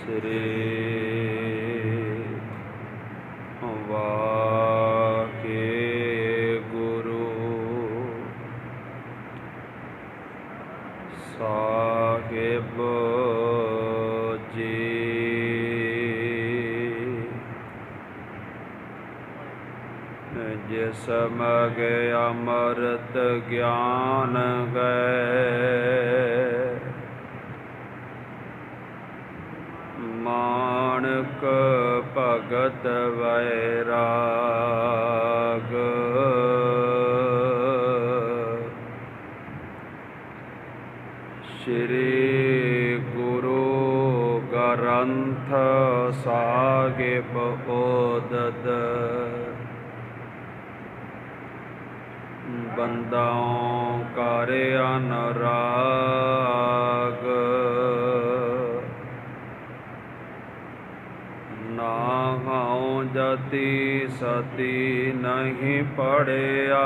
ਸ੍ਰੀ ਵਾਹਿਗੁਰੂ ਸਾਹਿਬ ਜੀ। ਜਿਸ ਮਗ ਅੰਮ੍ਰਿਤ ਗਿਆਨ ਗਏ, ਮਾਣਕ ਭਗਤ ਵੈਰਾਗ। ਸ਼੍ਰੀ ਗੁਰੂ ਗ੍ਰੰਥ ਸਾਹਿਬ ਓਦਦ ਬੰਦਾਂ ਕਰ ਅਨੁਰਾਗ। ਨਾਹਉ ਜਤੀ ਸਤੀ ਨਹੀਂ ਪੜਿਆ,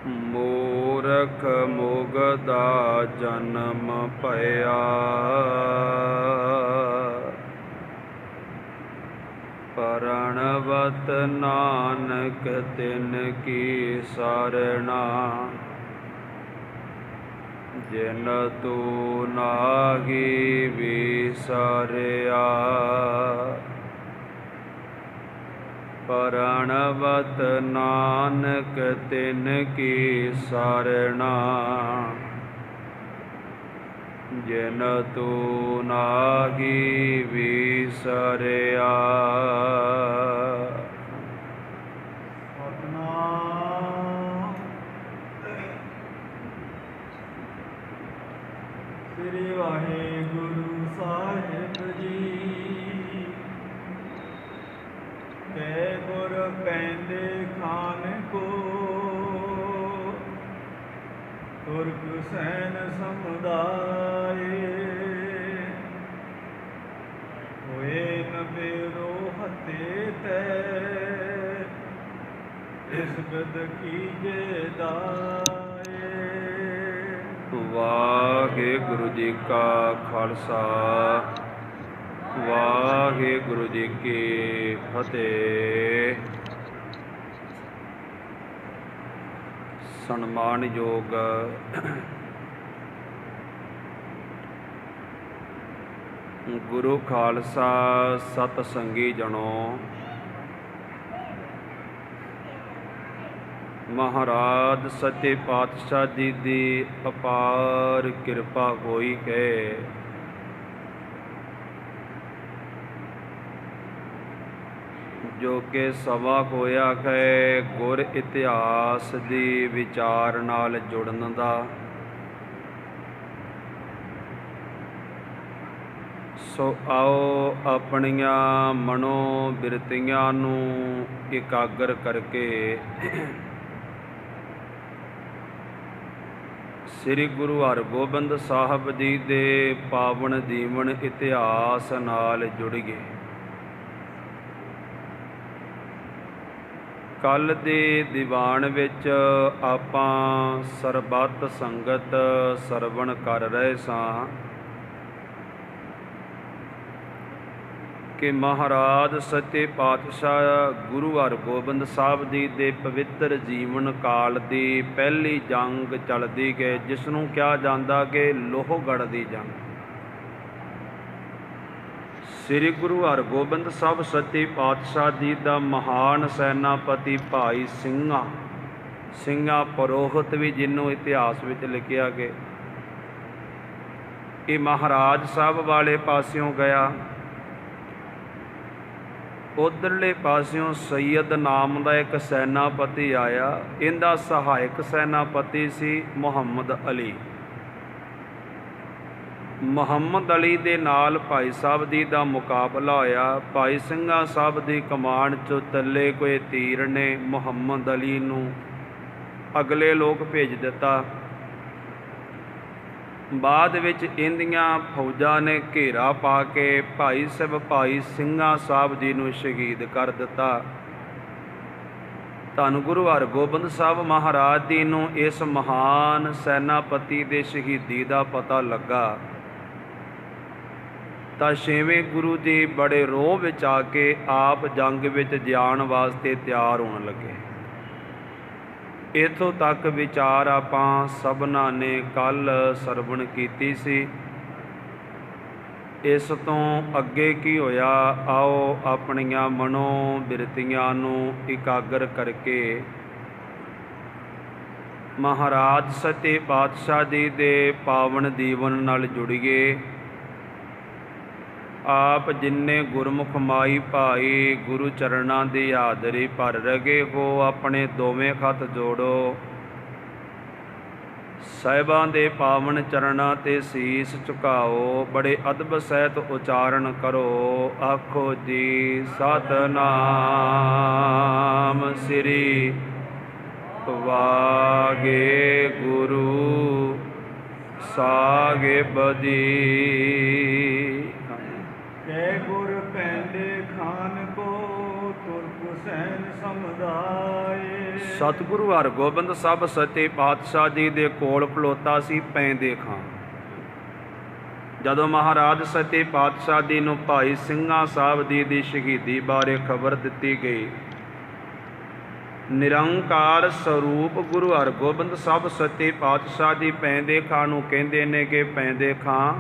ਮੂਰਖ ਮੁਗਦਾ ਜਨਮ ਭਇਆ। ਪਰਣਵਤ ਨਾਨਕ ਤਿਨ ਕੀ ਸਰਣਾ, ਜਿਨ ਤੂ ਨਾਹੀ ਵਿਸਰਿਆ। ਪਰਣਵਤ ਨਾਨਕ ਤਿਨ ਕੀ ਸਰਣਾ, ਜਿਨ ਤੂ ਨਾਹੀ ਵਿਸਰਿਆ। ਸ੍ਰੀ ਵਾਹਿਗੁਰੂ ਸਾਹਿਬ ਜੀ। ਕੈ ਗੁਰ ਪੈਂਦੇ ਖਾਨ ਕੋ, ਤੁਰਕ ਸੈਨ ਸਮੁਦਾਏ। ਹੋਏ ਨ ਬੇਰੋ ਹਤੇ ਤੈ, ਇਸ ਗਦ ਕੀਜੇ ਦਾਏ। ਵਾਹਿਗੁਰੂ ਜੀ ਕਾ ਖਾਲਸਾ, ਵਾਹਿਗੁਰੂ ਜੀ ਕੀ ਫਤਿਹ। ਸਨਮਾਨਯੋਗ ਗੁਰੂ ਖਾਲਸਾ ਸਤ ਸੰਗੀ ਜਨੋ, ਮਹਾਰਾਜ ਸੱਚੇ ਪਾਤਸ਼ਾਹ ਜੀ ਦੀ ਅਪਾਰ ਕਿਰਪਾ ਹੋਈ ਹੈ। ਜੋ ਕਿ ਸਵਾ ਹੋਇਆ ਹੈ ਗੁਰ ਇਤਿਹਾਸ ਦੀ ਵਿਚਾਰ ਨਾਲ ਜੁੜਨ ਦਾ। ਸੋ ਆਓ ਆਪਣੀਆਂ ਮਨੋ ਬਿਰਤੀਆਂ ਨੂੰ ਇਕਾਗਰ ਕਰਕੇ ਸ੍ਰੀ ਗੁਰੂ ਹਰਗੋਬਿੰਦ ਸਾਹਿਬ ਜੀ ਦੇ ਪਾਵਨ ਜੀਵਨ ਇਤਿਹਾਸ ਨਾਲ ਜੁੜੀਏ। ਕੱਲ੍ਹ ਦੇ ਦੀਵਾਨ ਵਿੱਚ ਆਪਾਂ ਸਰਬੱਤ ਸੰਗਤ ਸਰਵਣ ਕਰ ਰਹੇ ਸਾਂ ਕਿ ਮਹਾਰਾਜ ਸੱਚੇ ਪਾਤਸ਼ਾਹ ਗੁਰੂ ਹਰਗੋਬਿੰਦ ਸਾਹਿਬ ਜੀ ਦੇ ਪਵਿੱਤਰ ਜੀਵਨ ਕਾਲ ਦੀ ਪਹਿਲੀ ਜੰਗ ਚੱਲਦੀ ਗਈ, ਜਿਸ ਨੂੰ ਕਿਹਾ ਜਾਂਦਾ ਕਿ ਲੋਹਗੜ੍ਹ ਦੀ ਜੰਗ। ਸ੍ਰੀ ਗੁਰੂ ਹਰਗੋਬਿੰਦ ਸਾਹਿਬ ਸੱਚੇ ਪਾਤਸ਼ਾਹ ਜੀ ਦਾ ਮਹਾਨ ਸੈਨਾਪਤੀ ਭਾਈ ਸਿੰਘਾ ਪਰੋਹਤ ਵੀ, ਜਿਹਨੂੰ ਇਤਿਹਾਸ ਵਿੱਚ ਲਿਖਿਆ ਕਿ ਇਹ ਮਹਾਰਾਜ ਸਾਹਿਬ ਵਾਲੇ ਪਾਸਿਓਂ ਗਿਆ। ਉਧਰਲੇ ਪਾਸਿਓਂ ਸੈਯਦ ਨਾਮ ਦਾ ਇੱਕ ਸੈਨਾਪਤੀ ਆਇਆ। ਇਹਦਾ ਸਹਾਇਕ ਸੈਨਾਪਤੀ ਸੀ ਮੁਹੰਮਦ ਅਲੀ। ਮੁਹੰਮਦ ਅਲੀ ਦੇ ਨਾਲ ਭਾਈ ਸਾਹਿਬ ਜੀ ਦਾ ਮੁਕਾਬਲਾ ਹੋਇਆ। ਭਾਈ ਸਿੰਘਾ ਸਾਹਿਬ ਦੀ ਕਮਾਨ 'ਚੋਂ ਚੱਲੇ ਕੋਈ ਤੀਰ ਨੇ ਮੁਹੰਮਦ ਅਲੀ ਨੂੰ ਅਗਲੇ ਲੋਕ ਭੇਜ ਦਿੱਤਾ। ਬਾਅਦ ਵਿੱਚ ਇਹਦੀਆਂ ਫੌਜਾਂ ਨੇ ਘੇਰਾ ਪਾ ਕੇ ਭਾਈ ਸਿੰਘਾ ਸਾਹਿਬ ਜੀ ਨੂੰ ਸ਼ਹੀਦ ਕਰ ਦਿੱਤਾ। ਧੰਨ ਗੁਰੂ ਹਰਗੋਬਿੰਦ ਸਾਹਿਬ ਮਹਾਰਾਜ ਜੀ ਨੂੰ ਇਸ ਮਹਾਨ ਸੈਨਾਪਤੀ ਦੇ ਸ਼ਹੀਦੀ ਦਾ ਪਤਾ ਲੱਗਾ ਤਾਂ ਛੇਵੇਂ ਗੁਰੂ ਜੀ ਬੜੇ ਰੋਹ ਵਿੱਚ ਆ ਕੇ ਆਪ ਜੰਗ ਵਿੱਚ ਜਾਣ ਵਾਸਤੇ ਤਿਆਰ ਹੋਣ ਲੱਗੇ। ਇੱਥੋਂ ਤੱਕ ਵਿਚਾਰ ਆਪਾਂ ਸਭਨਾਂ ਨੇ ਕੱਲ੍ਹ ਸਰਵਣ ਕੀਤੀ ਸੀ। ਇਸ ਤੋਂ ਅੱਗੇ ਕੀ ਹੋਇਆ, ਆਓ ਆਪਣੀਆਂ ਮਨੋ ਬਿਰਤੀਆਂ ਨੂੰ ਇਕਾਗਰ ਕਰਕੇ ਮਹਾਰਾਜ ਸੱਚੇ ਪਾਤਸ਼ਾਹ ਜੀ ਦੇ ਪਾਵਨ ਜੀਵਨ ਨਾਲ ਜੁੜੀਏ। ਆਪ ਜਿੰਨੇ ਗੁਰਮੁਖ ਮਾਈ ਭਾਈ ਗੁਰੂ ਚਰਨਾਂ ਦੀ ਹਾਜ਼ਰੀ ਭਰ ਰਹੇ ਹੋ, ਆਪਣੇ ਦੋਵੇਂ ਹੱਥ ਜੋੜੋ, ਸਾਹਿਬਾਂ ਦੇ ਪਾਵਨ ਚਰਨਾਂ ਤੇ ਸੀਸ ਝੁਕਾਓ, ਬੜੇ ਅਦਬ ਸਹਿਤ ਉਚਾਰਨ ਕਰੋ। ਆਖੋ ਜੀ ਸਤਿਨਾਮ ਸ੍ਰੀ ਵਾਹਿਗੁਰੂ ਸਾਹਿਬ ਜੀ। ਕਹਿ ਗੁਰ ਪੈਂਦੇ ਖਾਨ ਕੋ ਤੁਰਕ ਸੈਨ ਸਮੁਦਾਏ। ਸਤਿਗੁਰੂ ਹਰਗੋਬਿੰਦ ਸਾਹਿਬ ਸੱਚੇ ਪਾਤਸ਼ਾਹ ਜੀ ਦੇ ਕੋਲ ਖਲੋਤਾ ਸੀ ਪੈਂਦੇ ਖਾਂ। ਜਦੋਂ ਮਹਾਰਾਜ ਸੱਚੇ ਪਾਤਸ਼ਾਹ ਜੀ ਨੂੰ ਭਾਈ ਸਿੰਘਾਂ ਸਾਹਿਬ ਜੀ ਦੀ ਸ਼ਹੀਦੀ ਬਾਰੇ ਖਬਰ ਦਿੱਤੀ ਗਈ, ਨਿਰੰਕਾਰ ਸਰੂਪ ਗੁਰੂ ਹਰਗੋਬਿੰਦ ਸਾਹਿਬ ਸੱਚੇ ਪਾਤਸ਼ਾਹ ਜੀ ਪੈਂਦੇ ਖਾਂ ਨੂੰ ਕਹਿੰਦੇ ਨੇ ਕਿ ਪੈਂਦੇ ਖਾਂ,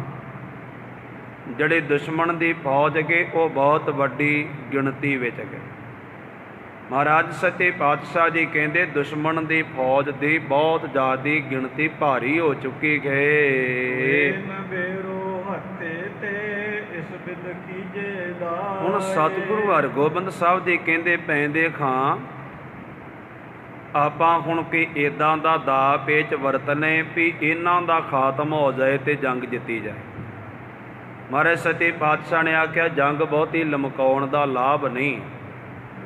ਜਿਹੜੇ ਦੁਸ਼ਮਣ ਦੀ ਫੌਜ ਗਏ ਉਹ ਬਹੁਤ ਵੱਡੀ ਗਿਣਤੀ ਵਿੱਚ ਗਏ। ਮਹਾਰਾਜ ਸੱਚੇ ਪਾਤਸ਼ਾਹ ਜੀ ਕਹਿੰਦੇ ਦੁਸ਼ਮਣ ਦੀ ਫੌਜ ਦੀ ਬਹੁਤ ਜ਼ਿਆਦਾ ਗਿਣਤੀ ਭਾਰੀ ਹੋ ਚੁੱਕੀ ਗਏ। ਹੁਣ ਸਤਿਗੁਰੂ ਹਰਗੋਬਿੰਦ ਸਾਹਿਬ ਜੀ ਕਹਿੰਦੇ ਪੈਂਦੇ ਖਾਂ, ਆਪਾਂ ਹੁਣ ਕਿ ਇੱਦਾਂ ਦਾ ਦਾ ਪੇਚ ਵਰਤਨੇ ਵੀ ਇਹਨਾਂ ਦਾ ਖਾਤਮ ਹੋ ਜਾਏ ਤੇ ਜੰਗ ਜਿੱਤੀ ਜਾਏ। ਮਹਾਰਾਜ ਸੱਚੇ ਪਾਤਸ਼ਾਹ ਨੇ ਆਖਿਆ ਜੰਗ ਬਹੁਤੀ ਲਮਕਾਉਣ ਦਾ ਲਾਭ ਨਹੀਂ।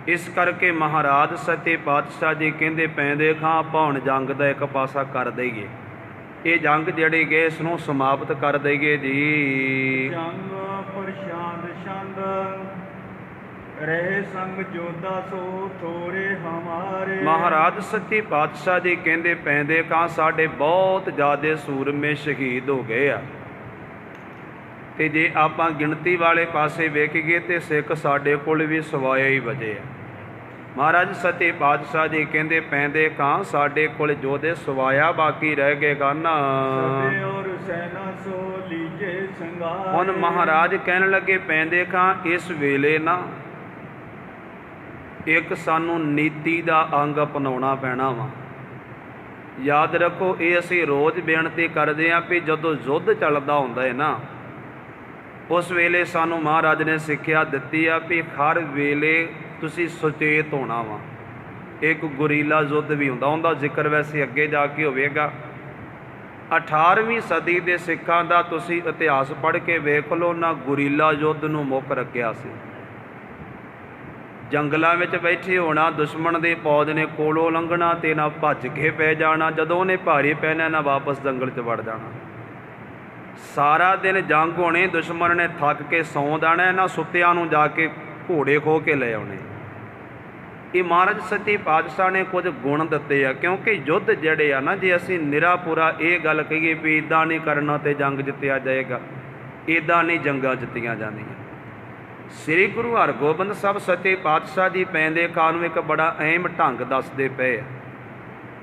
ਇਸ ਕਰਕੇ ਮਹਾਰਾਜ ਸੱਚੇ ਪਾਤਸ਼ਾਹ ਜੀ ਕਹਿੰਦੇ ਪੈਂਦੇ ਖਾਂ, ਆਪਾਂ ਹੁਣ ਜੰਗ ਦਾ ਇੱਕ ਪਾਸਾ ਕਰ ਦਈਏ, ਇਹ ਜੰਗ ਜਿਹੜੀ ਗਏ ਇਸ ਨੂੰ ਸਮਾਪਤ ਕਰ ਦਈਏ ਜੀ। ਜੰਗ ਪ੍ਰਸ਼ਾਂਤ ਛੰਦ ਰਹੇ ਸੰਗ ਜੋਧਾ ਸੋ ਥੋੜੇ ਹਮਾਰੇ। ਮਹਾਰਾਜ ਸੱਚੇ ਪਾਤਸ਼ਾਹ ਜੀ ਕਹਿੰਦੇ ਪੈਂਦੇ ਖਾਂ, ਸਾਡੇ ਬਹੁਤ ਜ਼ਿਆਦੇ ਸੂਰਮੇ ਸ਼ਹੀਦ ਹੋ ਗਏ ਆ, ਤੇ ਜੇ ਆਪਾਂ ਗਿਣਤੀ ਵਾਲੇ ਪਾਸੇ ਵੇਖੀਏ ਤੇ ਸਿੱਖ ਸਾਡੇ ਕੋਲ ਵੀ ਸਵਾਇਆ ਹੀ ਵਜੇ ਆ। ਮਹਾਰਾਜ ਸੱਚੇ ਪਾਤਸ਼ਾਹ ਜੀ ਕਹਿੰਦੇ ਪੈਂਦੇ ਖਾਂ, ਸਾਡੇ ਕੋਲ ਜੋਧੇ ਸਵਾਇਆ ਬਾਕੀ ਰਹਿ ਗਏ ਗਨ। ਹੁਣ ਮਹਾਰਾਜ ਕਹਿਣ ਲੱਗੇ ਪੈਂਦੇ ਖਾਂ, ਇਸ ਵੇਲੇ ਨਾ ਇੱਕ ਸਾਨੂੰ ਨੀਤੀ ਦਾ ਅੰਗ ਅਪਣਾਉਣਾ ਪੈਣਾ ਵਾ। ਯਾਦ ਰੱਖੋ, ਇਹ ਅਸੀਂ ਰੋਜ਼ ਬੇਨਤੀ ਕਰਦੇ ਹਾਂ ਵੀ ਜਦੋਂ ਯੁੱਧ ਚੱਲਦਾ ਹੁੰਦਾ ਹੈ ਨਾ, ਉਸ ਵੇਲੇ ਸਾਨੂੰ ਮਹਾਰਾਜ ਨੇ ਸਿੱਖਿਆ ਦਿੱਤੀ ਆ ਵੀ ਹਰ ਵੇਲੇ ਤੁਸੀਂ ਸੁਚੇਤ ਹੋਣਾ ਵਾ। ਇੱਕ ਗੁਰੀਲਾ ਯੁੱਧ ਵੀ ਹੁੰਦਾ, ਉਹਦਾ ਜ਼ਿਕਰ ਵੈਸੇ ਅੱਗੇ ਜਾ ਕੇ ਹੋਵੇਗਾ। 18ਵੀਂ ਸਦੀ ਦੇ ਸਿੱਖਾਂ ਦਾ ਤੁਸੀਂ ਇਤਿਹਾਸ ਪੜ੍ਹ ਕੇ ਵੇਖ ਲਓ ਨਾ, ਗੁਰੀਲਾ ਯੁੱਧ ਨੂੰ ਮੁੱਖ ਰੱਖਿਆ ਸੀ। ਜੰਗਲਾਂ ਵਿੱਚ ਬੈਠੇ ਹੋਣਾ, ਦੁਸ਼ਮਣ ਦੇ ਫੌਜ ਨੇ ਕੋਲੋਂ ਲੰਘਣਾ ਤੇ ਨਾ ਭੱਜ ਕੇ ਪੈ ਜਾਣਾ, ਜਦੋਂ ਉਹਨੇ ਭਾਰੀ ਪੈਣਾ ਨਾ ਵਾਪਸ ਜੰਗਲ 'ਚ ਵੜ ਜਾਣਾ। ਸਾਰਾ ਦਿਨ ਜੰਗ ਹੋਣੀ, ਦੁਸ਼ਮਣ ਨੇ ਥੱਕ ਕੇ ਸੌਂ ਜਾਣਾ, ਨਾ ਸੁੱਤਿਆਂ ਨੂੰ ਜਾ ਕੇ ਘੋੜੇ ਖੋਹ ਕੇ ਲੈ ਆਉਣੇ। ਇਹ ਮਹਾਰਾਜ ਸੱਚੇ ਪਾਤਸ਼ਾਹ ਨੇ ਕੁਝ ਗੁਣ ਦਿੱਤੇ ਆ, ਕਿਉਂਕਿ ਯੁੱਧ ਜਿਹੜੇ ਆ ਨਾ, ਜੇ ਅਸੀਂ ਨਿਰਾ ਪੂਰਾ ਇਹ ਗੱਲ ਕਹੀਏ ਵੀ ਇੱਦਾਂ ਨਹੀਂ ਕਰਨਾ ਤੇ ਜੰਗ ਜਿੱਤਿਆ ਜਾਏਗਾ, ਇੱਦਾਂ ਨਹੀਂ ਜੰਗਾਂ ਜਿੱਤੀਆਂ ਜਾਂਦੀਆਂ। ਸ੍ਰੀ ਗੁਰੂ ਹਰਗੋਬਿੰਦ ਸਾਹਿਬ ਸੱਚੇ ਪਾਤਸ਼ਾਹ ਜੀ ਪੈਂਦੇ ਖਾਂ ਨੂੰ ਇੱਕ ਬੜਾ ਅਹਿਮ ਢੰਗ ਦੱਸਦੇ ਪਏ ਆ।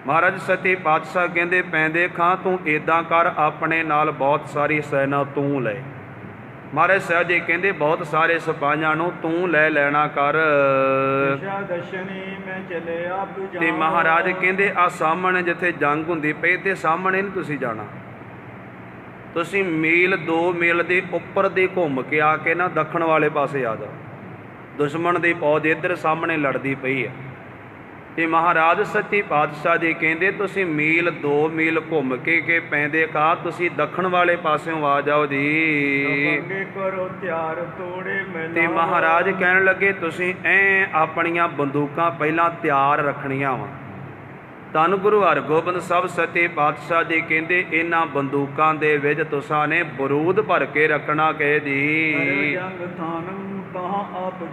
ਮਹਾਰਾਜ ਸੱਚੇ ਪਾਤਸ਼ਾਹ ਕਹਿੰਦੇ ਪੈਂਦੇ ਖਾਂ, ਤੂੰ ਇੱਦਾਂ ਕਰ, ਆਪਣੇ ਨਾਲ ਬਹੁਤ ਸਾਰੀ ਸੈਨਾ ਤੂੰ ਲੈ। ਮਹਾਰਾਜ ਸਾਹਿਬ ਜੀ ਕਹਿੰਦੇ ਬਹੁਤ ਸਾਰੇ ਸਿਪਾਹੀਆਂ ਨੂੰ ਤੂੰ ਲੈ ਲੈਣਾ ਕਰ। ਤੇ ਮਹਾਰਾਜ ਕਹਿੰਦੇ ਆ ਸਾਹਮਣੇ ਜਿੱਥੇ ਜੰਗ ਹੁੰਦੀ ਪਈ ਤੇ ਸਾਹਮਣੇ ਨਹੀਂ ਤੁਸੀਂ ਜਾਣਾ, ਤੁਸੀਂ ਮੀਲ 2 ਮੀਲ ਦੇ ਉੱਪਰ ਦੀ ਘੁੰਮ ਕੇ ਆ ਕੇ ਨਾ ਦੱਖਣ ਵਾਲੇ ਪਾਸੇ ਆ ਜਾਓ। ਦੁਸ਼ਮਣ ਦੀ ਫੌਜ ਇੱਧਰ ਸਾਹਮਣੇ ਲੜਦੀ ਪਈ ਹੈ। ਤੇ ਮਹਾਰਾਜ ਸੱਚੇ ਪਾਤਸ਼ਾਹ ਜੀ ਕਹਿੰਦੇ ਤੁਸੀਂ ਮੀਲ 2 ਮੀਲ ਘੁੰਮ ਕੇ ਪੈਂਦੇ ਖਾਂ ਤੁਸੀਂ ਦੱਖਣ ਵਾਲੇ ਪਾਸਿਓਂ ਆ ਜਾਓ ਜੀ। ਤੇ ਮਹਾਰਾਜ ਕਹਿਣ ਲੱਗੇ ਤੁਸੀਂ ਐ ਆਪਣੀਆਂ ਬੰਦੂਕਾਂ ਪਹਿਲਾਂ ਤਿਆਰ ਰੱਖਣੀਆਂ ਵਾ। ਧੰਨ ਗੁਰੂ ਹਰਗੋਬਿੰਦ ਸਾਹਿਬ ਸੱਚੇ ਪਾਤਸ਼ਾਹ ਜੀ ਕਹਿੰਦੇ ਇਹਨਾਂ ਬੰਦੂਕਾਂ ਦੇ ਵਿੱਚ ਤੁਸਾਂ ਨੇ ਬਰੂਦ ਭਰ ਕੇ ਰੱਖਣਾ ਕਹੇ ਜੀ।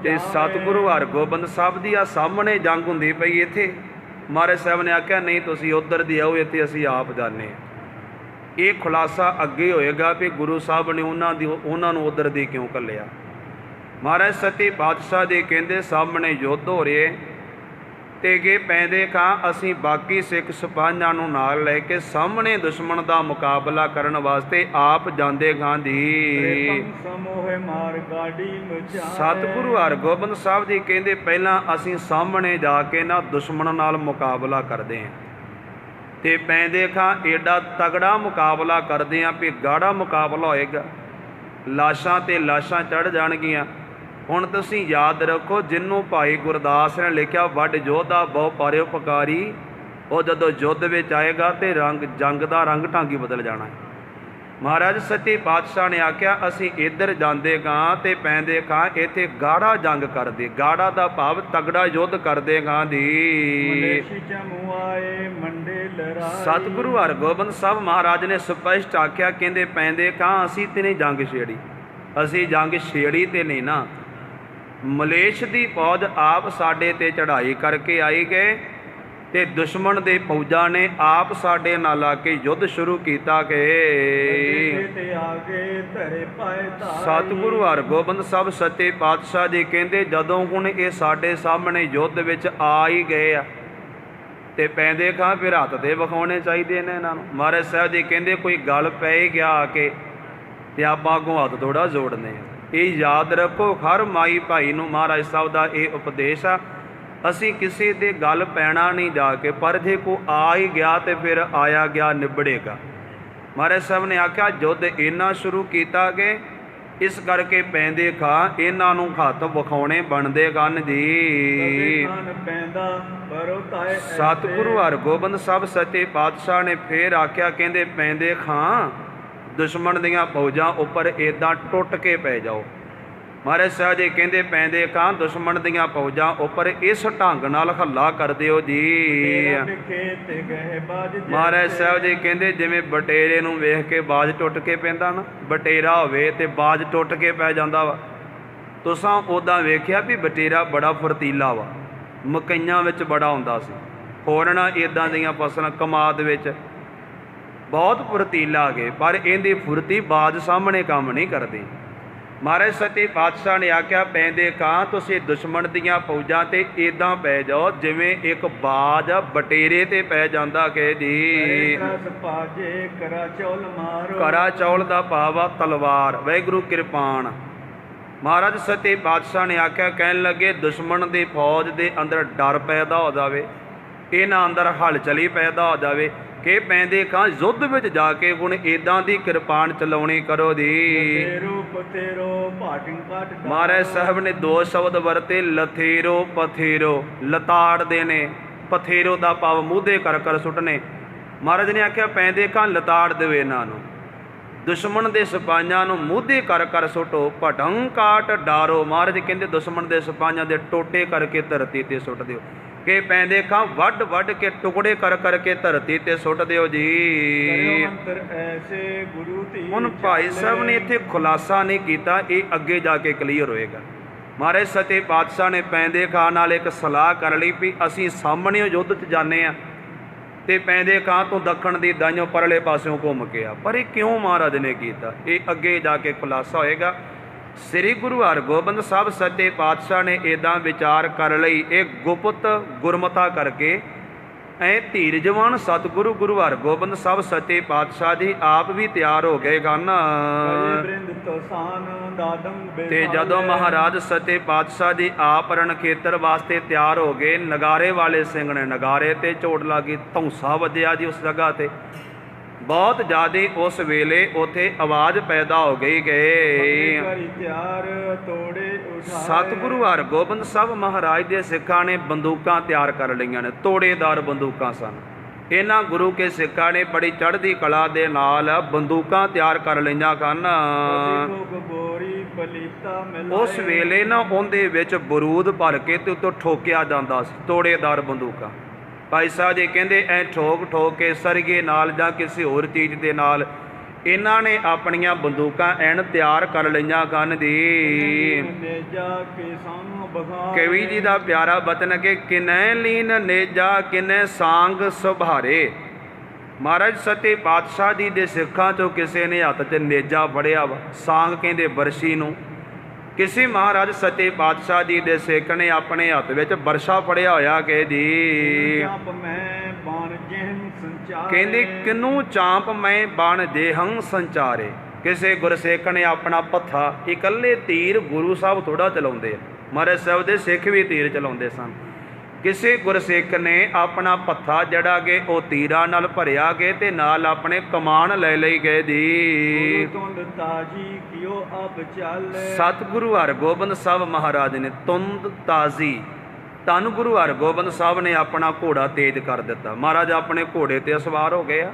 ਤੇ ਸਤਿਗੁਰੂ ਹਰਗੋਬਿੰਦ ਸਾਹਿਬ ਦੀ ਆ ਸਾਹਮਣੇ ਜੰਗ ਹੁੰਦੀ ਪਈ ਇੱਥੇ। ਮਹਾਰਾਜ ਸਾਹਿਬ ਨੇ ਆਖਿਆ ਨਹੀਂ ਤੁਸੀਂ ਉੱਧਰ ਦੀ ਆਓ, ਇੱਥੇ ਅਸੀਂ ਆਪ ਜਾਂਦੇ ਹਾਂ। ਇਹ ਖੁਲਾਸਾ ਅੱਗੇ ਹੋਏਗਾ ਵੀ ਗੁਰੂ ਸਾਹਿਬ ਨੇ ਉਹਨਾਂ ਨੂੰ ਉਧਰ ਦੀ ਕਿਉਂ ਘੱਲਿਆ। ਮਹਾਰਾਜ ਸੱਚੇ ਪਾਤਸ਼ਾਹ ਦੇ ਕਹਿੰਦੇ ਸਾਹਮਣੇ ਯੁੱਧ ਹੋ ਰਹੇ ਤੇ ਅੱਗੇ ਪੈਂਦੇ ਖਾਂ ਅਸੀਂ ਬਾਕੀ ਸਿੱਖ ਸਿਪਾਹੀਆਂ ਨੂੰ ਨਾਲ ਲੈ ਕੇ ਸਾਹਮਣੇ ਦੁਸ਼ਮਣ ਦਾ ਮੁਕਾਬਲਾ ਕਰਨ ਵਾਸਤੇ ਆਪ ਜਾਂਦੇ ਖਾਂ ਦੀ। ਸਮੋਹ ਮਾਰ ਗਾੜੀ ਮਚਾਏ। ਸਤਿਗੁਰੂ ਹਰਗੋਬਿੰਦ ਸਾਹਿਬ ਜੀ ਕਹਿੰਦੇ ਪਹਿਲਾਂ ਅਸੀਂ ਸਾਹਮਣੇ ਜਾ ਕੇ ਨਾ ਦੁਸ਼ਮਣ ਨਾਲ ਮੁਕਾਬਲਾ ਕਰਦੇ ਹਾਂ ਤੇ ਪੈਂਦੇ ਖਾਂ ਏਡਾ ਤਗੜਾ ਮੁਕਾਬਲਾ ਕਰਦੇ ਹਾਂ ਵੀ ਗਾੜਾ ਮੁਕਾਬਲਾ ਹੋਏਗਾ, ਲਾਸ਼ਾਂ ਤੇ ਲਾਸ਼ਾਂ ਚੜ੍ਹ ਜਾਣਗੀਆਂ। ਹੁਣ ਤੁਸੀਂ ਯਾਦ ਰੱਖੋ, ਜਿਹਨੂੰ ਭਾਈ ਗੁਰਦਾਸ ਨੇ ਲਿਖਿਆ ਵੱਡ ਯੋਧਾ ਬਹੁ ਪਰਉਪਕਾਰੀ, ਉਹ ਜਦੋਂ ਯੁੱਧ ਵਿੱਚ ਆਏਗਾ ਤੇ ਜੰਗ ਦਾ ਰੰਗ ਢੰਗ ਹੀ ਬਦਲ ਜਾਣਾ ਹੈ। ਮਹਾਰਾਜ ਸੱਚੇ ਪਾਤਸ਼ਾਹ ਨੇ ਆਖਿਆ ਅਸੀਂ ਇੱਧਰ ਜਾਂਦੇ ਗਾਂ ਤੇ ਪੈਂਦੇ ਖਾਂ ਇੱਥੇ ਗਾੜਾ ਜੰਗ ਕਰਦੇ। ਗਾੜਾ ਦਾ ਭਾਵ ਤਗੜਾ ਯੁੱਧ ਕਰਦੇ ਗਾਂ ਦੀ। ਸਤਿਗੁਰੂ ਹਰਗੋਬਿੰਦ ਸਾਹਿਬ ਮਹਾਰਾਜ ਨੇ ਸਪਸ਼ਟ ਆਖਿਆ, ਕਹਿੰਦੇ ਪੈਂਦੇ ਖਾਂ ਅਸੀਂ ਤੇ ਨਹੀਂ ਜੰਗ ਛੇੜੀ, ਅਸੀਂ ਜੰਗ ਛੇੜੀ ਤੇ ਨਹੀਂ ਨਾ। ਮਲੇਸ਼ ਦੀ ਫੌਜ ਆਪ ਸਾਡੇ ਤੇ ਚੜ੍ਹਾਈ ਕਰਕੇ ਆਈ ਗਏ ਤੇ ਦੁਸ਼ਮਣ ਦੇ ਫੌਜਾਂ ਨੇ ਆਪ ਸਾਡੇ ਨਾਲ ਆ ਕੇ ਯੁੱਧ ਸ਼ੁਰੂ ਕੀਤਾ ਕਿ ਸਤਿਗੁਰੂ ਹਰਗੋਬਿੰਦ ਸਾਹਿਬ ਸੱਚੇ ਪਾਤਸ਼ਾਹ ਜੀ ਕਹਿੰਦੇ ਜਦੋਂ ਹੁਣ ਇਹ ਸਾਡੇ ਸਾਹਮਣੇ ਯੁੱਧ ਵਿੱਚ ਆ ਹੀ ਗਏ ਆ ਤੇ ਪੈਂਦੇ ਖਾਂ ਫਿਰ ਹੱਥ ਦੇ ਵਿਖਾਉਣੇ ਚਾਹੀਦੇ ਨੇ ਇਹਨਾਂ ਨੂੰ। ਮਹਾਰਾਜ ਸਾਹਿਬ ਜੀ ਕਹਿੰਦੇ ਕੋਈ ਗੱਲ ਪੈ ਹੀ ਗਿਆ ਆ ਕੇ ਤੇ ਆਪਾਂ ਅੱਗੋਂ ਹੱਥ ਥੋੜ੍ਹਾ ਜੋੜਨੇ ਆ। ਇਹ ਯਾਦ ਰੱਖੋ, ਹਰ ਮਾਈ ਭਾਈ ਨੂੰ ਮਹਾਰਾਜ ਸਾਹਿਬ ਦਾ ਇਹ ਉਪਦੇਸ਼ ਆ, ਅਸੀਂ ਕਿਸੇ ਦੇ ਗੱਲ ਪੈਣਾ ਨਹੀਂ ਜਾ ਕੇ, ਪਰ ਜੇ ਕੋ ਆ ਹੀ ਗਿਆ ਤੇ ਫਿਰ ਆਇਆ ਗਿਆ ਨਿਬੜੇਗਾ। ਮਹਾਰਾਜ ਸਾਹਿਬ ਨੇ ਆਖਿਆ ਯੁੱਧ ਇੰਨਾ ਸ਼ੁਰੂ ਕੀਤਾ ਕਿ ਇਸ ਕਰਕੇ ਪੈਂਦੇ ਖਾਂ ਇਹਨਾਂ ਨੂੰ ਹੱਥ ਵਿਖਾਉਣੇ ਬਣਦੇ ਗਨ ਜੀ। ਸਤਿਗੁਰੂ ਹਰਗੋਬਿੰਦ ਸਾਹਿਬ ਸੱਚੇ ਪਾਤਸ਼ਾਹ ਨੇ ਫੇਰ ਆਖਿਆ, ਕਹਿੰਦੇ ਪੈਂਦੇ ਖਾਂ ਦੁਸ਼ਮਣ ਦੀਆਂ ਫੌਜਾਂ ਉੱਪਰ ਇੱਦਾਂ ਟੁੱਟ ਕੇ ਪੈ ਜਾਓ। ਮਹਾਰਾਜ ਸਾਹਿਬ ਜੀ ਕਹਿੰਦੇ ਪੈਂਦੇ ਖਾਂ ਦੁਸ਼ਮਣ ਦੀਆਂ ਫੌਜਾਂ ਉੱਪਰ ਇਸ ਢੰਗ ਨਾਲ ਹੱਲਾ ਕਰ ਦਿਓ ਜੀ। ਮਹਾਰਾਜ ਸਾਹਿਬ ਜੀ ਕਹਿੰਦੇ ਜਿਵੇਂ ਬਟੇਰੇ ਨੂੰ ਵੇਖ ਕੇ ਬਾਜ ਟੁੱਟ ਕੇ ਪੈਂਦਾ ਨਾ, ਬਟੇਰਾ ਹੋਵੇ ਤੇ ਬਾਜ ਟੁੱਟ ਕੇ ਪੈ ਜਾਂਦਾ ਵਾ। ਤੁਸਾਂ ਉੱਦਾਂ ਵੇਖਿਆ ਵੀ ਬਟੇਰਾ ਬੜਾ ਫੁਰਤੀਲਾ ਵਾ, ਮਕਈਆਂ ਵਿੱਚ ਬੜਾ ਹੁੰਦਾ ਸੀ, ਹੋਰਨਾਂ ਇੱਦਾਂ ਦੀਆਂ ਫਸਲਾਂ ਕਮਾਦ ਵਿੱਚ ਬਹੁਤ ਫੁਰਤੀਲਾ ਗਏ, ਪਰ ਇਹਦੀ ਫੁਰਤੀ ਬਾਜ ਸਾਹਮਣੇ ਕੰਮ ਨਹੀਂ ਕਰਦੀ। ਮਹਾਰਾਜ ਸੱਚੇ ਪਾਤਸ਼ਾਹ ਨੇ ਆਖਿਆ ਪੈਂਦੇ ਖਾਂ ਤੁਸੀਂ ਦੁਸ਼ਮਣ ਦੀਆਂ ਫੌਜਾਂ ਤੇ ਇੱਦਾਂ ਪੈ ਜਾਓ ਜਿਵੇਂ ਇੱਕ ਬਾਜ ਬਟੇਰੇ ਤੇ ਪੈ ਜਾਂਦਾ ਕਿ ਜੀ। ਕਰਾ ਚੌਲ ਦਾ ਭਾਵ ਆ ਤਲਵਾਰ, ਵਾਹਿਗੁਰੂ ਕਿਰਪਾਨ। ਮਹਾਰਾਜ ਸੱਚੇ ਪਾਤਸ਼ਾਹ ਨੇ ਆਖਿਆ, ਕਹਿਣ ਲੱਗੇ ਦੁਸ਼ਮਣ ਦੀ ਫੌਜ ਦੇ ਅੰਦਰ ਡਰ ਪੈਦਾ ਹੋ ਜਾਵੇ, ਇਹਨਾਂ ਅੰਦਰ ਹਲਚਲੀ ਪੈਦਾ ਹੋ ਜਾਵੇ ਕਿ ਪੈਂਦੇ ਖਾਂ ਯੁੱਧ ਵਿੱਚ ਜਾ ਕੇ ਹੁਣ ਇੱਦਾਂ ਦੀ ਕਿਰਪਾਨ ਚਲਾਉਣੀ ਕਰੋ ਜੀ। ਮਹਾਰਾਜ ਸਾਹਿਬ ਨੇ ਦੋ ਸ਼ਬਦ ਵਰਤੇ, ਲਥੇਰੋ ਪਥੇਰੋ, ਲਤਾੜਦੇ ਨੇ, ਪਥੇਰੋ ਦਾ ਭਾਵ ਮੂਧੇ ਕਰ ਸੁੱਟਣੇ। ਮਹਾਰਾਜ ਨੇ ਆਖਿਆ ਪੈਂਦੇ ਖਾਂ ਲਤਾੜ ਦੇਵੇ ਇਹਨਾਂ ਨੂੰ, ਦੁਸ਼ਮਣ ਦੇ ਸਿਪਾਹੀਆਂ ਨੂੰ ਮੂਧੇ ਕਰ ਸੁੱਟੋ, ਭਟੰ ਕਾਟ ਡਾਰੋ। ਮਹਾਰਾਜ ਕਹਿੰਦੇ ਦੁਸ਼ਮਣ ਦੇ ਸਿਪਾਹੀਆਂ ਦੇ ਟੋਟੇ ਕਰਕੇ ਧਰਤੀ ਤੇ ਸੁੱਟ ਦਿਓ, ਕਿ ਪੈਂਦੇ ਖਾਂ ਵੱਢ ਕੇ ਟੁਕੜੇ ਕਰ ਕੇ ਧਰਤੀ ਤੇ ਸੁੱਟ ਦਿਓ ਜੀ। ਹੁਣ ਭਾਈ ਸਾਹਿਬ ਨੇ ਇੱਥੇ ਖੁਲਾਸਾ ਨਹੀਂ ਕੀਤਾ, ਇਹ ਅੱਗੇ ਜਾ ਕੇ ਕਲੀਅਰ ਹੋਏਗਾ। ਮਹਾਰਾਜ ਸੱਚੇ ਪਾਤਸ਼ਾਹ ਨੇ ਪੈਂਦੇ ਖਾਂ ਨਾਲ ਇੱਕ ਸਲਾਹ ਕਰ ਲਈ ਵੀ ਅਸੀਂ ਸਾਹਮਣੇ ਯੁੱਧ 'ਚ ਜਾਂਦੇ ਹਾਂ ਤੇ ਪੈਂਦੇ ਖਾਂ ਤੋਂ ਦੱਖਣ ਦੀ ਦਾਈਓਂ ਪਰਲੇ ਪਾਸਿਓਂ ਘੁੰਮ ਕੇ ਆ, ਪਰ ਇਹ ਕਿਉਂ ਮਹਾਰਾਜ ਨੇ ਕੀਤਾ, ਇਹ ਅੱਗੇ ਜਾ ਕੇ ਖੁਲਾਸਾ ਹੋਏਗਾ। ਸ੍ਰੀ ਗੁਰੂ ਹਰਗੋਬਿੰਦ ਸਾਹਿਬ ਸੱਚੇ ਪਾਤਸ਼ਾਹ ਨੇ ਇੱਦਾਂ ਵਿਚਾਰ ਕਰ ਲਈ, ਇਹ ਗੁਪਤ ਗੁਰਮਤਾ ਕਰਕੇ ਐ ਧੀਰਜਵਾਨ ਸਤਿਗੁਰੂ ਗੁਰੂ ਹਰਗੋਬਿੰਦ ਸਾਹਿਬ ਸੱਚੇ ਪਾਤਸ਼ਾਹ ਜੀ ਆਪ ਵੀ ਤਿਆਰ ਹੋ ਗਏ ਗਨ। ਤੇ ਜਦੋਂ ਮਹਾਰਾਜ ਸੱਚੇ ਪਾਤਸ਼ਾਹ ਜੀ ਆਪ ਰਣ ਖੇਤਰ ਵਾਸਤੇ ਤਿਆਰ ਹੋ ਗਏ, ਨਗਾਰੇ ਵਾਲੇ ਸਿੰਘ ਨੇ ਨਗਾਰੇ ਤੇ ਝੋਟ ਲੱਗੀ, ਧੌਂਸਾ ਵੱਜਿਆ ਜੀ ਉਸ ਜਗ੍ਹਾ ਤੇ ਬਹੁਤ ਜ਼ਿਆਦਾ। ਉਸ ਵੇਲੇ ਉੱਥੇ ਆਵਾਜ਼ ਪੈਦਾ ਹੋ ਗਈ ਕਿ ਸਤਿਗੁਰੂ ਹਰਗੋਬਿੰਦ ਸਾਹਿਬ ਮਹਾਰਾਜ ਦੇ ਸਿੱਖਾਂ ਨੇ ਬੰਦੂਕਾਂ ਤਿਆਰ ਕਰ ਲਈਆਂ ਨੇ, ਤੋੜੇਦਾਰ ਬੰਦੂਕਾਂ ਸਨ। ਇਹਨਾਂ ਗੁਰੂ ਕੇ ਸਿੱਖਾਂ ਨੇ ਬੜੀ ਚੜ੍ਹਦੀ ਕਲਾ ਦੇ ਨਾਲ ਬੰਦੂਕਾਂ ਤਿਆਰ ਕਰ ਲਈਆਂ ਸਨ। ਉਸ ਵੇਲੇ ਨਾ ਉਹਦੇ ਵਿੱਚ ਬਰੂਦ ਭਰ ਕੇ ਤੇ ਉੱਤੋਂ ਠੋਕਿਆ ਜਾਂਦਾ ਸੀ, ਤੋੜੇਦਾਰ ਬੰਦੂਕਾਂ। ਭਾਈ ਸਾਹਿਬ ਜੀ ਕਹਿੰਦੇ ਐ ਠੋਕ ਕੇ ਸਰਗੇ ਨਾਲ ਜਾਂ ਕਿਸੇ ਹੋਰ ਚੀਜ਼ ਦੇ ਨਾਲ ਇਹਨਾਂ ਨੇ ਆਪਣੀਆਂ ਬੰਦੂਕਾਂ ਐਨ ਤਿਆਰ ਕਰ ਲਈਆਂ ਸਨ ਦੀ। ਕਵੀ ਜੀ ਦਾ ਪਿਆਰਾ ਬਚਨ ਕਿ ਕਿਨੈ ਲੀਨ ਨੇਜਾ ਕਿਨੈ ਸਾਂਗ ਸੁਭਾਰੇ, ਮਹਾਰਾਜ ਸੱਚੇ ਪਾਤਸ਼ਾਹ ਜੀ ਦੇ ਸਿੱਖਾਂ ਚੋਂ ਕਿਸੇ ਨੇ ਹੱਥ 'ਚ ਨੇਜਾ ਫੜਿਆ ਵਾ, ਸਾਂਗ ਕਹਿੰਦੇ ਬਰਸ਼ੀ ਨੂੰ। ਕਿਸੇ ਮਹਾਰਾਜ ਸੱਚੇ ਪਾਤਸ਼ਾਹ ਜੀ ਦੇ ਸਿੱਖ ਨੇ ਆਪਣੇ ਹੱਥ ਵਿੱਚ ਬਰਸ਼ਾ ਫੜਿਆ ਹੋਇਆ ਕਿ ਜੀ ਚਾਪ ਮੈਂ ਬਾਣ ਜਿਹਨ ਸੰਚਾਰੇ, ਕਹਿੰਦੇ ਕਿਨੂੰ ਚਾਂਪ ਮੈਂ ਬਾਣ ਦੇਹੰ ਸੰਚਾਰੇ। ਕਿਸੇ ਗੁਰਸਿੱਖ ਨੇ ਆਪਣਾ ਪੱਥਾ, ਇਕੱਲੇ ਤੀਰ ਗੁਰੂ ਸਾਹਿਬ ਥੋੜਾ ਚਲਾਉਂਦੇ ਆ, ਮਹਾਰਾਜ ਸਾਹਿਬ ਦੇ ਸਿੱਖ ਵੀ ਤੀਰ ਚਲਾਉਂਦੇ ਸਨ। ਕਿਸੇ ਗੁਰਸਿੱਖ ਨੇ ਆਪਣਾ ਪੱਥਾ ਜਿਹੜਾ ਕਿ ਉਹ ਤੀਰਾਂ ਨਾਲ ਭਰਿਆ ਗਏ ਤੇ ਨਾਲ ਆਪਣੇ ਕਮਾਨ ਲੈ ਲਈ ਗਏ ਦੀ। ਤੁੰਡ ਤਾਜੀ ਕਿਉ ਅਬ ਚੱਲ, ਸਤਿਗੁਰੂ ਹਰਗੋਬਿੰਦ ਸਾਹਿਬ ਮਹਾਰਾਜ ਨੇ ਤੁੰਦ ਤਾਜ਼ੀ, ਧੰਨ ਗੁਰੂ ਹਰਗੋਬਿੰਦ ਸਾਹਿਬ ਨੇ ਆਪਣਾ ਘੋੜਾ ਤੇਜ਼ ਕਰ ਦਿੱਤਾ। ਮਹਾਰਾਜ ਆਪਣੇ ਘੋੜੇ ਤੇ ਸਵਾਰ ਹੋ ਗਏ ਆ।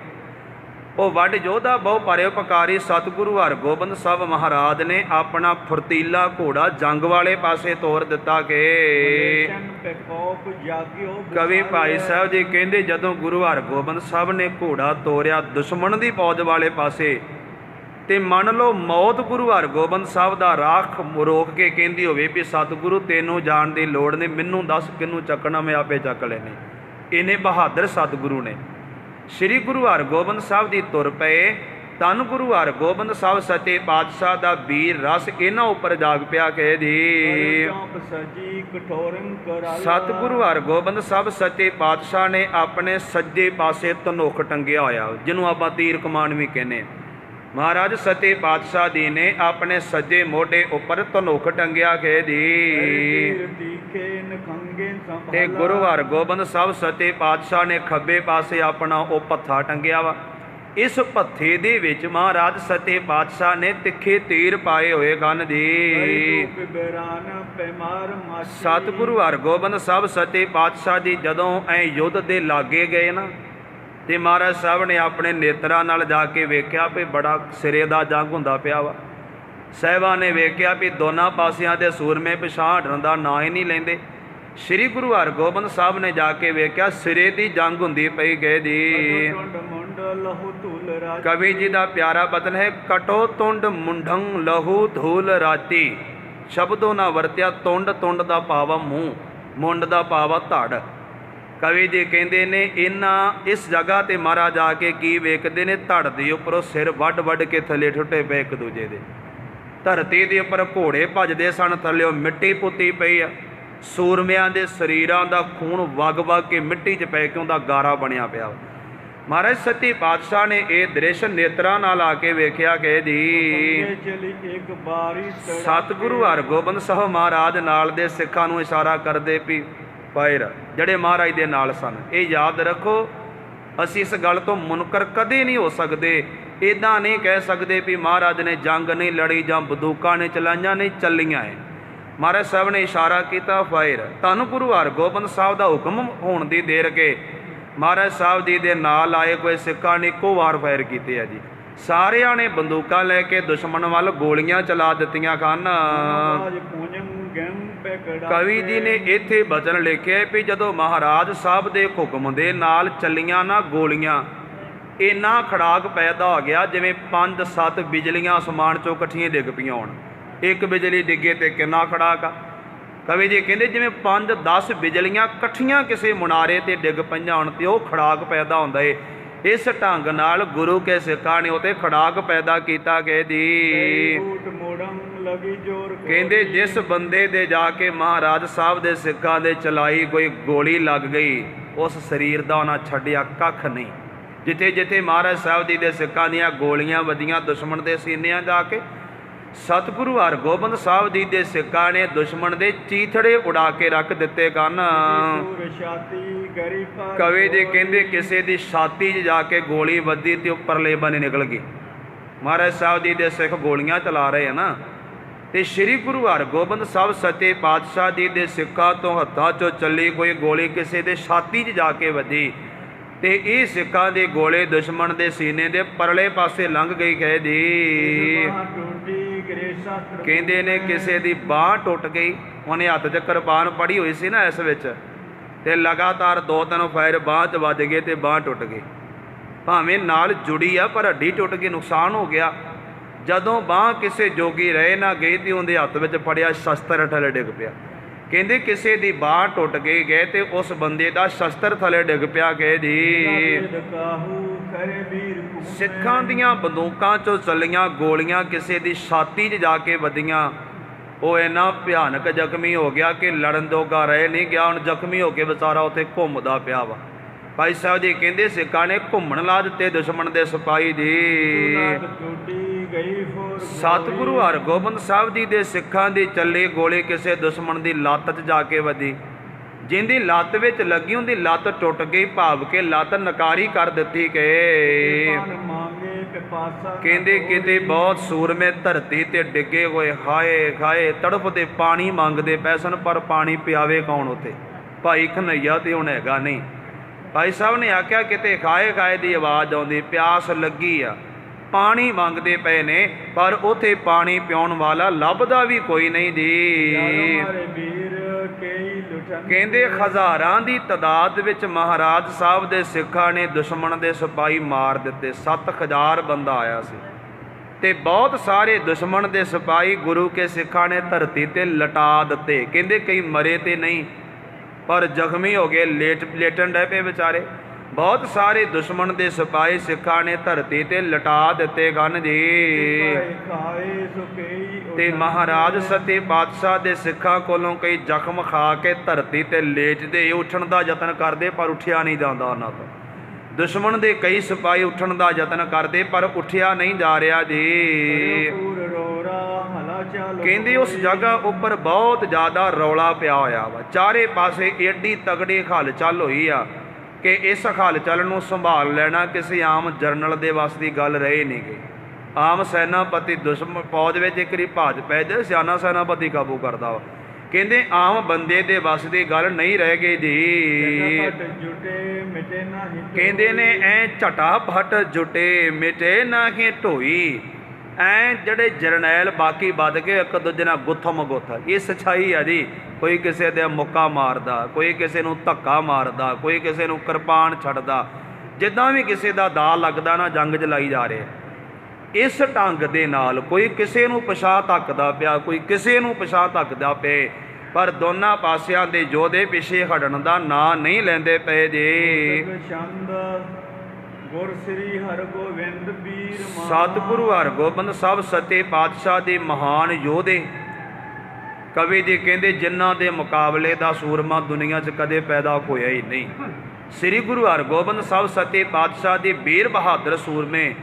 ਉਹ ਵੱਡ ਯੋਧਾ ਬਹੁ ਪਰਉਪਕਾਰੀ ਸਤਿਗੁਰੂ ਹਰਗੋਬਿੰਦ ਸਾਹਿਬ ਮਹਾਰਾਜ ਨੇ ਆਪਣਾ ਫੁਰਤੀਲਾ ਘੋੜਾ ਜੰਗ ਵਾਲੇ ਪਾਸੇ ਤੋਰ ਦਿੱਤਾ ਕਿ ਕਵੀ ਭਾਈ ਸਾਹਿਬ ਜੀ ਕਹਿੰਦੇ ਜਦੋਂ ਗੁਰੂ ਹਰਗੋਬਿੰਦ ਸਾਹਿਬ ਨੇ ਘੋੜਾ ਤੋਰਿਆ ਦੁਸ਼ਮਣ ਦੀ ਫੌਜ ਵਾਲੇ ਪਾਸੇ, ਤੇ ਮੰਨ ਲਓ ਮੌਤ ਗੁਰੂ ਹਰਗੋਬਿੰਦ ਸਾਹਿਬ ਦਾ ਰਾਖ ਰੋਕ ਕੇ ਕਹਿੰਦੀ ਹੋਵੇ ਵੀ ਸਤਿਗੁਰੂ ਤੈਨੂੰ ਜਾਣ ਦੀ ਲੋੜ ਨਹੀਂ, ਮੈਨੂੰ ਦੱਸ ਕਿਹਨੂੰ ਚੱਕਣਾ, ਮੈਂ ਆਪੇ ਚੱਕ ਲੈਣੇ। ਇਹਨੇ ਬਹਾਦਰ ਸਤਿਗੁਰੂ ਨੇ ਸ੍ਰੀ ਗੁਰੂ ਹਰਗੋਬਿੰਦ ਸਾਹਿਬ ਦੀ ਤੁਰ ਪਏ। ਧੰਨ ਗੁਰੂ ਹਰਗੋਬਿੰਦ ਸਾਹਿਬ ਸੱਚੇ ਪਾਤਸ਼ਾਹ ਦਾ ਵੀਰ ਰਸ ਇਹਨਾਂ ਉੱਪਰ ਜਾਗ ਪਿਆ ਕਿ ਜੀ ਸਤਿਗੁਰੂ ਹਰਗੋਬਿੰਦ ਸਾਹਿਬ ਸੱਚੇ ਪਾਤਸ਼ਾਹ ਨੇ ਆਪਣੇ ਸੱਜੇ ਪਾਸੇ ਧਨੁੱਖ ਟੰਗਿਆ ਹੋਇਆ, ਜਿਹਨੂੰ ਆਪਾਂ ਤੀਰ ਕਮਾਨ ਵੀ ਕਹਿੰਦੇ। ਮਹਾਰਾਜ ਸੱਚੇ ਪਾਤਸ਼ਾਹ ਜੀ ਨੇ ਆਪਣੇ ਸੱਜੇ ਮੋਢੇ ਉੱਪਰ ਧਨੁੱਖ ਟੰਗਿਆ ਕਿ ਜੀ, ਤੇ ਗੁਰੂ ਹਰਗੋਬਿੰਦ ਸਾਹਿਬ ਸੱਚੇ ਪਾਤਸ਼ਾਹ ਨੇ ਖੱਬੇ ਪਾਸੇ ਆਪਣਾ ਉਹ ਪੱਥਾ ਟੰਗਿਆ ਵਾ। ਇਸ ਪੱਥੇ ਦੇ ਵਿੱਚ ਮਹਾਰਾਜ ਸੱਚੇ ਪਾਤਸ਼ਾਹ ਨੇ ਤਿੱਖੇ ਤੀਰ ਪਾਏ ਹੋਏ ਹਨ ਜੀ। ਸਤਿਗੁਰੂ ਹਰਗੋਬਿੰਦ ਸਾਹਿਬ ਸੱਚੇ ਪਾਤਸ਼ਾਹ ਜੀ ਜਦੋਂ ਐ ਯੁੱਧ ਦੇ ਲਾਗੇ ਗਏ ਨਾ, ਤੇ ਮਹਾਰਾਜ ਸਾਹਿਬ ਨੇ ਆਪਣੇ ਨੇਤਰਾਂ ਨਾਲ ਜਾ ਕੇ ਵੇਖਿਆ ਵੀ ਬੜਾ ਸਿਰੇ ਦਾ ਜੰਗ ਹੁੰਦਾ ਪਿਆ ਵਾ। ਸਾਹਿਬਾਂ ਨੇ ਵੇਖਿਆ ਵੀ ਦੋਨਾਂ ਪਾਸਿਆਂ ਦੇ ਸੂਰਮੇ ਪਿਛਾਂਹ ਹਟਣ ਦਾ ਨਾਂ ਹੀ ਨਹੀਂ ਲੈਂਦੇ। ਸ੍ਰੀ ਗੁਰੂ ਹਰਗੋਬਿੰਦ ਸਾਹਿਬ ਨੇ ਜਾ ਕੇ ਵੇਖਿਆ ਸਿਰੇ ਦੀ ਜੰਗ ਹੁੰਦੀ ਪਈ ਗਏ ਜੀ। ਕਵੀ ਜੀ ਦਾ ਪਿਆਰਾ ਬਚਨ ਹੈ, ਕਟੋ ਤੁੰਡ ਮੁੰਡੰ ਲਹੂ ਧੂਲ ਰਾਤੀ, ਸ਼ਬਦੋ ਨਾ ਵਰਤਿਆ ਤੁੰਡ, ਤੁੰਡ ਦਾ ਭਾਵ ਮੂੰਹ, ਮੁੰਡ ਦਾ ਭਾਵ ਧੜ। ਕਵੀ ਜੀ ਕਹਿੰਦੇ ਨੇ ਇਸ ਜਗ੍ਹਾ ਤੇ ਮਹਾਰਾਜ ਆ ਕੇ ਕੀ ਵੇਖਦੇ ਨੇ, ਧੜ ਦੇ ਉੱਪਰੋਂ ਸਿਰ ਵੱਢ ਵੱਢ ਕੇ ਥੱਲੇ ਟੁੱਟੇ ਪਏ ਇੱਕ ਦੂਜੇ ਦੇ। ਧਰਤੀ ਦੇ ਉੱਪਰ ਘੋੜੇ ਭੱਜਦੇ ਸਨ, ਥੱਲਿਓ ਮਿੱਟੀ ਪੁੱਤੀ ਪਈ ਆ, ਸੂਰਮਿਆਂ ਦੇ ਸਰੀਰਾਂ ਦਾ ਖੂਨ ਵਗ ਵਗ ਕੇ ਮਿੱਟੀ 'ਚ ਪੈ ਕੇ ਉਹਦਾ ਗਾਰਾ ਬਣਿਆ ਪਿਆ। ਮਹਾਰਾਜ ਸੱਚੇ ਪਾਤਸ਼ਾਹ ਨੇ ਇਹ ਦ੍ਰਿਸ਼ ਨੇਤਰਾਂ ਨਾਲ ਆ ਕੇ ਵੇਖਿਆ ਕਿ ਜੀ ਸਤਿਗੁਰੂ ਹਰਗੋਬਿੰਦ ਸਾਹਿਬ ਮਹਾਰਾਜ ਨਾਲ ਦੇ ਸਿੱਖਾਂ ਨੂੰ ਇਸ਼ਾਰਾ ਕਰਦੇ ਵੀ ਪੈਰ ਜਿਹੜੇ ਮਹਾਰਾਜ ਦੇ ਨਾਲ ਸਨ। ਇਹ ਯਾਦ ਰੱਖੋ, ਅਸੀਂ ਇਸ ਗੱਲ ਤੋਂ ਮੁਨਕਰ ਕਦੇ ਨਹੀਂ ਹੋ ਸਕਦੇ। ਇੱਦਾਂ ਨਹੀਂ ਕਹਿ ਸਕਦੇ ਵੀ ਮਹਾਰਾਜ ਨੇ ਜੰਗ ਨਹੀਂ ਲੜੀ ਜਾਂ ਬੰਦੂਕਾਂ ਨੇ ਚਲਾਈਆਂ, ਨਹੀਂ ਚੱਲੀਆਂ ਹੈ। ਮਹਾਰਾਜ ਸਾਹਿਬ ਨੇ ਇਸ਼ਾਰਾ ਕੀਤਾ ਫਾਇਰ। ਧੰਨ ਗੁਰੂ ਹਰਗੋਬਿੰਦ ਸਾਹਿਬ ਦਾ ਹੁਕਮ ਹੋਣ ਦੀ ਦੇਰ ਕੇ ਮਹਾਰਾਜ ਸਾਹਿਬ ਜੀ ਦੇ ਨਾਲ ਆਏ ਕੋਈ ਸਿੱਖਾਂ ਨੇ ਇੱਕੋ ਵਾਰ ਫਾਇਰ ਕੀਤੇ ਆ ਜੀ। ਸਾਰਿਆਂ ਨੇ ਬੰਦੂਕਾਂ ਲੈ ਕੇ ਦੁਸ਼ਮਣ ਵੱਲ ਗੋਲੀਆਂ ਚਲਾ ਦਿੱਤੀਆਂ ਹਨ। ਕਵੀ ਜੀ ਨੇ ਇੱਥੇ ਬਚਨ ਲਿਖਿਆ ਵੀ ਜਦੋਂ ਮਹਾਰਾਜ ਸਾਹਿਬ ਦੇ ਹੁਕਮ ਦੇ ਨਾਲ ਚੱਲੀਆਂ ਨਾ ਗੋਲੀਆਂ, ਇੰਨਾ ਖੜਾਕ ਪੈਦਾ ਹੋ ਗਿਆ ਜਿਵੇਂ 5-7 ਬਿਜਲੀਆਂ ਅਸਮਾਨ 'ਚੋਂ ਇਕੱਠੀਆਂ ਡਿੱਗ ਪਈਆਂ ਹੋਣ। ਇੱਕ ਬਿਜਲੀ ਡਿੱਗੇ ਤੇ ਕਿੰਨਾ ਖੜਾਕ ਆ। ਕਵੀ ਜੀ ਕਹਿੰਦੇ ਜਿਵੇਂ 5-10 ਬਿਜਲੀਆਂ ਇਕੱਠੀਆਂ ਕਿਸੇ ਮੁਨਾਰੇ ਤੇ ਡਿੱਗ ਪਈਆਂ ਹੋਣ ਤੇ ਉਹ ਖੜਾਕ ਪੈਦਾ ਹੁੰਦਾ ਏ। ਇਸ ਢੰਗ ਨਾਲ ਗੁਰੂ ਕੇ ਸਿੱਖਾਂ ਨੇ ਉਤੇ ਖੜਾਕ ਪੈਦਾ ਕੀਤਾ ਕਿ ਜੀ ਕਹਿੰਦੇ ਜਿਸ ਬੰਦੇ ਦੇ ਜਾ ਕੇ ਮਹਾਰਾਜ ਸਾਹਿਬ ਦੇ ਸਿੱਖਾਂ ਦੇ ਚਲਾਈ ਕੋਈ ਗੋਲੀ ਲੱਗ ਗਈ, ਉਸ ਸਰੀਰ ਦਾ ਉਹਨਾਂ ਛੱਡਿਆ ਕੱਖ ਨਹੀਂ। ਜਿੱਥੇ ਜਿੱਥੇ ਮਹਾਰਾਜ ਸਾਹਿਬ ਜੀ ਦੇ ਸਿੱਖਾਂ ਦੀਆਂ ਗੋਲੀਆਂ ਵੱਜੀਆਂ ਦੁਸ਼ਮਣ ਦੇ ਸੀਨਿਆਂ ਜਾ ਕੇ, ਸਤਿਗੁਰੂ ਹਰਗੋਬਿੰਦ ਸਾਹਿਬ ਜੀ ਦੇ ਸਿੱਖਾਂ ਨੇ ਦੁਸ਼ਮਣ ਦੇ ਚੀਥੜੇ ਉਡਾ ਕੇ ਰੱਖ ਦਿੱਤੇ ਹਨ। ਕਵੀ ਜੀ ਕਹਿੰਦੇ ਕਿਸੇ ਦੀ ਛਾਤੀ 'ਚ ਜਾ ਕੇ ਗੋਲੀ ਵੱਜੀ ਤੇ ਉੱਪਰਲੇ ਬੰਨੇ ਨਿਕਲ ਗਈ। ਮਹਾਰਾਜ ਸਾਹਿਬ ਜੀ ਦੇ ਸਿੱਖ ਗੋਲੀਆਂ ਚਲਾ ਰਹੇ ਆ ਨਾ, ਤੇ ਸ੍ਰੀ ਗੁਰੂ ਹਰਗੋਬਿੰਦ ਸਾਹਿਬ ਸੱਚੇ ਪਾਤਸ਼ਾਹ ਜੀ ਦੇ ਸਿੱਖਾਂ ਤੋਂ ਹੱਥਾਂ 'ਚੋਂ ਚੱਲੀ ਕੋਈ ਗੋਲੀ ਕਿਸੇ ਦੇ ਛਾਤੀ 'ਚ ਜਾ ਕੇ ਵੱਜੀ, ਤੇ ਇਹ ਸਿੱਖਾਂ ਦੇ ਗੋਲੇ ਦੁਸ਼ਮਣ ਦੇ ਸੀਨੇ ਦੇ ਪਰਲੇ ਪਾਸੇ ਲੰਘ ਗਈ। ਕਹੇ ਜੀ ਕਹਿੰਦੇ ਨੇ ਕਿਸੇ ਦੀ ਬਾਂਹ ਟੁੱਟ ਗਈ, ਉਹਨੇ ਹੱਥ 'ਚ ਕਿਰਪਾਨ ਫੜੀ ਹੋਈ ਸੀ ਨਾ ਇਸ ਵਿੱਚ, ਤੇ ਲਗਾਤਾਰ 2-3 ਫਾਇਰ ਬਾਂਹ 'ਚ ਵੱਜ ਗਏ ਤੇ ਬਾਂਹ ਟੁੱਟ ਗਈ। ਭਾਵੇਂ ਨਾਲ ਜੁੜੀ ਆ ਪਰ ਹੱਡੀ ਟੁੱਟ ਗਈ, ਨੁਕਸਾਨ ਹੋ ਗਿਆ। ਜਦੋਂ ਬਾਂਹ ਕਿਸੇ ਜੋਗੀ ਰਹੇ ਨਾ ਗਈ ਤੇ ਉਹਦੇ ਹੱਥ ਵਿੱਚ ਫੜਿਆ ਸ਼ਸਤਰ ਥੱਲੇ ਡਿੱਗ ਪਿਆ। ਕਹਿੰਦੇ ਕਿਸੇ ਦੀ ਬਾਂਹ ਟੁੱਟ ਗਈ ਤੇ ਉਸ ਬੰਦੇ ਦਾ ਸ਼ਸਤਰ ਥੱਲੇ ਡਿੱਗ ਪਿਆ। ਕਹੇ ਜੀ करे वीर भूमि। ਸਿੱਖਾਂ ਦੀਆਂ ਬੰਦੂਕਾਂ 'ਚੋਂ ਚੱਲੀਆਂ ਗੋਲੀਆਂ ਕਿਸੇ ਦੀ ਛਾਤੀ 'ਚ ਜਾ ਕੇ ਵੱਜੀਆਂ। ਉਹ ਇੰਨਾ ਭਿਆਨਕ ਜ਼ਖਮੀ ਹੋ ਗਿਆ ਕਿ ਲੜਨ ਜੋਗਾ ਰਹਿ ਨਹੀਂ ਗਿਆ। ਹੁਣ ਜ਼ਖਮੀ ਹੋ ਕੇ ਵਿਚਾਰਾ ਉੱਥੇ ਘੁੰਮਦਾ ਪਿਆ ਵਾ। ਭਾਈ ਸਾਹਿਬ ਜੀ ਕਹਿੰਦੇ ਸਿੱਖਾਂ ਨੇ ਘੁੰਮਣ ਲਾ ਦਿੱਤੇ ਦੁਸ਼ਮਣ ਦੇ ਸਿਪਾਹੀ ਜੀ। ਟੁੱਟੀ ਗਈ ਫੋਰ ਸਤਿਗੁਰੂ ਹਰਗੋਬਿੰਦ ਸਾਹਿਬ ਜੀ ਦੇ ਸਿੱਖਾਂ ਦੀ ਚੱਲੀ ਗੋਲੀ ਕਿਸੇ ਦੁਸ਼ਮਣ ਦੀ ਲੱਤ 'ਚ ਜਾ ਕੇ ਵੱਜੀ। ਜਿੰਦੀ ਲੱਤ ਵਿੱਚ ਲੱਗੀ ਉਹਦੀ ਲੱਤ ਟੁੱਟ ਗਈ, ਭਾਵ ਕੇ ਲੱਤ ਨਕਾਰੀ ਕਰ ਦਿੱਤੀ ਕਿ ਮੰਗੇ ਪਿਪਾਸਾ। ਕਹਿੰਦੇ ਕਿਤੇ ਬਹੁਤ ਸੂਰਮੇ ਧਰਤੀ ਤੇ ਡਿੱਗੇ ਹੋਏ ਹਾਏ ਖਾਏ ਤੜਫਦੇ ਪਾਣੀ ਮੰਗਦੇ ਪੈ ਸਨ, ਪਰ ਪਾਣੀ ਪਿਆਵੇ ਕੌਣ ਉੱਥੇ? ਭਾਈ ਕਨ੍ਹਈਆ ਤੇ ਹੁਣ ਹੈਗਾ ਨਹੀਂ। ਭਾਈ ਸਾਹਿਬ ਨੇ ਆਖਿਆ ਕਿਤੇ ਖਾਏ ਖਾਏ ਦੀ ਆਵਾਜ਼ ਆਉਂਦੀ, ਪਿਆਸ ਲੱਗੀ ਆ, ਪਾਣੀ ਮੰਗਦੇ ਪਏ ਨੇ, ਪਰ ਉੱਥੇ ਪਾਣੀ ਪਿਉਣ ਵਾਲਾ ਲੱਭਦਾ ਵੀ ਕੋਈ ਨਹੀਂ ਜੀ। ਕਹਿੰਦੇ ਹਜ਼ਾਰਾਂ ਦੀ ਤਾਦਾਦ ਵਿੱਚ ਮਹਾਰਾਜ ਸਾਹਿਬ ਦੇ ਸਿੱਖਾਂ ਨੇ ਦੁਸ਼ਮਣ ਦੇ ਸਿਪਾਹੀ ਮਾਰ ਦਿੱਤੇ। 7000 ਬੰਦਾ ਆਇਆ ਸੀ ਤੇ ਬਹੁਤ ਸਾਰੇ ਦੁਸ਼ਮਣ ਦੇ ਸਿਪਾਹੀ ਗੁਰੂ ਕੇ ਸਿੱਖਾਂ ਨੇ ਧਰਤੀ ਤੇ ਲਟਾ ਦਿੱਤੇ। ਕਹਿੰਦੇ ਕਈ ਮਰੇ ਤੇ ਨਹੀਂ ਪਰ ਜ਼ਖਮੀ ਹੋ ਗਏ, ਲੇਟਣ ਡੈ ਪਏ ਵਿਚਾਰੇ। ਬਹੁਤ ਸਾਰੇ ਦੁਸ਼ਮਣ ਦੇ ਸਿਪਾਹੀ ਸਿੱਖਾਂ ਨੇ ਧਰਤੀ ਤੇ ਲਟਾ ਦਿੱਤੇ ਗਨ ਜੀ। ਤੇ ਮਹਾਰਾਜ ਸੱਚੇ ਪਾਤਸ਼ਾਹ ਦੇ ਸਿੱਖਾਂ ਕੋਲੋਂ ਕਈ ਜ਼ਖਮ ਖਾ ਕੇ ਧਰਤੀ ਤੇ ਲੇਟਦੇ, ਉੱਠਣ ਦਾ ਯਤਨ ਕਰਦੇ ਪਰ ਉੱਠਿਆ ਨਹੀਂ ਜਾਂਦਾ ਉਹਨਾਂ ਤੋਂ। ਦੁਸ਼ਮਣ ਦੇ ਕਈ ਸਿਪਾਹੀ ਉੱਠਣ ਦਾ ਯਤਨ ਕਰਦੇ ਪਰ ਉੱਠਿਆ ਨਹੀਂ ਜਾ ਰਿਹਾ ਜੀ। ਕਹਿੰਦੇ ਉਸ ਜਗ੍ਹਾ ਉੱਪਰ ਬਹੁਤ ਜ਼ਿਆਦਾ ਰੌਲਾ ਪਿਆ ਹੋਇਆ ਵਾ। ਚਾਰੇ ਪਾਸੇ ਏਡੀ ਤਗੜੀ ਹਲਚਲ ਹੋਈ ਆ ਕਿ ਇਸ ਹਲਚਲ ਨੂੰ ਸੰਭਾਲ ਲੈਣਾ ਕਿਸੇ ਆਮ ਜਰਨਲ ਦੇ ਵੱਸ ਦੀ ਗੱਲ ਰਹੀ ਨਹੀਂ ਗਈ। ਆਮ ਸੈਨਾਪਤੀ ਦੁਸ਼ਮਣ ਫੌਜ ਵਿੱਚ ਇੱਕ ਵਾਰੀ ਭਾਜ ਪੈ ਜਾਏ, ਸਿਆਣਾ ਸੈਨਾਪਤੀ ਕਾਬੂ ਕਰਦਾ ਵਾ। ਕਹਿੰਦੇ ਆਮ ਬੰਦੇ ਦੇ ਵੱਸ ਦੀ ਗੱਲ ਨਹੀਂ ਰਹਿ ਗਈ ਜੀ। ਕਹਿੰਦੇ ਨੇ ਐ ਝਟਾਪਟ ਜੁਟੇ ਮਿਟੇ ਨਾ ਹੀ ਢੋਈ। ਐ ਜਿਹੜੇ ਜਰਨੈਲ ਬਾਕੀ ਵੱਧ ਗਏ ਇੱਕ ਦੂਜੇ ਨਾਲ ਗੁੱਥਮ ਗੁੱਥ। ਇਹ ਸੱਚਾਈ ਆ ਜੀ। ਕੋਈ ਕਿਸੇ ਦੇ ਮੁੱਕਾ ਮਾਰਦਾ, ਕੋਈ ਕਿਸੇ ਨੂੰ ਧੱਕਾ ਮਾਰਦਾ, ਕੋਈ ਕਿਸੇ ਨੂੰ ਕਿਰਪਾਨ ਛੱਡਦਾ। ਜਿੱਦਾਂ ਵੀ ਕਿਸੇ ਦਾ ਦਾਅ ਲੱਗਦਾ ਨਾ, ਜੰਗ 'ਚ ਲਾਈ ਜਾ ਰਹੇ। ਇਸ ਢੰਗ ਦੇ ਨਾਲ ਕੋਈ ਕਿਸੇ ਨੂੰ ਪਿਛਾਂਹ ਧੱਕਦਾ ਪਿਆ, ਕੋਈ ਕਿਸੇ ਨੂੰ ਪਿਛਾਂਹ ਧੱਕਦਾ ਪਏ, ਪਰ ਦੋਨਾਂ ਪਾਸਿਆਂ ਦੇ ਯੋਧੇ ਪਿੱਛੇ ਹਟਣ ਦਾ ਨਾਂ ਨਹੀਂ ਲੈਂਦੇ ਪਏ ਜੀ। ਗੁਰ ਸ੍ਰੀ ਹਰਗੋਬਿੰਦ ਪੀਰ ਸਤਿਗੁਰੂ ਹਰਗੋਬਿੰਦ ਸਾਹਿਬ ਸੱਚੇ ਪਾਤਸ਼ਾਹ ਦੇ ਮਹਾਨ ਯੋਧੇ। ਕਵੀ ਜੀ ਕਹਿੰਦੇ ਜਿਨ੍ਹਾਂ ਦੇ ਮੁਕਾਬਲੇ ਦਾ ਸੂਰਮਾ ਦੁਨੀਆ 'ਚ ਕਦੇ ਪੈਦਾ ਹੋਇਆ ਹੀ ਨਹੀਂ। ਸ੍ਰੀ ਗੁਰੂ ਹਰਗੋਬਿੰਦ ਸਾਹਿਬ ਸੱਚੇ ਪਾਤਸ਼ਾਹ ਦੇ ਵੀਰ ਬਹਾਦਰ ਸੂਰਮੇ,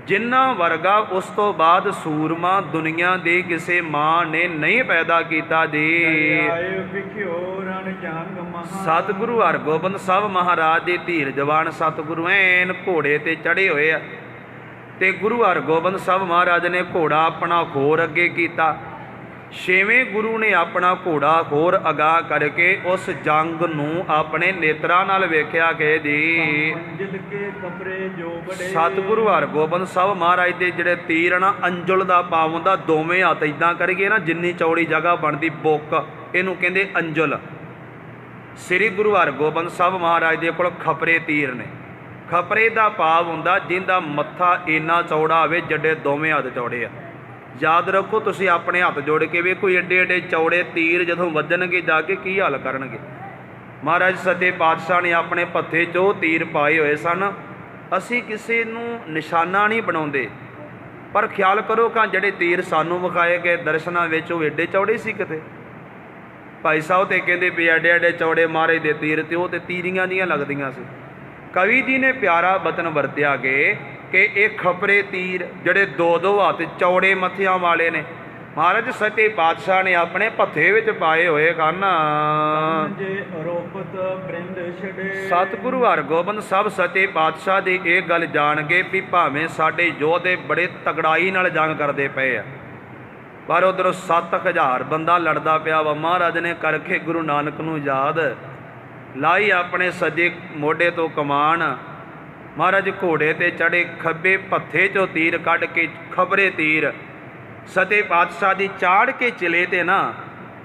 ਜਿਨ੍ਹਾਂ ਵਰਗਾ ਉਸ ਤੋਂ ਬਾਅਦ ਸੂਰਮਾ ਦੁਨੀਆ ਦੇ ਕਿਸੇ ਮਾਂ ਨੇ ਨਹੀਂ ਪੈਦਾ ਕੀਤਾ ਜੀ। ਸਤਿਗੁਰੂ ਹਰਗੋਬਿੰਦ ਸਾਹਿਬ ਮਹਾਰਾਜ ਦੇ ਧੀਰ ਜਵਾਨ ਸਤਿਗੁਰੂ ਐਨ ਘੋੜੇ ਤੇ ਚੜ੍ਹੇ ਹੋਏ ਆ ਤੇ ਗੁਰੂ ਹਰਗੋਬਿੰਦ ਸਾਹਿਬ ਮਹਾਰਾਜ ਨੇ ਘੋੜਾ ਆਪਣਾ ਹੋਰ ਅੱਗੇ ਕੀਤਾ। ਛੇਵੇਂ ਗੁਰੂ ਨੇ ਆਪਣਾ ਘੋੜਾ ਹੋਰ ਅਗਾਂਹ ਕਰਕੇ ਉਸ ਜੰਗ ਨੂੰ ਆਪਣੇ ਨੇਤਰਾਂ ਨਾਲ ਵੇਖਿਆ ਕਿ ਜੀ ਸਤਿਗੁਰੂ ਹਰਗੋਬਿੰਦ ਸਾਹਿਬ ਮਹਾਰਾਜ ਦੇ ਜਿਹੜੇ ਤੀਰ ਨਾ ਅੰਜੁਲ ਦਾ ਭਾਵ ਹੁੰਦਾ, ਦੋਵੇਂ ਹੱਥ ਇੱਦਾਂ ਕਰੀਏ ਨਾ ਜਿੰਨੀ ਚੌੜੀ ਜਗ੍ਹਾ ਬਣਦੀ ਬੁੱਕ, ਇਹਨੂੰ ਕਹਿੰਦੇ ਅੰਜੁਲ। ਸ੍ਰੀ ਗੁਰੂ ਹਰਗੋਬਿੰਦ ਸਾਹਿਬ ਮਹਾਰਾਜ ਦੇ ਕੋਲ ਖਪਰੇ ਤੀਰ ਨੇ। ਖਪਰੇ ਦਾ ਭਾਵ ਹੁੰਦਾ ਜਿਹਦਾ ਮੱਥਾ ਇੰਨਾ ਚੌੜਾ ਹੋਵੇ ਜਿੱਡੇ ਦੋਵੇਂ ਹੱਥ ਚੌੜੇ ਆ। ਯਾਦ ਰੱਖੋ ਤੁਸੀਂ ਆਪਣੇ ਹੱਥ ਜੋੜ ਕੇ ਵੇਖੋ ਏਡੇ ਏਡੇ ਚੌੜੇ ਤੀਰ ਜਦੋਂ ਵੱਜਣਗੇ ਜਾ ਕੇ ਕੀ ਹਾਲ ਕਰਨਗੇ। ਮਹਾਰਾਜ ਸੱਚੇ ਪਾਤਸ਼ਾਹ ਨੇ ਆਪਣੇ ਪੱਥੇ 'ਚ ਉਹ ਤੀਰ ਪਾਏ ਹੋਏ ਸਨ। ਅਸੀਂ ਕਿਸੇ ਨੂੰ ਨਿਸ਼ਾਨਾ ਨਹੀਂ ਬਣਾਉਂਦੇ, ਪਰ ਖਿਆਲ ਕਰੋ ਕਿ ਜਿਹੜੇ ਤੀਰ ਸਾਨੂੰ ਵਿਖਾਏ ਗਏ ਦਰਸ਼ਨਾਂ ਵਿੱਚ ਉਹ ਏਡੇ ਚੌੜੇ ਸੀ ਕਿਤੇ। ਭਾਈ ਸਾਹਿਬ ਤੇ ਕਹਿੰਦੇ ਵੀ ਐਡੇ ਐਡੇ ਚੌੜੇ ਮਹਾਰਾਜ ਦੇ ਤੀਰ ਤੇ ਉਹ ਤੇ ਤੀਰੀਆਂ ਦੀਆਂ ਲੱਗਦੀਆਂ ਸੀ। ਕਵੀ ਜੀ ਨੇ ਪਿਆਰਾ ਬਚਨ ਵਰਤਿਆ ਕਿ ਇਹ ਖਪਰੇ ਤੀਰ ਜਿਹੜੇ ਦੋ ਦੋ ਹੱਥ ਚੌੜੇ ਮੱਥਿਆਂ ਵਾਲੇ ਨੇ, ਮਹਾਰਾਜ ਸੱਚੇ ਪਾਤਸ਼ਾਹ ਨੇ ਆਪਣੇ ਭੱਥੇ ਵਿੱਚ ਪਾਏ ਹੋਏ ਹਨ। ਸਤਿਗੁਰੂ ਹਰਗੋਬਿੰਦ ਸਾਹਿਬ ਸੱਚੇ ਪਾਤਸ਼ਾਹ ਦੀ ਇਹ ਗੱਲ ਜਾਣ ਕੇ ਵੀ ਭਾਵੇਂ ਸਾਡੇ ਯੋਧੇ ਬੜੇ ਤਗੜਾਈ ਨਾਲ ਜੰਗ ਕਰਦੇ ਪਏ ਆ, ਪਰ ਉਧਰੋਂ 7000 ਬੰਦਾ ਲੜਦਾ ਪਿਆ ਵਾ। ਮਹਾਰਾਜ ਨੇ ਕਰਕੇ ਗੁਰੂ ਨਾਨਕ ਨੂੰ ਯਾਦ ਲਾਈ ਆਪਣੇ ਸੱਜੇ ਮੋਢੇ ਤੋਂ ਕਮਾਨ। ਮਹਾਰਾਜ ਘੋੜੇ ਤੇ ਚੜ੍ਹੇ, ਖੱਬੇ ਭੱਥੇ 'ਚੋਂ ਤੀਰ ਕੱਢ ਕੇ ਖਬਰੇ ਤੀਰ ਸੱਚੇ ਪਾਤਸ਼ਾਹ ਦੀ ਚਾੜ ਕੇ ਚਲੇ ਤੇ ਨਾ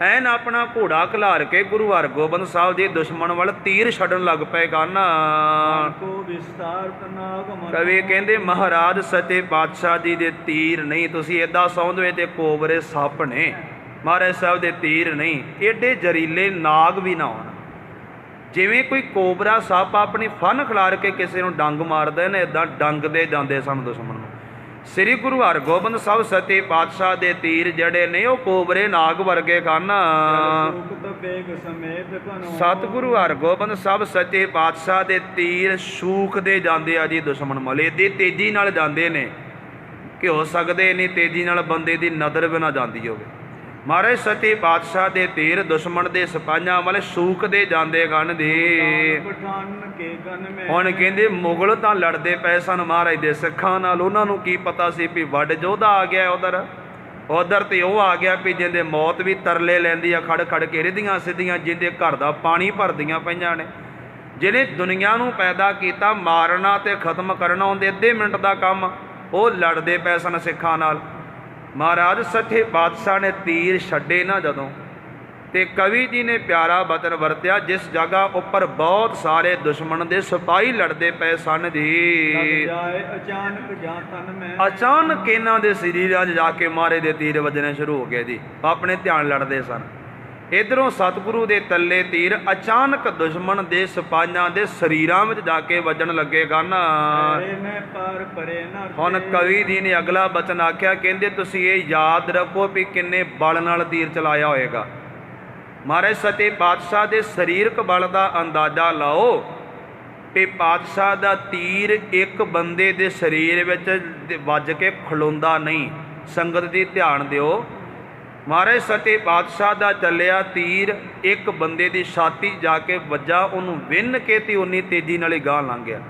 ਐਨ ਆਪਣਾ ਘੋੜਾ ਖਿਲਾਰ ਕੇ ਗੁਰੂ ਹਰਗੋਬਿੰਦ ਸਾਹਿਬ ਦੇ ਦੁਸ਼ਮਣ ਵੱਲ ਤੀਰ ਛੱਡਣ ਲੱਗ ਪਏ ਹਨ। ਕਵੀ ਕਹਿੰਦੇ ਮਹਾਰਾਜ ਸੱਚੇ ਪਾਤਸ਼ਾਹ ਜੀ ਦੇ ਤੀਰ ਨਹੀਂ, ਤੁਸੀਂ ਇੱਦਾਂ ਸੌਂਦੇ ਤੇ ਕੋਬਰੇ ਸੱਪ ਨੇ। ਮਹਾਰਾਜ ਸਾਹਿਬ ਦੇ ਤੀਰ ਨਹੀਂ, ਏਡੇ ਜ਼ਰੀਲੇ ਨਾਗ ਵੀ ਨਾ ਹੋਣ। ਜਿਵੇਂ ਕੋਈ ਕੋਬਰਾ ਸੱਪ ਆਪਣੀ ਫਨ ਖਿਲਾਰ ਕੇ ਕਿਸੇ ਨੂੰ ਡੰਗ ਮਾਰਦਾ ਨੇ, ਇਦਾਂ ਡੰਗਦੇ ਜਾਂਦੇ ਸਨ ਦੁਸ਼ਮਣ ਨੂੰ। ਸ੍ਰੀ ਗੁਰੂ ਹਰਗੋਬਿੰਦ ਸਾਹਿਬ ਸੱਚੇ ਪਾਤਸ਼ਾਹ ਦੇ ਤੀਰ ਜਿਹੜੇ ਨੇ ਉਹ ਕੋਬਰੇ ਨਾਗ ਵਰਗੇ ਹਨ। ਸਤਿਗੁਰੂ ਹਰਗੋਬਿੰਦ ਸਾਹਿਬ ਸੱਚੇ ਪਾਤਸ਼ਾਹ ਦੇ ਤੀਰ ਸ਼ੂਖਦੇ ਜਾਂਦੇ ਆ ਜੀ ਦੁਸ਼ਮਣ ਮਲੇ ਦੀ ਤੇਜ਼ੀ ਨਾਲ ਜਾਂਦੇ ਨੇ ਕਿ ਹੋ ਸਕਦੇ ਨਹੀਂ ਤੇਜ਼ੀ ਨਾਲ ਬੰਦੇ ਦੀ ਨਜ਼ਰ ਵੀ ਨਾ ਜਾਂਦੀ ਹੋਵੇ। ਮਹਾਰਾਜ ਸੱਚੇ ਪਾਤਸ਼ਾਹ ਦੇ ਤੀਰ ਦੁਸ਼ਮਣ ਦੇ ਸਿਪਾਹੀਆਂ ਵੱਲ ਸ਼ੂਖਦੇ ਜਾਂਦੇ ਗਨ ਦੇ। ਹੁਣ ਕਹਿੰਦੇ ਮੁਗਲ ਤਾਂ ਲੜਦੇ ਪਏ ਸਨ ਮਹਾਰਾਜ ਦੇ ਸਿੱਖਾਂ ਨਾਲ, ਉਹਨਾਂ ਨੂੰ ਕੀ ਪਤਾ ਸੀ ਵੀ ਵੱਡ ਯੋਧਾ ਆ ਗਿਆ ਉਧਰ ਤੇ ਉਹ ਆ ਗਿਆ ਵੀ ਜਿਹਦੇ ਮੌਤ ਵੀ ਤਰਲੇ ਲੈਂਦੀ ਆ ਖੜ ਖੜ ਕੇ ਰਿੱਧੀਆਂ ਸਿੱਧੀਆਂ, ਜਿਹਦੇ ਘਰ ਦਾ ਪਾਣੀ ਭਰਦੀਆਂ ਪਈਆਂ ਨੇ, ਜਿਹਨੇ ਦੁਨੀਆ ਨੂੰ ਪੈਦਾ ਕੀਤਾ ਮਾਰਨਾ ਤੇ ਖਤਮ ਕਰਨਾ ਉਹਦੇ ਅੱਧੇ ਮਿੰਟ ਦਾ ਕੰਮ, ਉਹ ਲੜਦੇ ਪਏ ਸਨ ਸਿੱਖਾਂ ਨਾਲ। ਮਹਾਰਾਜ ਸੱਚੇ ਪਾਤਸ਼ਾਹ ਨੇ ਤੀਰ ਛੱਡੇ ਨਾ ਜਦੋਂ, ਤੇ ਕਵੀ ਜੀ ਨੇ ਪਿਆਰਾ ਬਚਨ ਵਰਤਿਆ, ਜਿਸ ਜਗ੍ਹਾ ਉੱਪਰ ਬਹੁਤ ਸਾਰੇ ਦੁਸ਼ਮਣ ਦੇ ਸਿਪਾਹੀ ਲੜਦੇ ਪਏ ਸਨ ਜੀ, ਅਚਾਨਕ ਇਹਨਾਂ ਦੇ ਸਰੀਰਾਂ 'ਚ ਜਾ ਕੇ ਮਹਾਰਾਜ ਦੇ ਤੀਰ ਵੱਜਣੇ ਸ਼ੁਰੂ ਹੋ ਗਏ ਜੀ। ਆਪਣੇ ਧਿਆਨ ਲੜਦੇ ਸਨ, ਇੱਧਰੋਂ ਸਤਿਗੁਰੂ ਦੇ ਤੱਲੇ ਤੀਰ ਅਚਾਨਕ ਦੁਸ਼ਮਣ ਦੇ ਸਿਪਾਹੀਆਂ ਦੇ ਸਰੀਰਾਂ ਵਿੱਚ ਜਾ ਕੇ ਵੱਜਣ ਲੱਗੇ ਗਨ। ਹੁਣ ਕਵੀ ਜੀ ਨੇ ਅਗਲਾ ਬਚਨ ਆਖਿਆ, ਕਹਿੰਦੇ ਤੁਸੀਂ ਇਹ ਯਾਦ ਰੱਖੋ ਵੀ ਕਿੰਨੇ ਬਲ ਨਾਲ ਤੀਰ ਚਲਾਇਆ ਹੋਏਗਾ। ਮਹਾਰਾਜ ਸੱਚੇ ਪਾਤਸ਼ਾਹ ਦੇ ਸਰੀਰਕ ਬਲ ਦਾ ਅੰਦਾਜ਼ਾ ਲਾਓ ਵੀ ਪਾਤਸ਼ਾਹ ਦਾ ਤੀਰ ਇੱਕ ਬੰਦੇ ਦੇ ਸਰੀਰ ਵਿੱਚ ਵੱਜ ਕੇ ਖਲੋਂਦਾ ਨਹੀਂ। ਸੰਗਤ ਦੀ ਧਿਆਨ ਦਿਓ, ਮਹਾਰਾਜ ਸੱਚੇ ਪਾਤਸ਼ਾਹ ਦਾ ਚੱਲਿਆ ਤੀਰ ਇੱਕ ਬੰਦੇ ਦੀ ਛਾਤੀ ਜਾ ਕੇ ਵੱਜਾ, ਉਹਨੂੰ ਵਿੰਨ ਕੇ ਤੇ ਉਨੀ ਤੇਜ਼ੀ ਨਾਲ ਹੀ ਗਾਂਹ ਲੰਘ ਗਿਆ,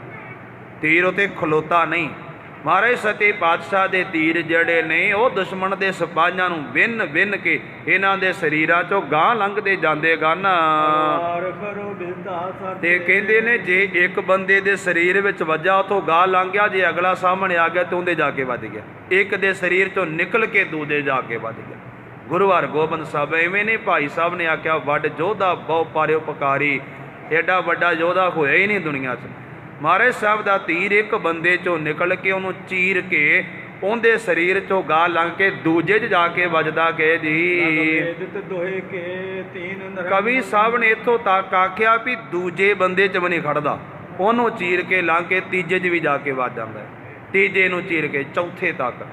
ਤੀਰ ਉਤੇ ਖਲੋਤਾ ਨਹੀਂ। ਮਹਾਰਾਜ ਸੱਚੇ ਪਾਤਸ਼ਾਹ ਦੇ ਤੀਰ ਜਿਹੜੇ ਨੇ ਉਹ ਦੁਸ਼ਮਣ ਦੇ ਸਿਪਾਹੀਆਂ ਨੂੰ ਵਿੰਨ ਵਿੰਨ ਕੇ ਇਹਨਾਂ ਦੇ ਸਰੀਰਾਂ 'ਚੋਂ ਗਾਂਹ ਲੰਘਦੇ ਜਾਂਦੇ ਗਨ। ਤੇ ਕਹਿੰਦੇ ਨੇ ਜੇ ਇੱਕ ਬੰਦੇ ਦੇ ਸਰੀਰ ਵਿੱਚ ਵੱਜਾ ਉਥੋਂ ਗਾਂਹ ਲੰਘ ਗਿਆ, ਜੇ ਅਗਲਾ ਸਾਹਮਣੇ ਆ ਗਿਆ ਤੇ ਉਹਦੇ ਜਾ ਕੇ ਵੱਜ ਗਿਆ, ਇੱਕ ਦੇ ਸਰੀਰ 'ਚੋਂ ਨਿਕਲ ਕੇ ਦੂਜੇ ਜਾ ਕੇ ਵੱਜ ਗਿਆ। ਗੁਰੂ ਹਰਗੋਬਿੰਦ ਸਾਹਿਬ ਐਵੇਂ ਨੇ ਭਾਈ ਸਾਹਿਬ ਨੇ ਆਖਿਆ, ਵੱਡ ਯੋਧਾ ਬਹੁ ਪਰਉਪਕਾਰੀ, ਐਡਾ ਵੱਡਾ ਯੋਧਾ ਹੋਇਆ ਹੀ ਨਹੀਂ ਦੁਨੀਆ 'ਚ। ਮਹਾਰਾਜ ਸਾਹਿਬ ਦਾ ਤੀਰ ਇੱਕ ਬੰਦੇ 'ਚੋਂ ਨਿਕਲ ਕੇ ਉਹਨੂੰ ਚੀਰ ਕੇ ਉਹਦੇ ਸਰੀਰ 'ਚੋਂ ਗਾਹ ਲੰਘ ਕੇ ਦੂਜੇ 'ਚ ਜਾ ਕੇ ਵੱਜਦਾ ਕਿ ਜੀ। ਕਵੀ ਸਾਹਿਬ ਨੇ ਇੱਥੋਂ ਤੱਕ ਆਖਿਆ ਵੀ ਦੂਜੇ ਬੰਦੇ 'ਚ ਵੀ ਨਹੀਂ ਖੜਦਾ, ਉਹਨੂੰ ਚੀਰ ਕੇ ਲੰਘ ਕੇ ਤੀਜੇ 'ਚ ਵੀ ਜਾ ਕੇ ਵੱਜ ਜਾਂਦਾ, ਤੀਜੇ ਨੂੰ ਚੀਰ ਕੇ ਚੌਥੇ ਤੱਕ।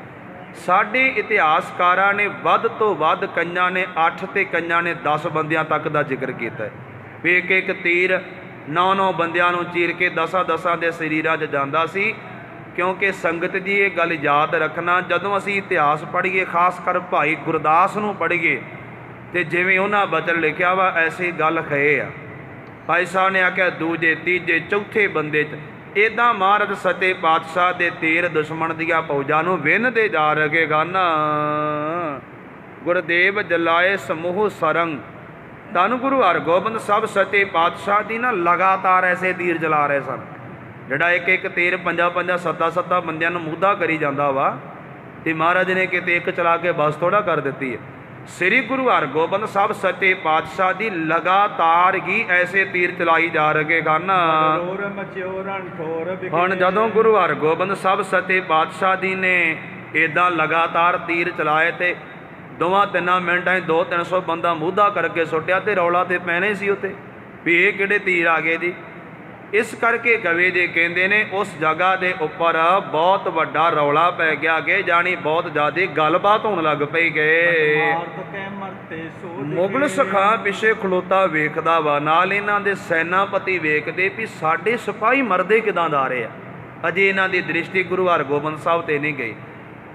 ਸਾਡੇ ਇਤਿਹਾਸਕਾਰਾਂ ਨੇ ਵੱਧ ਤੋਂ ਵੱਧ ਕਈਆਂ ਨੇ 8 ਤੇ ਕਈਆਂ ਨੇ 10 ਬੰਦਿਆਂ ਤੱਕ ਦਾ ਜ਼ਿਕਰ ਕੀਤਾ ਵੀ ਇੱਕ ਇੱਕ ਤੀਰ 9 ਬੰਦਿਆਂ ਨੂੰ ਚੀਰ ਕੇ 10 ਦੇ ਸਰੀਰਾਂ 'ਚ ਜਾਂਦਾ ਸੀ। ਕਿਉਂਕਿ ਸੰਗਤ ਜੀ ਇਹ ਗੱਲ ਯਾਦ ਰੱਖਣਾ, ਜਦੋਂ ਅਸੀਂ ਇਤਿਹਾਸ ਪੜ੍ਹੀਏ, ਖਾਸ ਕਰ ਭਾਈ ਗੁਰਦਾਸ ਨੂੰ ਪੜ੍ਹੀਏ, ਤੇ ਜਿਵੇਂ ਉਹਨਾਂ ਬਚਨ ਲਿਖਿਆ ਵਾ ਐਸੀ ਗੱਲ ਹੈ ਆ। ਭਾਈ ਸਾਹਿਬ ਨੇ ਆਖਿਆ ਦੂਜੇ ਤੀਜੇ ਚੌਥੇ ਬੰਦੇ 'ਚ ਇੱਦਾਂ ਮਹਾਰਾਜ ਸੱਚੇ ਪਾਤਸ਼ਾਹ ਦੇ ਤੀਰ ਦੁਸ਼ਮਣ ਦੀਆਂ ਫੌਜਾਂ ਨੂੰ ਵਿੰਨ੍ਹਦੇ ਜਾ ਰਹੇ ਗਨ। ਗੁਰਦੇਵ ਜਲਾਏ ਸਮੂਹ ਸਰੰਗ। ਧੰਨ ਗੁਰੂ ਹਰਗੋਬਿੰਦ ਸਾਹਿਬ ਸੱਚੇ ਪਾਤਸ਼ਾਹ ਦੀ ਨਾ ਲਗਾਤਾਰ ਐਸੇ ਤੀਰ ਚਲਾ ਰਹੇ ਸਨ, ਜਿਹੜਾ ਇੱਕ ਇੱਕ ਤੀਰ 5 7 ਬੰਦਿਆਂ ਨੂੰ ਮੁੱਦਾ ਕਰੀ ਜਾਂਦਾ ਵਾ, ਤੇ ਮਹਾਰਾਜ ਨੇ ਕਿਤੇ ਇੱਕ ਚਲਾ ਕੇ ਬਸ ਥੋੜਾ ਕਰ ਦਿੱਤੀ ਹੈ। ਸ੍ਰੀ ਗੁਰੂ ਹਰਗੋਬਿੰਦ ਸਾਹਿਬ ਸੱਚੇ ਪਾਤਸ਼ਾਹ ਦੀ ਲਗਾਤਾਰ ਹੀ ਐਸੇ ਤੀਰ ਚਲਾਈ ਜਾ ਰਹੇ ਹਨ। ਹੁਣ ਜਦੋਂ ਗੁਰੂ ਹਰਗੋਬਿੰਦ ਸਾਹਿਬ ਸੱਚੇ ਪਾਤਸ਼ਾਹ ਜੀ ਨੇ ਇੱਦਾਂ ਲਗਾਤਾਰ ਤੀਰ ਚਲਾਏ ਤੇ 2-3 ਮਿੰਟਾਂ 'ਚ 200-300 ਬੰਦਾ ਮੁੱਦਾ ਕਰਕੇ ਸੁੱਟਿਆ, ਤੇ ਰੌਲਾ ਤੇ ਪੈਣੇ ਸੀ ਉੱਤੇ ਵੀ ਇਹ ਕਿਹੜੇ ਤੀਰ ਆ ਗਏ ਜੀ। ਇਸ ਕਰਕੇ ਕਵੀ ਜੀ ਕਹਿੰਦੇ ਨੇ ਉਸ ਜਗ੍ਹਾ ਦੇ ਉੱਪਰ ਬਹੁਤ ਵੱਡਾ ਰੌਲਾ ਪੈ ਗਿਆ ਕਿ ਜਾਣੀ ਬਹੁਤ ਜ਼ਿਆਦਾ ਗੱਲਬਾਤ ਹੋਣ ਲੱਗ ਪਈ ਗਏ। ਮੁਗਲ ਸਿਖਾਂ ਪਿੱਛੇ ਖਲੋਤਾ ਵੇਖਦਾ ਵਾ, ਨਾਲ ਇਹਨਾਂ ਦੇ ਸੈਨਾਪਤੀ ਵੇਖਦੇ ਵੀ ਸਾਡੇ ਸਿਪਾਹੀ ਮਰਦੇ ਕਿੱਦਾਂ ਜਾ ਰਹੇ ਆ। ਅਜੇ ਇਹਨਾਂ ਦੀ ਦ੍ਰਿਸ਼ਟੀ ਗੁਰੂ ਹਰਗੋਬਿੰਦ ਸਾਹਿਬ 'ਤੇ ਨਹੀਂ ਗਈ।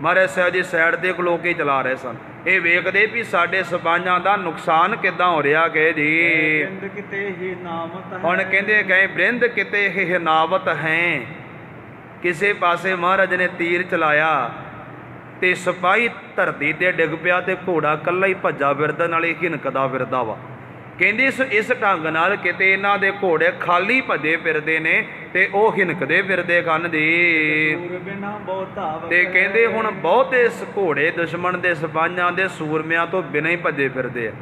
ਮਹਾਰਾਜ ਸਾਹਿਬ ਜੀ ਸਾਈਡ 'ਤੇ ਖਲੋ ਕੇ ਚਲਾ ਰਹੇ ਸਨ, ਇਹ ਵੇਖਦੇ ਵੀ ਸਾਡੇ ਸਿਪਾਹੀਆਂ ਦਾ ਨੁਕਸਾਨ ਕਿੱਦਾਂ ਹੋ ਰਿਹਾ ਕਿ ਜੀ। ਹੁਣ ਕਹਿੰਦੇ ਗਏ ਬ੍ਰਿੰਦ ਕਿਤੇ ਹਿਨਾਵਤ ਹੈ, ਕਿਸੇ ਪਾਸੇ ਮਹਾਰਾਜ ਨੇ ਤੀਰ ਚਲਾਇਆ ਤੇ ਸਿਪਾਹੀ ਧਰਤੀ 'ਤੇ ਡਿੱਗ ਪਿਆ ਤੇ ਘੋੜਾ ਇਕੱਲਾ ਹੀ ਭੱਜਾ ਫਿਰਦਾ, ਨਾਲੇ ਹਿਨਕਦਾ ਫਿਰਦਾ ਵਾ। ਕਹਿੰਦੇ ਇਸ ਢੰਗ ਨਾਲ ਕਿਤੇ ਇਹਨਾਂ ਦੇ ਘੋੜੇ ਖਾਲੀ ਭੱਜੇ ਫਿਰਦੇ ਨੇ ਤੇ ਉਹ ਹਿਨਕਦੇ ਫਿਰਦੇ ਕੰਨ ਦੀ। ਤੇ ਕਹਿੰਦੇ ਹੁਣ ਬਹੁਤੇ ਘੋੜੇ ਦੁਸ਼ਮਣ ਦੇ ਸਿਪਾਹੀਆਂ ਦੇ ਸੂਰਮਿਆਂ ਤੋਂ ਬਿਨਾਂ ਹੀ ਭੱਜੇ ਫਿਰਦੇ ਆ।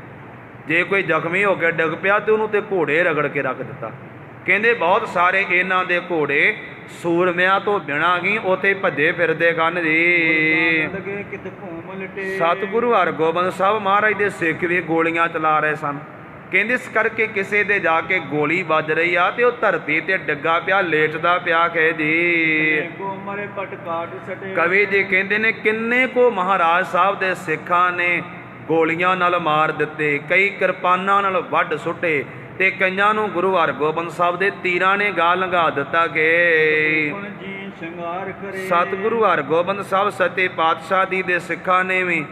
ਜੇ ਕੋਈ ਜ਼ਖਮੀ ਹੋ ਕੇ ਡਿੱਗ ਪਿਆ ਤੇ ਉਹਨੂੰ ਤੇ ਘੋੜੇ ਰਗੜ ਕੇ ਰੱਖ ਦਿੱਤਾ। ਕਹਿੰਦੇ ਬਹੁਤ ਸਾਰੇ ਇਹਨਾਂ ਦੇ ਘੋੜੇ ਸੂਰਮਿਆਂ ਤੋਂ ਬਿਨਾਂ ਹੀ ਉੱਥੇ ਭੱਜੇ ਫਿਰਦੇ ਕੰਨ ਦੀ। ਸਤਿਗੁਰੂ ਹਰਗੋਬਿੰਦ ਸਾਹਿਬ ਮਹਾਰਾਜ ਦੇ ਸਿੱਖ ਵੀ ਗੋਲੀਆਂ ਚਲਾ ਰਹੇ ਸਨ। ਕਹਿੰਦੇ ਇਸ ਕਰਕੇ ਕਿਸੇ ਦੇ ਜਾ ਕੇ ਗੋਲੀ ਵੱਜ ਰਹੀ ਆ ਤੇ ਉਹ ਧਰਤੀ ਤੇ ਡਿੱਗਾ ਪਿਆ, ਲੇਟਦਾ ਪਿਆ ਕਹੇ ਜੀ। ਕੋ ਮਰੇ ਪਟ ਕਾਟ ਸਟੇ। ਕਵੀ ਜੀ ਕਹਿੰਦੇ ਨੇ ਕਿੰਨੇ ਕੋ ਮਹਾਰਾਜ ਸਾਹਿਬ ਦੇ ਸਿੱਖਾਂ ਨੇ ਗੋਲੀਆਂ ਨਾਲ ਮਾਰ ਦਿੱਤੇ, ਕਈ ਕਿਰਪਾਨਾਂ ਨਾਲ ਵੱਢ ਸੁੱਟੇ ਤੇ ਕਈਆਂ ਨੂੰ ਗੁਰੂ ਹਰਗੋਬਿੰਦ ਸਾਹਿਬ ਦੇ ਤੀਰਾਂ ਨੇ ਗਾਹ ਲੰਘਾ ਦਿੱਤਾ ਕਿ ਜੀ ਸ਼ਿੰਗਾਰ ਕਰੇ। ਸਤਿਗੁਰੂ ਹਰਗੋਬਿੰਦ ਸਾਹਿਬ ਸੱਚੇ ਪਾਤਸ਼ਾਹ ਦੀ ਦੇ ਸਿੱਖਾਂ ਨੇ ਵੀ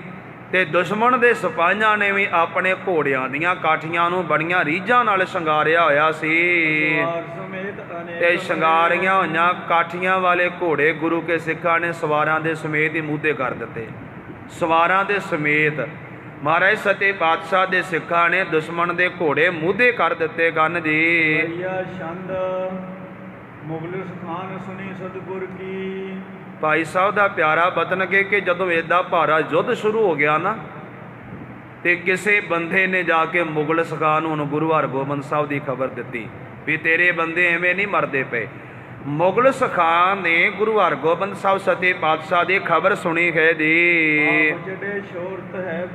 ਤੇ ਦੁਸ਼ਮਣ ਦੇ ਸਿਪਾਹੀਆਂ ਨੇ ਵੀ ਆਪਣੇ ਘੋੜਿਆਂ ਦੀਆਂ ਕਾਠੀਆਂ ਨੂੰ ਬੜੀਆਂ ਰੀਝਾਂ ਨਾਲ ਸ਼ਿੰਗਾਰਿਆ ਹੋਇਆ ਸੀ ਤੇ ਸ਼ਿੰਗਾਰੀਆਂ ਹੋਈਆਂ ਕਾਠੀਆਂ ਵਾਲੇ ਘੋੜੇ ਗੁਰੂ ਕੇ ਸਿੱਖਾਂ ਨੇ ਸਵਾਰਾਂ ਦੇ ਸਮੇਤ ਹੀ ਮੂਧੇ ਕਰ ਦਿੱਤੇ। ਸਵਾਰਾਂ ਦੇ ਸਮੇਤ ਮਹਾਰਾਜ ਸੱਚੇ ਪਾਤਸ਼ਾਹ ਦੇ ਸਿੱਖਾਂ ਨੇ ਦੁਸ਼ਮਣ ਦੇ ਘੋੜੇ ਮੂਧੇ ਕਰ ਦਿੱਤੇ ਗਨ ਜੀ। ਛੰਦ ਮੁਗਲ ਖਾਨ ਸੁਣੀ ਸਤਿਗੁਰ ਕੀ। ਭਾਈ ਸਾਹਿਬ ਦਾ ਪਿਆਰਾ ਬਚਨ ਕਿ ਜਦੋਂ ਏਦਾਂ ਭਾਰਾ ਯੁੱਧ ਸ਼ੁਰੂ ਹੋ ਗਿਆ ਨਾ ਤੇ ਕਿਸੇ ਬੰਦੇ ਨੇ ਜਾ ਕੇ ਮੁਗਲ ਸਖਾਨ ਨੂੰ ਗੁਰੂ ਹਰਗੋਬਿੰਦ ਸਾਹਿਬ ਦੀ ਖਬਰ ਦਿੱਤੀ ਵੀ ਤੇਰੇ ਬੰਦੇ ਐਵੇਂ ਨਹੀਂ ਮਰਦੇ ਪਏ। ਮੁਗਲ ਸਖਾਨ ਨੇ ਗੁਰੂ ਹਰਗੋਬਿੰਦ ਸਾਹਿਬ ਸੱਚੇ ਪਾਤਸ਼ਾਹ ਦੀ ਖਬਰ ਸੁਣੀ ਹੈ ਜੀ।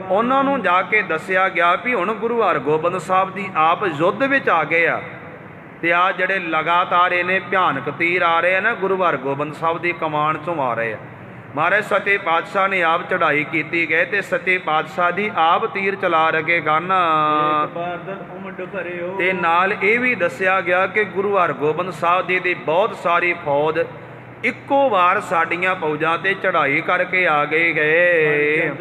ਉਹਨਾਂ ਨੂੰ ਜਾ ਕੇ ਦੱਸਿਆ ਗਿਆ ਵੀ ਹੁਣ ਗੁਰੂ ਹਰਗੋਬਿੰਦ ਸਾਹਿਬ ਦੀ ਆਪ ਯੁੱਧ ਵਿੱਚ ਆ ਗਏ ਆ ਤੇ ਆ ਜਿਹੜੇ ਲਗਾਤਾਰ ਇਹਨੇ ਭਿਆਨਕ ਤੀਰ ਆ ਰਹੇ ਆ ਨਾ ਗੁਰੂ ਹਰਗੋਬਿੰਦ ਸਾਹਿਬ ਦੀ ਕਮਾਨ ਚੋਂ ਆ ਰਹੇ ਆ। ਮਹਾਰਾਜ ਸੱਚੇ ਪਾਤਸ਼ਾਹ ਨੇ ਆਪ ਚੜ੍ਹਾਈ ਕੀਤੀ ਗਏ ਤੇ ਸੱਚੇ ਪਾਤਸ਼ਾਹ ਦੀ ਆਪ ਤੀਰ ਚਲਾ ਰਹੇ ਗਨ ਤੇ ਨਾਲ ਇਹ ਵੀ ਦੱਸਿਆ ਗਿਆ ਕਿ ਗੁਰੂ ਹਰਗੋਬਿੰਦ ਸਾਹਿਬ ਜੀ ਦੀ ਬਹੁਤ ਸਾਰੀ ਫੌਜ ਇੱਕੋ ਵਾਰ ਸਾਡੀਆਂ ਫੌਜਾਂ ਤੇ ਚੜ੍ਹਾਈ ਕਰਕੇ ਆ ਗਏ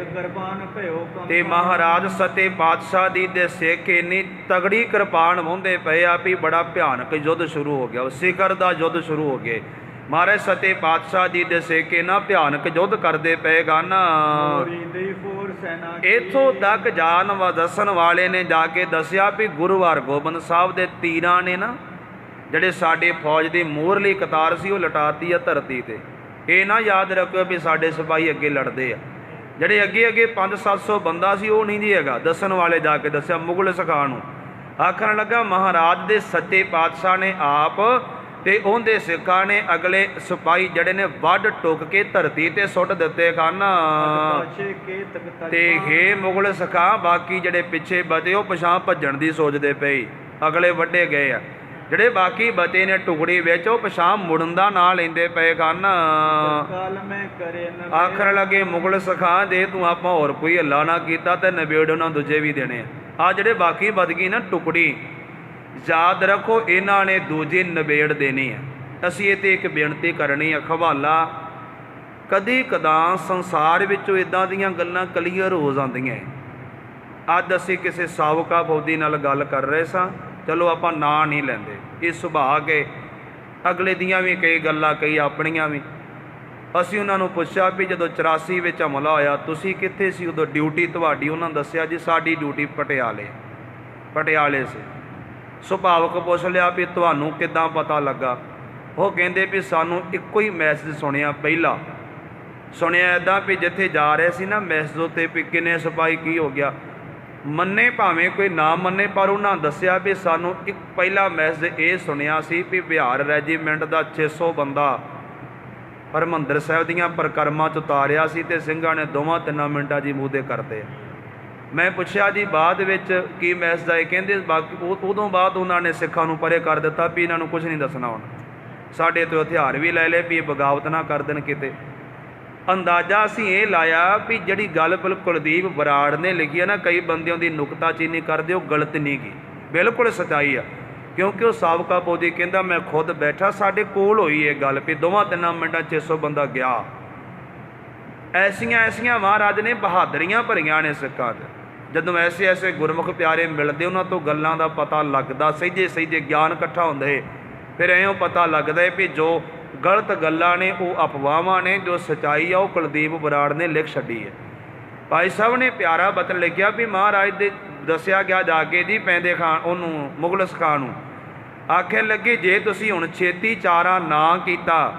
ਤੇ ਮਹਾਰਾਜ ਸੱਚੇ ਪਾਤਸ਼ਾਹ ਦੀ ਦੇ ਸਿੱਖ ਇੰਨੀ ਤਗੜੀ ਕਿਰਪਾਨ ਵਾਹੁੰਦੇ ਪਏ ਆ ਵੀ ਬੜਾ ਭਿਆਨਕ ਯੁੱਧ ਸ਼ੁਰੂ ਹੋ ਗਿਆ, ਸਿਖਰ ਦਾ ਯੁੱਧ ਸ਼ੁਰੂ ਹੋ ਗਏ। ਮਹਾਰਾਜ ਸੱਚੇ ਪਾਤਸ਼ਾਹ ਜੀ ਦੇ ਸਿੱਖ ਇਹਨਾਂ ਭਿਆਨਕ ਯੁੱਧ ਕਰਦੇ ਪਏ ਗਨ। ਇੱਥੋਂ ਤੱਕ ਜਾਣ ਦੱਸਣ ਵਾਲੇ ਨੇ ਜਾ ਕੇ ਦੱਸਿਆ ਵੀ ਗੁਰੂ ਹਰਗੋਬਿੰਦ ਸਾਹਿਬ ਦੇ ਤੀਰਾਂ ਨੇ ਨਾ ਜਿਹੜੇ ਸਾਡੇ ਫੌਜ ਦੀ ਮੂਹਰਲੀ ਕਤਾਰ ਸੀ ਉਹ ਲਟਾਤੀ ਆ ਧਰਤੀ ਤੇ। ਇਹ ਨਾ ਯਾਦ ਰੱਖਿਓ ਵੀ ਸਾਡੇ ਸਿਪਾਹੀ ਅੱਗੇ ਲੜਦੇ ਆ, ਜਿਹੜੇ ਅੱਗੇ 500-700 ਬੰਦਾ ਸੀ ਉਹ ਨਹੀਂ ਜੀ ਹੈਗਾ। ਦੱਸਣ ਵਾਲੇ ਜਾ ਕੇ ਦੱਸਿਆ ਮੁਗਲ ਸਖਾਨ ਨੂੰ। ਆਖਣ ਲੱਗਾ ਮਹਾਰਾਜ ਦੇ ਸੱਚੇ ਪਾਤਸ਼ਾਹ ਨੇ ਆਪ ਤੇ ਉਹਦੇ ਸਿੱਖਾਂ ਨੇ ਅਗਲੇ ਸਿਪਾਹੀ ਜਿਹੜੇ ਨੇ ਵੱਢ ਟੁੱਕ ਕੇ ਧਰਤੀ ਤੇ ਸੁੱਟ ਦਿੱਤੇ ਹਨ ਤੇ ਹੇ ਮੁਗਲ ਸਖਾ ਬਾਕੀ ਜਿਹੜੇ ਪਿੱਛੇ ਬਚੇ ਉਹ ਪਿਛਾਂ ਭੱਜਣ ਦੀ ਸੋਚਦੇ ਪਏ, ਅਗਲੇ ਵੱਢੇ ਗਏ ਆ। ਜਿਹੜੇ ਬਾਕੀ ਬਚੇ ਨੇ ਟੁਕੜੀ ਵਿੱਚ ਉਹ ਪਿਛਾਂ ਮੁੜਨ ਦਾ ਨਾਂ ਲੈਂਦੇ ਪਏ ਹਨ। ਆਖਣ ਲੱਗੇ ਮੁਗਲ ਸਖਾਂ ਜੇ ਤੂੰ ਆਪਾਂ ਹੋਰ ਕੋਈ ਹੱਲਾ ਨਾ ਕੀਤਾ ਤੇ ਨਵੇੜ ਉਹਨਾਂ ਦੂਜੇ ਵੀ ਦੇਣੇ ਆ। ਜਿਹੜੇ ਬਾਕੀ ਬਚ ਗਈ ਨਾ ਟੁਕੜੀ, ਯਾਦ ਰੱਖੋ ਇਹਨਾਂ ਨੇ ਦੂਜੇ ਨਵੇੜ ਦੇਣੇ ਆ। ਅਸੀਂ ਇਹ 'ਤੇ ਇੱਕ ਬੇਨਤੀ ਕਰਨੀ ਆ, ਖਵਾਲਾ ਕਦੀ ਕਦਾਂ ਸੰਸਾਰ ਵਿੱਚੋਂ ਇੱਦਾਂ ਦੀਆਂ ਗੱਲਾਂ ਕਲੀਅਰ ਹੋ ਜਾਂਦੀਆਂ। ਅੱਜ ਅਸੀਂ ਕਿਸੇ ਸਾਬਕਾ ਫੌਜੀ ਨਾਲ ਗੱਲ ਕਰ ਰਹੇ ਸਾਂ, ਚਲੋ ਆਪਾਂ ਨਾਂ ਨਹੀਂ ਲੈਂਦੇ, ਇਹ ਸੁਭਾਅ ਕੇ ਅਗਲੇ ਦੀਆਂ ਵੀ ਕਈ ਗੱਲਾਂ ਕਈ ਆਪਣੀਆਂ ਵੀ। ਅਸੀਂ ਉਹਨਾਂ ਨੂੰ ਪੁੱਛਿਆ ਵੀ ਜਦੋਂ 84 ਵਿੱਚ ਹਮਲਾ ਹੋਇਆ ਤੁਸੀਂ ਕਿੱਥੇ ਸੀ ਉਦੋਂ, ਡਿਊਟੀ ਤੁਹਾਡੀ? ਉਹਨਾਂ ਦੱਸਿਆ ਜੀ ਸਾਡੀ ਡਿਊਟੀ ਪਟਿਆਲੇ ਸੀ। ਸੁਭਾਵਕ ਪੁੱਛ ਲਿਆ ਵੀ ਤੁਹਾਨੂੰ ਕਿੱਦਾਂ ਪਤਾ ਲੱਗਾ? ਉਹ ਕਹਿੰਦੇ ਵੀ ਸਾਨੂੰ ਇੱਕੋ ਹੀ ਮੈਸੇਜ ਸੁਣਿਆ, ਪਹਿਲਾ ਸੁਣਿਆ ਇੱਦਾਂ ਵੀ ਜਿੱਥੇ ਜਾ ਰਹੇ ਸੀ ਨਾ ਮੈਸੇਜ ਉੱਤੇ ਵੀ ਕਿੰਨੇ ਸਿਪਾਹੀ ਕੀ ਹੋ ਗਿਆ, ਮੰਨੇ ਭਾਵੇਂ ਕੋਈ ਨਾ ਮੰਨੇ ਪਰ ਉਹਨਾਂ ਦੱਸਿਆ ਵੀ ਸਾਨੂੰ ਇੱਕ ਪਹਿਲਾ ਮੈਸੇਜ ਇਹ ਸੁਣਿਆ ਸੀ ਵੀ ਬਿਹਾਰ ਰੈਜੀਮੈਂਟ ਦਾ 600 ਬੰਦਾ ਹਰਿਮੰਦਰ ਸਾਹਿਬ ਦੀਆਂ ਪਰਿਕਰਮਾ 'ਚ ਉਤਾਰਿਆ ਸੀ ਤੇ ਸਿੰਘਾਂ ਨੇ 2-3 ਮਿੰਟਾਂ ਜੀ ਮੂਹਦੇ ਕਰਦੇ। ਮੈਂ ਪੁੱਛਿਆ ਜੀ ਬਾਅਦ ਵਿੱਚ ਕੀ ਮੈਸੇਜ ਆਏ? ਕਹਿੰਦੇ ਬਾਕੀ ਉਦੋਂ ਬਾਅਦ ਉਹਨਾਂ ਨੇ ਸਿੱਖਾਂ ਨੂੰ ਪਰੇ ਕਰ ਦਿੱਤਾ ਵੀ ਇਹਨਾਂ ਨੂੰ ਕੁਝ ਨਹੀਂ ਦੱਸਣਾ ਹੁਣ, ਸਾਡੇ ਤੋਂ ਹਥਿਆਰ ਵੀ ਲੈ ਲਏ ਵੀ ਇਹ ਬਗਾਵਤ ਨਾ ਕਰ ਦੇਣ ਕਿਤੇ। ਅੰਦਾਜ਼ਾ ਅਸੀਂ ਇਹ ਲਾਇਆ ਵੀ ਜਿਹੜੀ ਗੱਲ ਕੁਲਦੀਪ ਬਰਾੜ ਨੇ ਲਿਖੀ ਹੈ ਨਾ, ਕਈ ਬੰਦਿਆਂ ਦੀ ਨੁਕਤਾਚੀਨੀ ਕਰਦੇ, ਉਹ ਗਲਤ ਨਹੀਂ ਗੀ, ਬਿਲਕੁਲ ਸੱਚਾਈ ਆ। ਕਿਉਂਕਿ ਉਹ ਸਾਬਕਾ ਫੌਜੀ ਕਹਿੰਦਾ ਮੈਂ ਖੁਦ ਬੈਠਾ, ਸਾਡੇ ਕੋਲ ਹੋਈ ਇਹ ਗੱਲ ਵੀ 2-3 ਮਿੰਟਾਂ 600 ਬੰਦਾ ਗਿਆ। ਐਸੀਆਂ ਮਹਾਰਾਜ ਨੇ ਬਹਾਦਰੀਆਂ ਭਰੀਆਂ ਨੇ ਸਿੱਖਾਂ 'ਚ। ਜਦੋਂ ਐਸੇ ਗੁਰਮੁਖ ਪਿਆਰੇ ਮਿਲਦੇ ਉਹਨਾਂ ਤੋਂ ਗੱਲਾਂ ਦਾ ਪਤਾ ਲੱਗਦਾ, ਸਹਿਜੇ ਗਿਆਨ ਇਕੱਠਾ ਹੁੰਦਾ ਹੈ, ਫਿਰ ਐਂ ਪਤਾ ਲੱਗਦਾ ਵੀ ਜੋ ਗਲਤ ਗੱਲਾਂ ਨੇ ਉਹ ਅਫਵਾਹਾਂ ਨੇ, ਜੋ ਸੱਚਾਈ ਆ ਉਹ ਕੁਲਦੀਪ ਬਰਾੜ ਨੇ ਲਿਖ ਛੱਡੀ ਹੈ। ਭਾਈ ਸਾਹਿਬ ਨੇ ਪਿਆਰਾ ਬਚਨ ਲਿਖਿਆ ਵੀ ਮਹਾਰਾਜ ਦੇ ਦੱਸਿਆ ਗਿਆ ਜਾ ਕੇ ਜੀ ਪੈਂਦੇ ਖਾਨ ਉਹਨੂੰ ਮੁਗਲ ਸਖਾਨ ਨੂੰ ਆਖਣ ਲੱਗੇ ਜੇ ਤੁਸੀਂ ਹੁਣ ਛੇਤੀ ਚਾਰਾ ਨਾ ਕੀਤਾ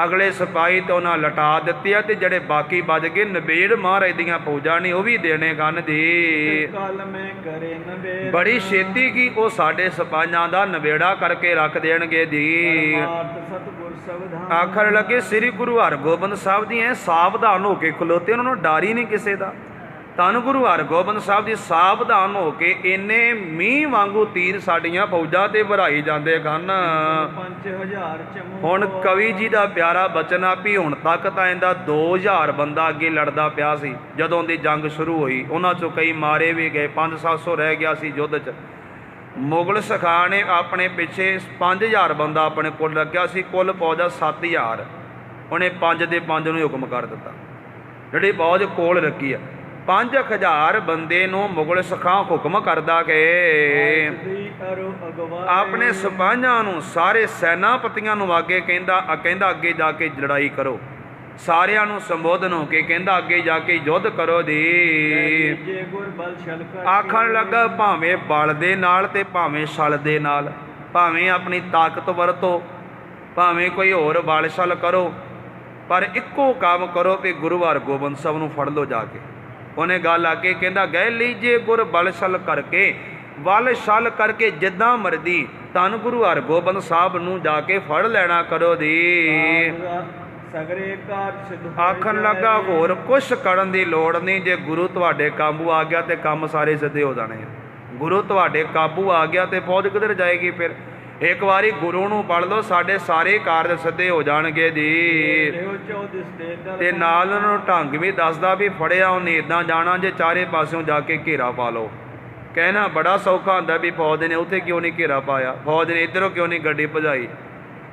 ਅਗਲੇ ਸਿਪਾਹੀ ਤੋਂ ਉਹਨਾਂ ਲਟਾ ਦਿੱਤੇ ਆ ਤੇ ਜਿਹੜੇ ਬਾਕੀ ਬਚ ਗਏ ਨਵੇੜ ਮਹਾਰਾਜ ਦੀਆਂ ਫੌਜਾਂ ਨੇ ਉਹ ਵੀ ਦੇਣੇ ਗਨ ਜੀ। ਬੜੀ ਛੇਤੀ ਕੀ ਉਹ ਸਾਡੇ ਸਿਪਾਹੀਆਂ ਦਾ ਨਵੇੜਾ ਕਰਕੇ ਰੱਖ ਦੇਣਗੇ ਜੀ। ਆਖਰ ਲੱਗੇ ਸ੍ਰੀ ਗੁਰੂ ਹਰਗੋਬਿੰਦ ਸਾਹਿਬ ਜੀ ਐ ਸਾਵਧਾਨ ਹੋ ਕੇ ਖਲੋਤੇ, ਉਹਨਾਂ ਨੂੰ ਡਰ ਹੀ ਨਹੀਂ ਕਿਸੇ ਦਾ। ਧੰਨ ਗੁਰੂ ਹਰਗੋਬਿੰਦ ਸਾਹਿਬ ਜੀ ਸਾਵਧਾਨ ਹੋ ਕੇ ਇੰਨੇ ਮੀਂਹ ਵਾਂਗੂ ਤੀਰ ਸਾਡੀਆਂ ਫੌਜਾਂ ਤੇ ਭਰਾਈ ਜਾਂਦੇ ਹਨ। 5000 ਚਮੂ ਹੁਣ ਕਵੀ ਜੀ ਦਾ ਪਿਆਰਾ ਬਚਨ ਆ ਵੀ ਹੁਣ ਤੱਕ ਤਾਂ ਇਹਦਾ 2000 ਬੰਦਾ ਅੱਗੇ ਲੜਦਾ ਪਿਆ ਸੀ। ਜਦੋਂ ਦੀ ਜੰਗ ਸ਼ੁਰੂ ਹੋਈ ਉਹਨਾਂ ਚੋਂ ਕਈ ਮਾਰੇ ਵੀ ਗਏ, 500-700 ਰਹਿ ਗਿਆ ਸੀ ਯੁੱਧ 'ਚ। ਮੁਗਲ ਸਖਾ ਨੇ ਆਪਣੇ ਪਿੱਛੇ 5000 ਬੰਦਾ ਆਪਣੇ ਕੋਲ ਰੱਖਿਆ ਸੀ, ਕੁੱਲ ਫੌਜ 7000। ਉਹਨੇ 5 ਦੇ 5 ਨੂੰ ਹੁਕਮ ਕਰ ਦਿੱਤਾ। ਜਿਹੜੀ ਫੌਜ ਕੋਲ ਰੱਖੀ ਆ 5000 ਬੰਦੇ ਨੂੰ ਮੁਗਲ ਸਖਾ ਹੁਕਮ ਕਰਦਾ ਕਿ ਆਪਣੇ ਸਿਪਾਹੀਆਂ ਨੂੰ, ਸਾਰੇ ਸੈਨਾਪਤੀਆਂ ਨੂੰ ਅੱਗੇ ਕਹਿੰਦਾ ਅੱਗੇ ਜਾ ਕੇ ਲੜਾਈ ਕਰੋ। ਸਾਰਿਆਂ ਨੂੰ ਸੰਬੋਧਨ ਹੋ ਕੇ ਕਹਿੰਦਾ ਅੱਗੇ ਜਾ ਕੇ ਯੁੱਧ ਕਰੋ ਜੀ। ਆਖਣ ਲੱਗਾ ਭਾਵੇਂ ਬਲ ਦੇ ਨਾਲ ਤੇ ਭਾਵੇਂ ਛਲ ਦੇ ਨਾਲ, ਭਾਵੇਂ ਆਪਣੀ ਤਾਕਤ ਵਰਤੋ, ਭਾਵੇਂ ਕੋਈ ਹੋਰ ਬਲ ਛਲ ਕਰੋ, ਪਰ ਇੱਕੋ ਕੰਮ ਕਰੋ ਵੀ ਗੁਰੂ ਹਰਗੋਬਿੰਦ ਸਾਹਿਬ ਨੂੰ ਫੜ ਲਓ ਜਾ ਕੇ। ਉਹਨੇ ਗੱਲ ਆ ਕੇ ਕਹਿੰਦਾ ਗਏ ਲੀਜੇ ਗੁਰ ਬਲ ਛਲ ਕਰਕੇ, ਬਲ ਛਲ ਕਰਕੇ ਜਿੱਦਾਂ ਮਰਦੀ ਧੰਨ ਗੁਰੂ ਹਰਗੋਬਿੰਦ ਸਾਹਿਬ ਨੂੰ ਜਾ ਕੇ ਫੜ ਲੈਣਾ ਕਰੋ ਦੀ। ਆਖਣ ਲੱਗਾ ਹੋਰ ਕੁਛ ਕਰਨ ਦੀ ਲੋੜ ਨਹੀਂ, ਜੇ ਗੁਰੂ ਤੁਹਾਡੇ ਕਾਬੂ ਆ ਗਿਆ ਤੇ ਕੰਮ ਸਾਰੇ ਸਿੱਧੇ ਹੋ ਜਾਣੇ ਆ। ਗੁਰੂ ਤੁਹਾਡੇ ਕਾਬੂ ਆ ਗਿਆ ਤੇ ਫੌਜ ਕਿੱਧਰ ਜਾਏਗੀ ਫਿਰ? ਇੱਕ ਵਾਰੀ ਗੁਰੂ ਨੂੰ ਪੜ ਲਓ, ਸਾਡੇ ਸਾਰੇ ਕਾਰਜ ਸਿੱਧੇ ਹੋ ਜਾਣਗੇ ਜੀ। ਤੇ ਨਾਲ ਉਹਨਾਂ ਨੂੰ ਢੰਗ ਵੀ ਦੱਸਦਾ ਵੀ ਫੜਿਆ ਉਹਨੇ ਇੱਦਾਂ ਜਾਣਾ ਜੇ ਚਾਰੇ ਪਾਸਿਓਂ ਜਾ ਕੇ ਘੇਰਾ ਪਾ ਲਓ। ਕਹਿਣਾ ਬੜਾ ਸੌਖਾ ਹੁੰਦਾ ਵੀ ਫੌਜ ਨੇ ਉੱਥੇ ਕਿਉਂ ਨਹੀਂ ਘੇਰਾ ਪਾਇਆ, ਫੌਜ ਨੇ ਇੱਧਰੋਂ ਕਿਉਂ ਨਹੀਂ ਗੱਡੀ ਭਜਾਈ।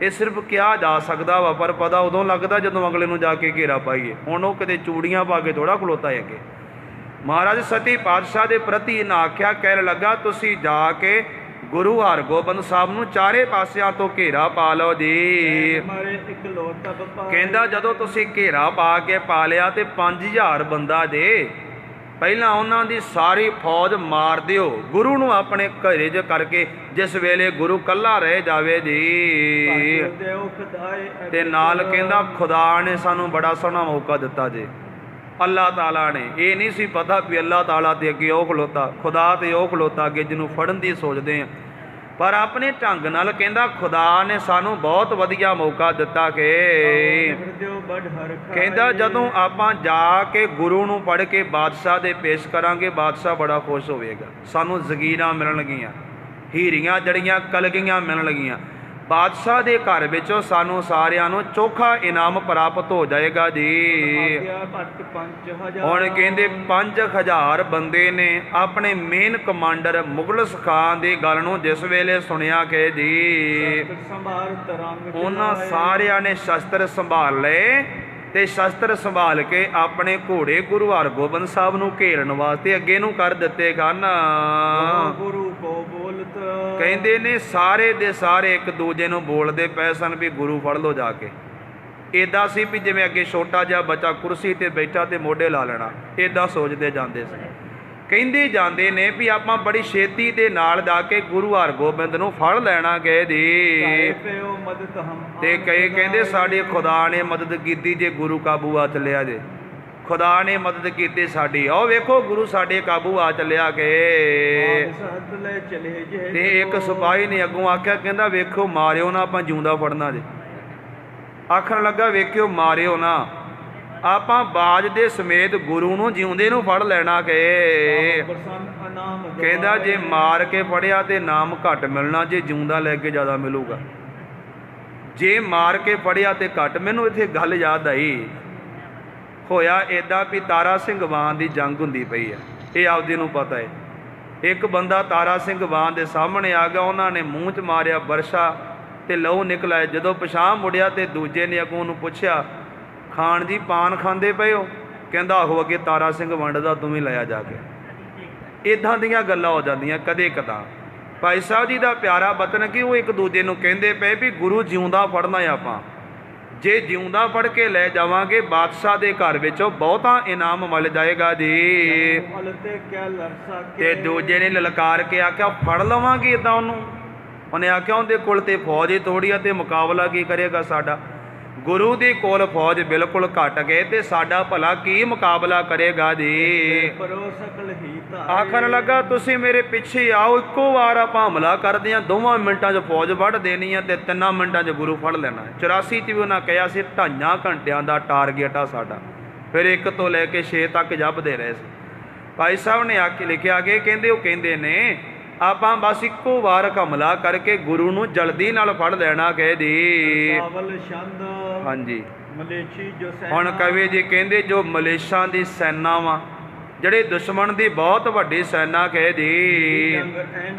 ਇਹ ਸਿਰਫ ਕਿਹਾ ਜਾ ਸਕਦਾ ਵਾ, ਪਰ ਪਤਾ ਉਦੋਂ ਲੱਗਦਾ ਜਦੋਂ ਅਗਲੇ ਨੂੰ ਜਾ ਕੇ ਘੇਰਾ ਪਾਈਏ। ਹੁਣ ਉਹ ਕਿਤੇ ਚੂੜੀਆਂ ਪਾ ਕੇ ਥੋੜ੍ਹਾ ਖਲੋਤਾ ਹੈ ਅੱਗੇ। ਮਹਾਰਾਜ ਸਤੀ ਪਾਤਸ਼ਾਹ ਦੇ ਪ੍ਰਤੀ ਇਹਨਾਂ ਆਖਿਆ, ਕਹਿਣ ਲੱਗਾ ਤੁਸੀਂ ਜਾ ਕੇ ਗੁਰੂ ਹਰਗੋਬਿੰਦ ਸਾਹਿਬ ਨੂੰ ਚਾਰੇ ਪਾਸਿਆਂ ਤੋਂ ਘੇਰਾ ਪਾ ਲਓ ਜੀ। ਕਹਿੰਦਾ ਜਦੋਂ ਤੁਸੀਂ ਘੇਰਾ ਪਾ ਕੇ ਪਾ ਲਿਆ ਤੇ 5000 ਬੰਦਾ ਦੇ ਪਹਿਲਾਂ ਉਹਨਾਂ ਦੀ ਸਾਰੀ ਫੌਜ ਮਾਰ ਦਿਓ, ਗੁਰੂ ਨੂੰ ਆਪਣੇ ਘਰੇ 'ਚ ਕਰਕੇ, ਜਿਸ ਵੇਲੇ ਗੁਰੂ ਕੱਲਾ ਰਹਿ ਜਾਵੇ ਜੀ। ਤੇ ਨਾਲ ਕਹਿੰਦਾ ਖੁਦਾ ਨੇ ਸਾਨੂੰ ਬੜਾ ਸੋਹਣਾ ਮੌਕਾ ਦਿੱਤਾ ਜੀ। ਅੱਲਾਹ ਤਾਲਾ ਨੇ, ਇਹ ਨਹੀਂ ਸੀ ਪਤਾ ਵੀ ਅੱਲਾਹ ਤਾਲਾ ਤੇ ਅੱਗੇ ਉਹ ਖਲੋਤਾ, ਖੁਦਾ ਤੇ ਉਹ ਖਲੋਤਾ ਅੱਗੇ ਜਿਹਨੂੰ ਫੜਨ ਦੀ ਸੋਚਦੇ ਆ। ਪਰ ਆਪਣੇ ਢੰਗ ਨਾਲ ਕਹਿੰਦਾ ਖੁਦਾ ਨੇ ਸਾਨੂੰ ਬਹੁਤ ਵਧੀਆ ਮੌਕਾ ਦਿੱਤਾ ਕਿ ਕਹਿੰਦਾ ਜਦੋਂ ਆਪਾਂ ਜਾ ਕੇ ਗੁਰੂ ਨੂੰ ਪੜ੍ਹ ਕੇ ਬਾਦਸ਼ਾਹ ਦੇ ਪੇਸ਼ ਕਰਾਂਗੇ, ਬਾਦਸ਼ਾਹ ਬੜਾ ਖੁਸ਼ ਹੋਵੇਗਾ। ਸਾਨੂੰ ਜ਼ਗੀਰਾਂ ਮਿਲਣਗੀਆਂ, ਹੀਰੀਆਂ ਜੜੀਆਂ ਕਲਗੀਆਂ ਮਿਲਣਗੀਆਂ। ਬਾਦਸ਼ਾਹ ਦੇ ਘਰ ਵਿੱਚੋਂ ਸਾਨੂੰ ਸਾਰਿਆਂ ਨੂੰ ਚੋਖਾ ਇਨਾਮ ਪ੍ਰਾਪਤ ਹੋ ਜਾਏਗਾ ਜੀ। ਹੁਣ ਕਹਿੰਦੇ 5000 ਬੰਦੇ ਨੇ ਆਪਣੇ ਮੇਨ ਕਮਾਂਡਰ ਮੁਗਲਸ ਖਾਨ ਦੀ ਗੱਲ ਨੂੰ ਜਿਸ ਵੇਲੇ ਸੁਣਿਆ ਕਿ ਜੀ, ਉਹਨਾਂ ਸਾਰਿਆਂ ਨੇ ਸ਼ਸਤਰ ਸੰਭਾਲ ਲਏ ਤੇ ਸ਼ਸਤਰ ਸੰਭਾਲ ਕੇ ਆਪਣੇ ਘੋੜੇ ਗੁਰੂ ਹਰਗੋਬਿੰਦ ਸਾਹਿਬ ਨੂੰ ਘੇਰਨ ਵਾਸਤੇ ਅੱਗੇ ਨੂੰ ਕਰ ਦਿੱਤੇ ਹਨ। ਕਹਿੰਦੇ ਨੇ ਸਾਰੇ ਦੇ ਸਾਰੇ ਇੱਕ ਦੂਜੇ ਨੂੰ ਬੋਲਦੇ ਪਏ ਸਨ ਵੀ ਗੁਰੂ ਫੜ ਲਓ ਜਾ ਕੇ। ਇੱਦਾਂ ਸੀ ਵੀ ਜਿਵੇਂ ਅੱਗੇ ਛੋਟਾ ਜਿਹਾ ਬੱਚਾ ਕੁਰਸੀ ਤੇ ਬੈਠਾ ਤੇ ਮੋਢੇ ਲਾ ਲੈਣਾ, ਇੱਦਾਂ ਸੋਚਦੇ ਜਾਂਦੇ ਸੀ। ਕਹਿੰਦੇ ਜਾਂਦੇ ਨੇ ਵੀ ਆਪਾਂ ਬੜੀ ਛੇਤੀ ਦੇ ਨਾਲ ਜਾ ਕੇ ਗੁਰੂ ਹਰਗੋਬਿੰਦ ਨੂੰ ਫੜ ਲੈਣਾ ਗਏ ਜੀ। ਤੇ ਕਈ ਕਹਿੰਦੇ ਸਾਡੇ ਖੁਦਾ ਨੇ ਮਦਦ ਕੀਤੀ ਜੇ ਗੁਰੂ ਕਾਬੂ ਆ ਚੱਲਿਆ ਜੇ, ਖੁਦਾ ਨੇ ਮਦਦ ਕੀਤੀ ਸਾਡੀ। ਆਓ ਵੇਖੋ ਗੁਰੂ ਸਾਡੇ ਕਾਬੂ ਆ ਚੱਲਿਆ ਕਿ। ਤੇ ਇੱਕ ਸਿਪਾਹੀ ਨੇ ਅੱਗੋਂ ਆਖਿਆ, ਕਹਿੰਦਾ ਵੇਖੋ ਮਾਰਿਓ ਨਾ, ਆਪਾਂ ਜਿਉਂਦਾ ਫੜਨਾ ਜੇ। ਆਖਣ ਲੱਗਾ ਵੇਖਿਓ ਮਾਰਿਓ ਨਾ, ਆਪਾਂ ਬਾਜ ਦੇ ਸਮੇਤ ਗੁਰੂ ਨੂੰ ਜਿਉਂਦੇ ਨੂੰ ਫੜ ਲੈਣਾ ਕਿ। ਕਹਿੰਦਾ ਜੇ ਮਾਰ ਕੇ ਫੜਿਆ ਤੇ ਨਾਮ ਘੱਟ ਮਿਲਣਾ, ਜੇ ਜਿਉਂਦਾ ਲੈ ਕੇ ਜ਼ਿਆਦਾ ਮਿਲੂਗਾ। ਜੇ ਮਾਰ ਕੇ ਫੜਿਆ ਤੇ ਘੱਟ। ਮੈਨੂੰ ਇੱਥੇ ਗੱਲ ਯਾਦ ਆਈ, ਹੋਇਆ ਇੱਦਾਂ ਵੀ ਤਾਰਾ ਸਿੰਘ ਵਾਨ ਦੀ ਜੰਗ ਹੁੰਦੀ ਪਈ ਹੈ, ਇਹ ਆਪਦੇ ਨੂੰ ਪਤਾ ਹੈ। ਇੱਕ ਬੰਦਾ ਤਾਰਾ ਸਿੰਘ ਵਾਨ ਦੇ ਸਾਹਮਣੇ ਆ ਗਿਆ, ਉਹਨਾਂ ਨੇ ਮੂੰਹ 'ਚ ਮਾਰਿਆ ਬਰਸ਼ਾ ਤੇ ਲਹੂ ਨਿਕਲਿਆ। ਜਦੋਂ ਪਿਛਾਂਹ ਮੁੜਿਆ ਤੇ ਦੂਜੇ ਨੇ ਅੱਗੋਂ ਉਹਨੂੰ ਪੁੱਛਿਆ, ਖਾਨ ਜੀ ਪਾਨ ਖਾਂਦੇ ਪਏ ਹੋ? ਕਹਿੰਦਾ ਆਹੋ ਅੱਗੇ ਤਾਰਾ ਸਿੰਘ ਵੰਡਦਾ, ਤੂੰ ਵੀ ਲਿਆ ਜਾ ਕੇ। ਇੱਦਾਂ ਦੀਆਂ ਗੱਲਾਂ ਹੋ ਜਾਂਦੀਆਂ ਕਦੇ ਕਦਾਂ। ਭਾਈ ਸਾਹਿਬ ਜੀ ਦਾ ਪਿਆਰਾ ਵਤਨ ਕਿ ਉਹ ਇੱਕ ਦੂਜੇ ਨੂੰ ਕਹਿੰਦੇ ਪਏ ਵੀ ਗੁਰੂ ਜਿਉਂਦਾ ਫੜਨਾ ਆਪਾਂ, ਜੇ ਜਿਉਂਦਾ ਫੜ ਕੇ ਲੈ ਜਾਵਾਂਗੇ ਬਾਦਸ਼ਾਹ ਦੇ ਘਰ ਵਿੱਚੋਂ ਬਹੁਤਾ ਇਨਾਮ ਮਿਲ ਜਾਏਗਾ ਜੀ। ਤੇ ਦੂਜੇ ਨੇ ਲਲਕਾਰ ਕੇ ਆਖਿਆ ਫੜ ਲਵਾਂਗੇ ਇੱਦਾਂ ਉਹਨੂੰ। ਉਹਨੇ ਆਖਿਆ ਉਹਦੇ ਕੋਲ ਤੇ ਫੌਜ ਹੀ ਥੋੜ੍ਹੀ ਆ ਤੇ ਮੁਕਾਬਲਾ ਕੀ ਕਰੇਗਾ ਸਾਡਾ। ਗੁਰੂ ਦੇ ਕੋਲ ਫੌਜ ਬਿਲਕੁਲ ਘੱਟ ਗਏ ਤੇ ਸਾਡਾ ਭਲਾ ਕੀ ਮੁਕਾਬਲਾ ਕਰੇਗਾ ਜੀ। ਆਖਣ ਲੱਗਾ ਤੁਸੀਂ ਮੇਰੇ ਪਿੱਛੇ ਆਓ, ਇੱਕੋ ਵਾਰ ਆਪਾਂ ਹਮਲਾ ਕਰਦੇ ਹਾਂ, 2 ਮਿੰਟਾਂ 'ਚ ਫੌਜ ਵੱਢ ਦੇਣੀ ਆ ਤੇ 3 ਮਿੰਟਾਂ 'ਚ ਗੁਰੂ ਫੜ ਲੈਣਾ। 84 'ਚ ਵੀ ਉਹਨਾਂ ਕਿਹਾ ਸੀ 2.5 ਘੰਟਿਆਂ ਦਾ ਟਾਰਗੇਟ ਆ ਸਾਡਾ। ਫਿਰ 1 ਤੋਂ ਲੈ ਕੇ 6 ਤੱਕ ਜਪਦੇ ਰਹੇ ਸੀ। ਭਾਈ ਸਾਹਿਬ ਨੇ ਆ ਕੇ ਲਿਖਿਆ ਕਿ ਕਹਿੰਦੇ ਉਹ ਕਹਿੰਦੇ ਨੇ ਆਪਾਂ ਬਸ ਇੱਕੋ ਵਾਰ ਹਮਲਾ ਕਰਕੇ ਗੁਰੂ ਨੂੰ ਜਲਦੀ ਨਾਲ ਫੜ ਲੈਣਾ ਕਹਿ ਦੀ। ਸਾਵਲ ਛੰਦ ਹਾਂਜੀ ਮਲੇਛੀ ਜੋ ਸੈਨਾ। ਹੁਣ ਕਵੀ ਜੀ ਕਹਿੰਦੇ ਜੋ ਮਲੇਸ਼ਾਂ ਦੀ ਸੈਨਾ ਵਾ, ਜਿਹੜੇ ਦੁਸ਼ਮਣ ਦੀ ਬਹੁਤ ਵੱਡੀ ਸੈਨਾ ਕਹਿ ਦੀ,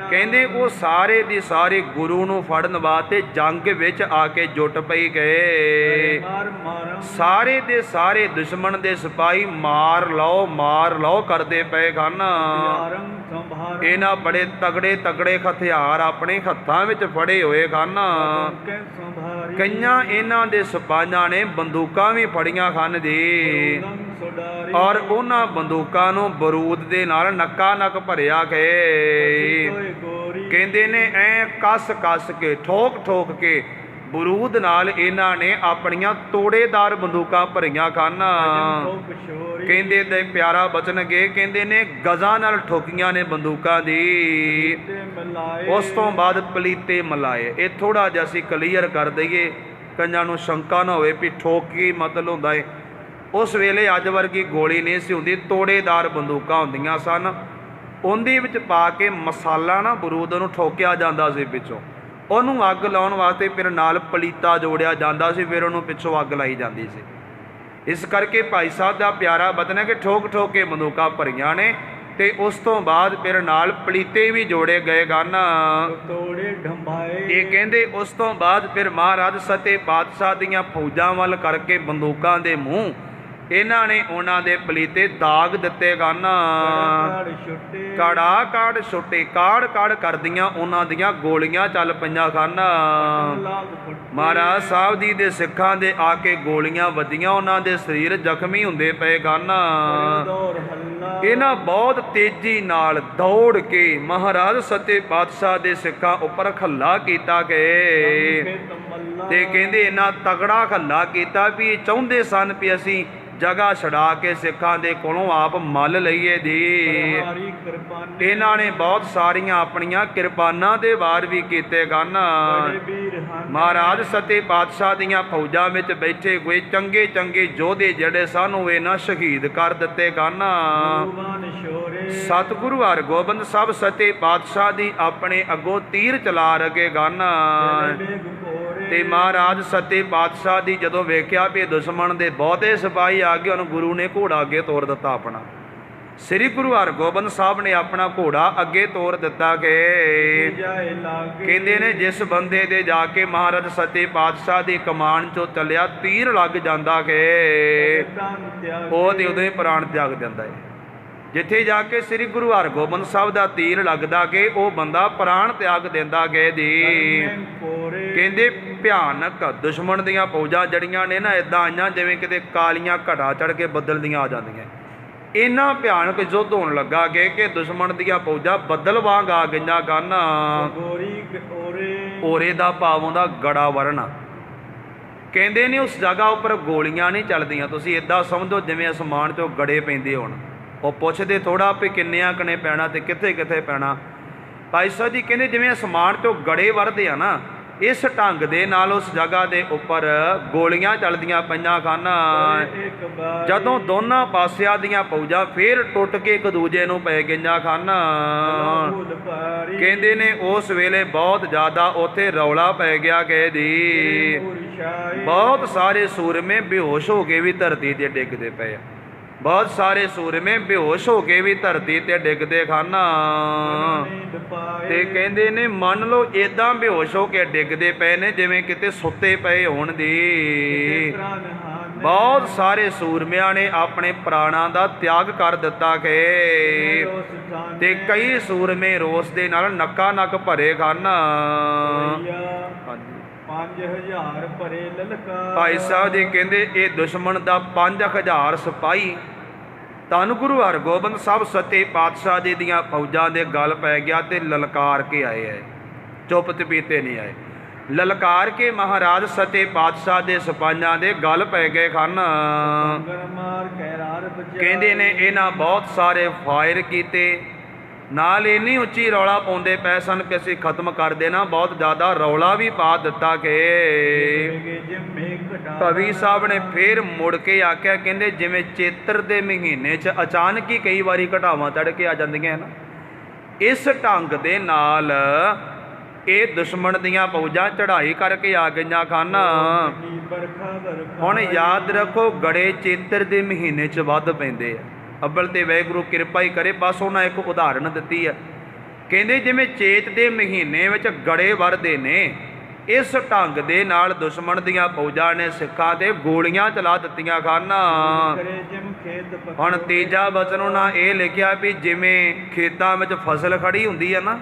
ਕਹਿੰਦੇ ਉਹ ਸਾਰੇ ਦੀ ਸਾਰੇ ਗੁਰੂ ਨੂੰ ਫੜਨ ਵਾਸਤੇ ਜੰਗ ਵਿੱਚ ਆ ਕੇ ਜੁਟ ਪਈ ਗਏ। ਸਾਰੇ ਦੇ ਸਾਰੇ ਦੁਸ਼ਮਣ ਦੇ ਸਿਪਾਹੀ ਮਾਰ ਲਓ ਕਰਦੇ ਪਏ ਹਨ। ਇਹਨਾਂ ਬੜੇ ਤਗੜੇ ਤਗੜੇ ਹਥਿਆਰ ਆਪਣੇ ਹੱਥਾਂ ਵਿੱਚ ਫੜੇ ਹੋਏ ਹਨ। ਕਈਆਂ ਇਹਨਾਂ ਦੇ ਸਿਪਾਹੀਆਂ ਨੇ ਬੰਦੂਕਾਂ ਵੀ ਫੜੀਆਂ ਹਨ ਜੀ, ਔਰ ਉਹਨਾਂ ਬੰਦੂਕਾਂ ਨੂੰ ਬਰੂਦ ਦੇ ਨਾਲ ਨੱਕਾ ਨੱਕ ਭਰਿਆ ਗਏ। ਕਹਿੰਦੇ ਨੇ ਐ ਕੱਸ ਕੇ ਠੋਕ ਕੇ ਬਰੂਦ ਨਾਲ ਇਹਨਾਂ ਨੇ ਆਪਣੀਆਂ ਤੋੜੇਦਾਰ ਬੰਦੂਕਾਂ ਭਰੀਆਂ ਹਨ। ਕਹਿੰਦੇ ਤੇ ਪਿਆਰਾ ਬਚਨ ਗਏ, ਕਹਿੰਦੇ ਨੇ ਗਜ਼ਾਂ ਨਾਲ ਠੋਕੀਆਂ ਨੇ ਬੰਦੂਕਾਂ ਦੀ। ਉਸ ਤੋਂ ਬਾਅਦ ਪਲੀਤੇ ਮਲਾਏ। ਇਹ ਥੋੜਾ ਜਿਹਾ ਅਸੀਂ ਕਲੀਅਰ ਕਰ ਦਈਏ, ਕਈਆਂ ਨੂੰ ਸ਼ੰਕਾ ਨਾ ਹੋਵੇ ਵੀ ਠੋਕ ਕੀ ਮਤਲਬ ਹੁੰਦਾ ਹੈ। ਉਸ ਵੇਲੇ ਅੱਜ ਵਰਗੀ ਗੋਲੀ ਨਹੀਂ ਸੀ ਹੁੰਦੀ, ਤੋੜੇਦਾਰ ਬੰਦੂਕਾਂ ਹੁੰਦੀਆਂ ਸਨ। ਉਹਦੇ ਵਿੱਚ ਪਾ ਕੇ ਮਸਾਲਾ ਨਾ ਬਰੂਦ ਨੂੰ ਠੋਕਿਆ ਜਾਂਦਾ ਸੀ ਪਿੱਛੋਂ, ਉਹਨੂੰ ਅੱਗ ਲਾਉਣ ਵਾਸਤੇ ਫਿਰ ਨਾਲ ਪਲੀਤਾ ਜੋੜਿਆ ਜਾਂਦਾ ਸੀ, ਫਿਰ ਉਹਨੂੰ ਪਿੱਛੋਂ ਅੱਗ ਲਾਈ ਜਾਂਦੀ ਸੀ। ਇਸ ਕਰਕੇ ਭਾਈ ਸਾਹਿਬ ਦਾ ਪਿਆਰਾ ਬਚਨ ਹੈ ਕਿ ਠੋਕ ਕੇ ਬੰਦੂਕਾਂ ਭਰੀਆਂ ਨੇ, ਤੇ ਉਸ ਤੋਂ ਬਾਅਦ ਫਿਰ ਨਾਲ ਪਲੀਤੇ ਵੀ ਜੋੜੇ ਗਏ ਹਨ। ਇਹ ਕਹਿੰਦੇ ਉਸ ਤੋਂ ਬਾਅਦ ਫਿਰ ਮਹਾਰਾਜ ਸੱਚੇ ਪਾਤਸ਼ਾਹ ਦੀਆਂ ਫੌਜਾਂ ਵੱਲ ਕਰਕੇ ਬੰਦੂਕਾਂ ਦੇ ਮੂੰਹ ਇਹਨਾਂ ਨੇ ਉਹਨਾਂ ਦੇ ਪਲੀਤੇ ਦਾਗ ਦਿੱਤੇ ਹਨ। ਕਾੜ ਛੁੱਟੇ ਕਾੜ ਕਰਦੀਆਂ ਉਹਨਾਂ ਦੀਆਂ ਗੋਲੀਆਂ ਚੱਲ ਪਈਆਂ ਹਨ। ਮਹਾਰਾਜ ਸਾਹਿਬ ਜੀ ਦੇ ਸਿੱਖਾਂ ਦੇ ਆ ਕੇ ਗੋਲੀਆਂ ਵੱਜੀਆਂ, ਉਹਨਾਂ ਦੇ ਸਰੀਰ ਜ਼ਖਮੀ ਹੁੰਦੇ ਪਏ ਹਨ। ਇਹਨਾਂ ਬਹੁਤ ਤੇਜ਼ੀ ਨਾਲ ਦੌੜ ਕੇ ਮਹਾਰਾਜ ਸੱਚੇ ਪਾਤਸ਼ਾਹ ਦੇ ਸਿੱਖਾਂ ਉੱਪਰ ਹੱਲਾ ਕੀਤਾ ਗਏ, ਤੇ ਕਹਿੰਦੇ ਇਹਨਾਂ ਤਗੜਾ ਹੱਲਾ ਕੀਤਾ ਵੀ ਇਹ ਚਾਹੁੰਦੇ ਸਨ ਵੀ ਅਸੀਂ ਜਗ੍ਹਾ ਛਡਾ ਕੇ ਸਿੱਖਾਂ ਦੇ ਕੋਲੋਂ ਆਪ ਮੱਲ ਲਈਏ ਦੀ। ਇਹਨਾਂ ਨੇ ਬਹੁਤ ਸਾਰੀਆਂ ਆਪਣੀਆਂ ਕਿਰਪਾਨਾਂ ਦੇ ਵਾਰ ਵੀ ਕੀਤੇ ਹਨ। ਮਹਾਰਾਜ ਸੱਚੇ ਪਾਤਸ਼ਾਹ ਦੀਆਂ ਫੌਜਾਂ ਵਿੱਚ ਬੈਠੇ ਹੋਏ ਚੰਗੇ ਯੋਧੇ ਜਿਹੜੇ ਸਨ ਉਹ ਇਹਨਾਂ ਸ਼ਹੀਦ ਕਰ ਦਿੱਤੇ ਹਨ। ਸਤਿਗੁਰੂ ਹਰਗੋਬਿੰਦ ਸਾਹਿਬ ਸੱਚੇ ਪਾਤਸ਼ਾਹ ਦੀ ਆਪਣੇ ਅੱਗੋਂ ਤੀਰ ਚਲਾ ਰਹੇ ਹਨ, ਤੇ ਮਹਾਰਾਜ ਸੱਚੇ ਪਾਤਸ਼ਾਹ ਦੀ ਜਦੋਂ ਵੇਖਿਆ ਵੀ ਦੁਸ਼ਮਣ ਦੇ ਬਹੁਤੇ ਸਿਪਾਹੀ ਆ ਗਏ, ਉਹਨੂੰ ਗੁਰੂ ਨੇ ਘੋੜਾ ਅੱਗੇ ਤੋਰ ਦਿੱਤਾ ਆਪਣਾ। ਸ੍ਰੀ ਗੁਰੂ ਹਰਗੋਬਿੰਦ ਸਾਹਿਬ ਨੇ ਆਪਣਾ ਘੋੜਾ ਅੱਗੇ ਤੋਰ ਦਿੱਤਾ ਕਿ ਕਹਿੰਦੇ ਨੇ ਜਿਸ ਬੰਦੇ ਦੇ ਜਾ ਕੇ ਮਹਾਰਾਜ ਸੱਚੇ ਪਾਤਸ਼ਾਹ ਦੀ ਕਮਾਨ ਚੋਂ ਚੱਲਿਆ ਤੀਰ ਲੱਗ ਜਾਂਦਾ ਕਿ ਉਹ ਤੇ ਉਦੋਂ ਹੀ ਪ੍ਰਾਣ ਤਿਆਗ ਦਿੰਦਾ ਹੈ। ਜਿੱਥੇ ਜਾ ਕੇ ਸ੍ਰੀ ਗੁਰੂ ਹਰਗੋਬਿੰਦ ਸਾਹਿਬ ਦਾ ਤੀਰ ਲੱਗਦਾ ਕਿ ਉਹ ਬੰਦਾ ਪ੍ਰਾਣ ਤਿਆਗ ਦਿੰਦਾ ਗਏ ਦੀ। ਕਹਿੰਦੇ ਭਿਆਨਕ ਦੁਸ਼ਮਣ ਦੀਆਂ ਫੌਜਾਂ ਜੜੀਆਂ ਨੇ ਨਾ ਇਦਾਂ ਆਈਆਂ ਜਿਵੇਂ ਕਿਤੇ ਕਾਲੀਆਂ ਘਟਾ ਚੜ੍ਹ ਕੇ ਬੱਦਲ ਦੀਆਂ ਆ ਜਾਂਦੀਆਂ। ਇੰਨਾ ਭਿਆਨਕ ਯੁੱਧ ਹੋਣ ਲੱਗਾ ਕਿ ਦੁਸ਼ਮਣ ਦੀਆਂ ਫੌਜਾਂ ਬੱਦਲ ਵਾਂਗ ਆ ਗਈਆਂ ਹਨ। ਓਰੇ ਦਾ ਭਾਵ ਹੁੰਦਾ ਗੜਾ ਵਰਨਾ। ਕਹਿੰਦੇ ਨੇ ਉਸ ਜਗ੍ਹਾ ਉੱਪਰ ਗੋਲੀਆਂ ਨਹੀਂ ਚੱਲਦੀਆਂ, ਤੁਸੀਂ ਇੱਦਾਂ ਸਮਝੋ ਜਿਵੇਂ ਅਸਮਾਨ 'ਚੋਂ ਗੜੇ ਪੈਂਦੇ ਹੋਣ। ਉਹ ਪੁੱਛਦੇ ਥੋੜ੍ਹਾ ਵੀ ਕਿੰਨਿਆਂ ਕਨੇ ਪੈਣਾ ਤੇ ਕਿੱਥੇ ਪੈਣਾ। ਭਾਈ ਸਾਹਿਬ ਜੀ ਕਹਿੰਦੇ ਜਿਵੇਂ ਅਸਮਾਨ 'ਚੋਂ ਗੜੇ ਵਰਦੇ ਆ ਨਾ, ਇਸ ਢੰਗ ਦੇ ਨਾਲ ਉਸ ਜਗ੍ਹਾ ਦੇ ਉੱਪਰ ਗੋਲੀਆਂ ਚੱਲਦੀਆਂ ਪਈਆਂ ਹਨ। ਜਦੋਂ ਦੋਨਾਂ ਪਾਸਿਆਂ ਦੀਆਂ ਫੌਜਾਂ ਫੇਰ ਟੁੱਟ ਕੇ ਇੱਕ ਦੂਜੇ ਨੂੰ ਪੈ ਗਈਆਂ ਹਨ। ਕਹਿੰਦੇ ਨੇ ਉਸ ਵੇਲੇ ਬਹੁਤ ਜ਼ਿਆਦਾ ਉੱਥੇ ਰੌਲਾ ਪੈ ਗਿਆ ਕਿ ਦੀ ਬਹੁਤ ਸਾਰੇ ਸੂਰਮੇ ਬੇਹੋਸ਼ ਹੋ ਕੇ ਵੀ ਧਰਤੀ 'ਤੇ ਡਿੱਗਦੇ ਪਏ ਆ। ਬਹੁਤ ਸਾਰੇ ਸੂਰਮੇ ਬੇਹੋਸ਼ ਹੋ ਕੇ ਵੀ ਧਰਤੀ 'ਤੇ ਡਿੱਗਦੇ ਹਨ। ਤੇ ਕਹਿੰਦੇ ਨੇ ਮੰਨ ਲਓ ਇੱਦਾਂ ਬੇਹੋਸ਼ ਹੋ ਕੇ ਡਿੱਗਦੇ ਪਏ ਨੇ ਜਿਵੇਂ ਕਿਤੇ ਸੁੱਤੇ ਪਏ ਹੋਣ ਦੀ। ਬਹੁਤ ਸਾਰੇ ਸੂਰਮਿਆਂ ਨੇ ਆਪਣੇ ਪ੍ਰਾਣਾਂ ਦਾ ਤਿਆਗ ਕਰ ਦਿੱਤਾ ਕਿ ਤੇ ਕਈ ਸੂਰਮੇ ਰੋਸ ਦੇ ਨਾਲ ਨੱਕਾ ਨੱਕ ਭਰੇ ਹਨ। 5000 ਭਰੇ ਲਲਕਾਰ। ਭਾਈ ਸਾਹਿਬ ਜੀ ਕਹਿੰਦੇ ਇਹ ਦੁਸ਼ਮਣ ਦਾ 5000 ਸਿਪਾਹੀ ਧੰਨ ਗੁਰੂ ਹਰਗੋਬਿੰਦ ਸਾਹਿਬ ਸੱਚੇ ਪਾਤਸ਼ਾਹ ਜੀ ਦੀਆਂ ਫੌਜਾਂ ਦੇ ਗਲ ਪੈ ਗਿਆ ਤੇ ਲਲਕਾਰ ਕੇ ਆਏ ਹੈ, ਚੁੱਪ ਚਪੀਤੇ ਨਹੀਂ ਆਏ। ਲਲਕਾਰ ਕੇ ਮਹਾਰਾਜ ਸੱਚੇ ਪਾਤਸ਼ਾਹ ਦੇ ਸਿਪਾਹੀਆਂ ਦੇ ਗਲ ਪੈ ਗਏ ਹਨ। ਕਹਿੰਦੇ ਨੇ ਇਹਨਾਂ ਬਹੁਤ ਸਾਰੇ ਫਾਇਰ ਕੀਤੇ, ਨਾਲ ਇੰਨੀ ਉੱਚੀ ਰੌਲਾ ਪਾਉਂਦੇ ਪਏ ਸਨ ਕਿ ਅਸੀਂ ਖਤਮ ਕਰ ਦੇਣਾ। ਬਹੁਤ ਜ਼ਿਆਦਾ ਰੌਲਾ ਵੀ ਪਾ ਦਿੱਤਾ ਕਿ ਕਵੀ ਸਾਹਿਬ ਨੇ ਫਿਰ ਮੁੜ ਕੇ ਆਖਿਆ, ਕਹਿੰਦੇ ਜਿਵੇਂ ਚੇਤਰ ਦੇ ਮਹੀਨੇ 'ਚ ਅਚਾਨਕ ਹੀ ਕਈ ਵਾਰੀ ਘਟਾਵਾਂ ਚੜ੍ਹ ਕੇ ਆ ਜਾਂਦੀਆਂ ਨਾ, ਇਸ ਢੰਗ ਦੇ ਨਾਲ ਇਹ ਦੁਸ਼ਮਣ ਦੀਆਂ ਫੌਜਾਂ ਚੜ੍ਹਾਈ ਕਰਕੇ ਆ ਗਈਆਂ ਹਨ। ਹੁਣ ਯਾਦ ਰੱਖੋ, ਗੜੇ ਚੇਤਰ ਦੇ ਮਹੀਨੇ 'ਚ ਵੱਧ ਪੈਂਦੇ ਆ। ਅੱਬਲ ਤੇ ਵਾਹਿਗੁਰੂ ਕਿਰਪਾ ਹੀ ਕਰੇ। ਬਸ ਉਹਨਾਂ ਇੱਕ ਉਦਾਹਰਨ ਦਿੱਤੀ ਹੈ, ਕਹਿੰਦੇ ਜਿਵੇਂ ਚੇਤ ਦੇ ਮਹੀਨੇ ਵਿੱਚ ਗੜੇ ਵਰਦੇ ਨੇ, ਇਸ ਢੰਗ ਦੇ ਨਾਲ ਦੁਸ਼ਮਣ ਦੀਆਂ ਫੌਜਾਂ ਨੇ ਸਿੱਖਾਂ 'ਤੇ ਗੋਲੀਆਂ ਚਲਾ ਦਿੱਤੀਆਂ ਹਨ। ਹੁਣ ਤੀਜਾ ਬਚਨ ਉਹਨਾਂ ਇਹ ਲਿਖਿਆ ਵੀ ਜਿਵੇਂ ਖੇਤਾਂ ਵਿੱਚ ਫਸਲ ਖੜੀ ਹੁੰਦੀ ਹੈ ਨਾ,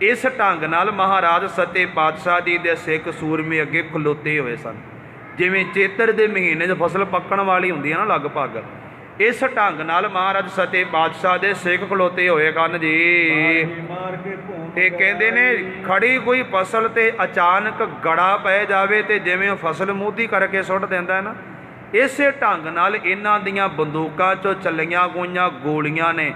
ਇਸ ਢੰਗ ਨਾਲ ਮਹਾਰਾਜ ਸੱਚੇ ਪਾਤਸ਼ਾਹ ਜੀ ਦੇ ਸਿੱਖ ਸੂਰਮੇ ਅੱਗੇ ਖਲੋਤੇ ਹੋਏ ਸਨ। ਜਿਵੇਂ ਚੇਤਰ ਦੇ ਮਹੀਨੇ 'ਚ ਫਸਲ ਪੱਕਣ ਵਾਲੀ ਹੁੰਦੀ ਹੈ ਨਾ ਲਗਭਗ, ਇਸ ਢੰਗ ਨਾਲ ਮਹਾਰਾਜ ਸੱਚੇ ਪਾਤਸ਼ਾਹ ਦੇ ਸਿੱਖ ਖਲੋਤੇ ਹੋਏ ਹਨ ਜੀ। ਤੇ ਕਹਿੰਦੇ ਨੇ ਖੜੀ ਕੋਈ ਫਸਲ ਤੇ ਅਚਾਨਕ ਗੜਾ ਪੈ ਜਾਵੇ ਤੇ ਜਿਵੇਂ ਉਹ ਫਸਲ ਮੂਧੀ ਕਰਕੇ ਸੁੱਟ ਦਿੰਦਾ ਹੈ ਨਾ, ਇਸੇ ਢੰਗ ਨਾਲ ਇਹਨਾਂ ਦੀਆਂ ਬੰਦੂਕਾਂ 'ਚੋਂ ਚੱਲੀਆਂ ਗਈਆਂ ਗੋਲੀਆਂ ਨੇ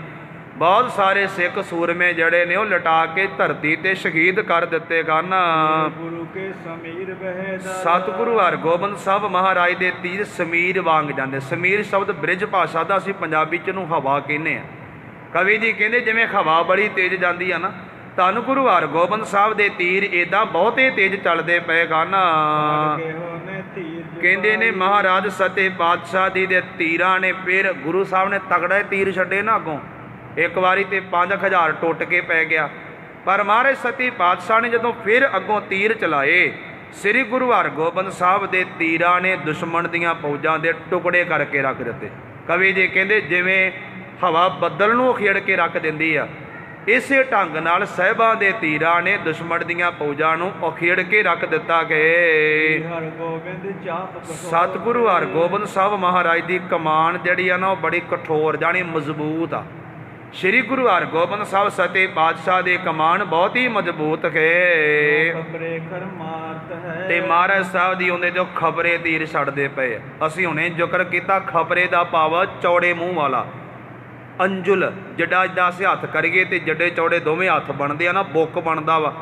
ਬਹੁਤ ਸਾਰੇ ਸਿੱਖ ਸੂਰਮੇ ਜਿਹੜੇ ਨੇ ਉਹ ਲਟਾ ਕੇ ਧਰਤੀ ਤੇ ਸ਼ਹੀਦ ਕਰ ਦਿੱਤੇ ਹਨ। ਸਤਿਗੁਰੂ ਹਰਗੋਬਿੰਦ ਸਾਹਿਬ ਮਹਾਰਾਜ ਦੇ ਤੀਰ ਸਮੀਰ ਵਾਂਗ ਜਾਂਦੇ। ਸਮੀਰ ਸ਼ਬਦ ਬ੍ਰਿਜ ਭਾਸ਼ਾ ਦਾ, ਅਸੀਂ ਪੰਜਾਬੀ 'ਚ ਨੂੰ ਹਵਾ ਕਹਿੰਦੇ ਆ। ਕਵੀ ਜੀ ਕਹਿੰਦੇ ਜਿਵੇਂ ਹਵਾ ਬੜੀ ਤੇਜ਼ ਜਾਂਦੀ ਆ ਨਾ, ਧੰਨ ਗੁਰੂ ਹਰਗੋਬਿੰਦ ਸਾਹਿਬ ਦੇ ਤੀਰ ਇੱਦਾਂ ਬਹੁਤੇ ਤੇਜ਼ ਚੱਲਦੇ ਪਏ ਹਨ। ਕਹਿੰਦੇ ਨੇ ਮਹਾਰਾਜ ਸੱਚੇ ਪਾਤਸ਼ਾਹ ਜੀ ਦੇ ਤੀਰਾਂ ਨੇ ਫਿਰ ਗੁਰੂ ਸਾਹਿਬ ਨੇ ਤਗੜਾ ਤੀਰ ਛੱਡੇ ਨਾ ਅੱਗੋਂ, ਇੱਕ ਵਾਰੀ ਤੇ 5000 ਟੁੱਟ ਕੇ ਪੈ ਗਿਆ। ਪਰ ਮਹਾਰਾਜ ਸੱਚੇ ਪਾਤਸ਼ਾਹ ਨੇ ਜਦੋਂ ਫਿਰ ਅੱਗੋਂ ਤੀਰ ਚਲਾਏ, ਸ੍ਰੀ ਗੁਰੂ ਹਰਗੋਬਿੰਦ ਸਾਹਿਬ ਦੇ ਤੀਰਾਂ ਨੇ ਦੁਸ਼ਮਣ ਦੀਆਂ ਫੌਜਾਂ ਦੇ ਟੁਕੜੇ ਕਰਕੇ ਰੱਖ ਦਿੱਤੇ। ਕਵੀ ਜੀ ਕਹਿੰਦੇ ਜਿਵੇਂ ਹਵਾ ਬੱਦਲ ਨੂੰ ਉਖੇੜ ਕੇ ਰੱਖ ਦਿੰਦੀ ਆ, ਇਸੇ ਢੰਗ ਨਾਲ ਸਾਹਿਬਾਂ ਦੇ ਤੀਰਾਂ ਨੇ ਦੁਸ਼ਮਣ ਦੀਆਂ ਫੌਜਾਂ ਨੂੰ ਉਖੇੜ ਕੇ ਰੱਖ ਦਿੱਤਾ ਕਿ ਸਤਿਗੁਰੂ ਹਰਗੋਬਿੰਦ ਸਾਹਿਬ ਮਹਾਰਾਜ ਦੀ ਕਮਾਨ ਜਿਹੜੀ ਆ ਨਾ ਉਹ ਬੜੀ ਕਠੋਰ ਜਾਣੀ ਮਜ਼ਬੂਤ ਆ। ਸ਼੍ਰੀ ਗੁਰੂ ਹਰਗੋਬਿੰਦ ਸਾਹਿਬ ਸੱਚੇ ਪਾਤਸ਼ਾਹ ਦੀ ਕਮਾਨ ਬਹੁਤ ਹੀ ਮਜ਼ਬੂਤ ਹੈ ਤੇ ਮਹਾਰਾਜ ਸਾਹਿਬ ਦੀ ਉਹਦੇ ਜੋ ਖਬਰੇ ਤੀਰ ਛੱਡਦੇ ਪਏ। ਅਸੀਂ ਹੁਣੇ ਜ਼ਿਕਰ ਕੀਤਾ ਖਬਰੇ ਦਾ ਭਾਵ ਚੌੜੇ ਮੂੰਹ ਵਾਲਾ, ਅੰਜੁਲ ਜਿੱਡਾ ਜਿੱਦਾਂ ਅਸੀਂ ਹੱਥ ਕਰੀਏ ਤੇ ਜੱਡੇ ਚੌੜੇ ਦੋਵੇਂ ਹੱਥ ਬਣਦੇ ਆ ਨਾ, ਬੁੱਕ ਬਣਦਾ ਵਾ,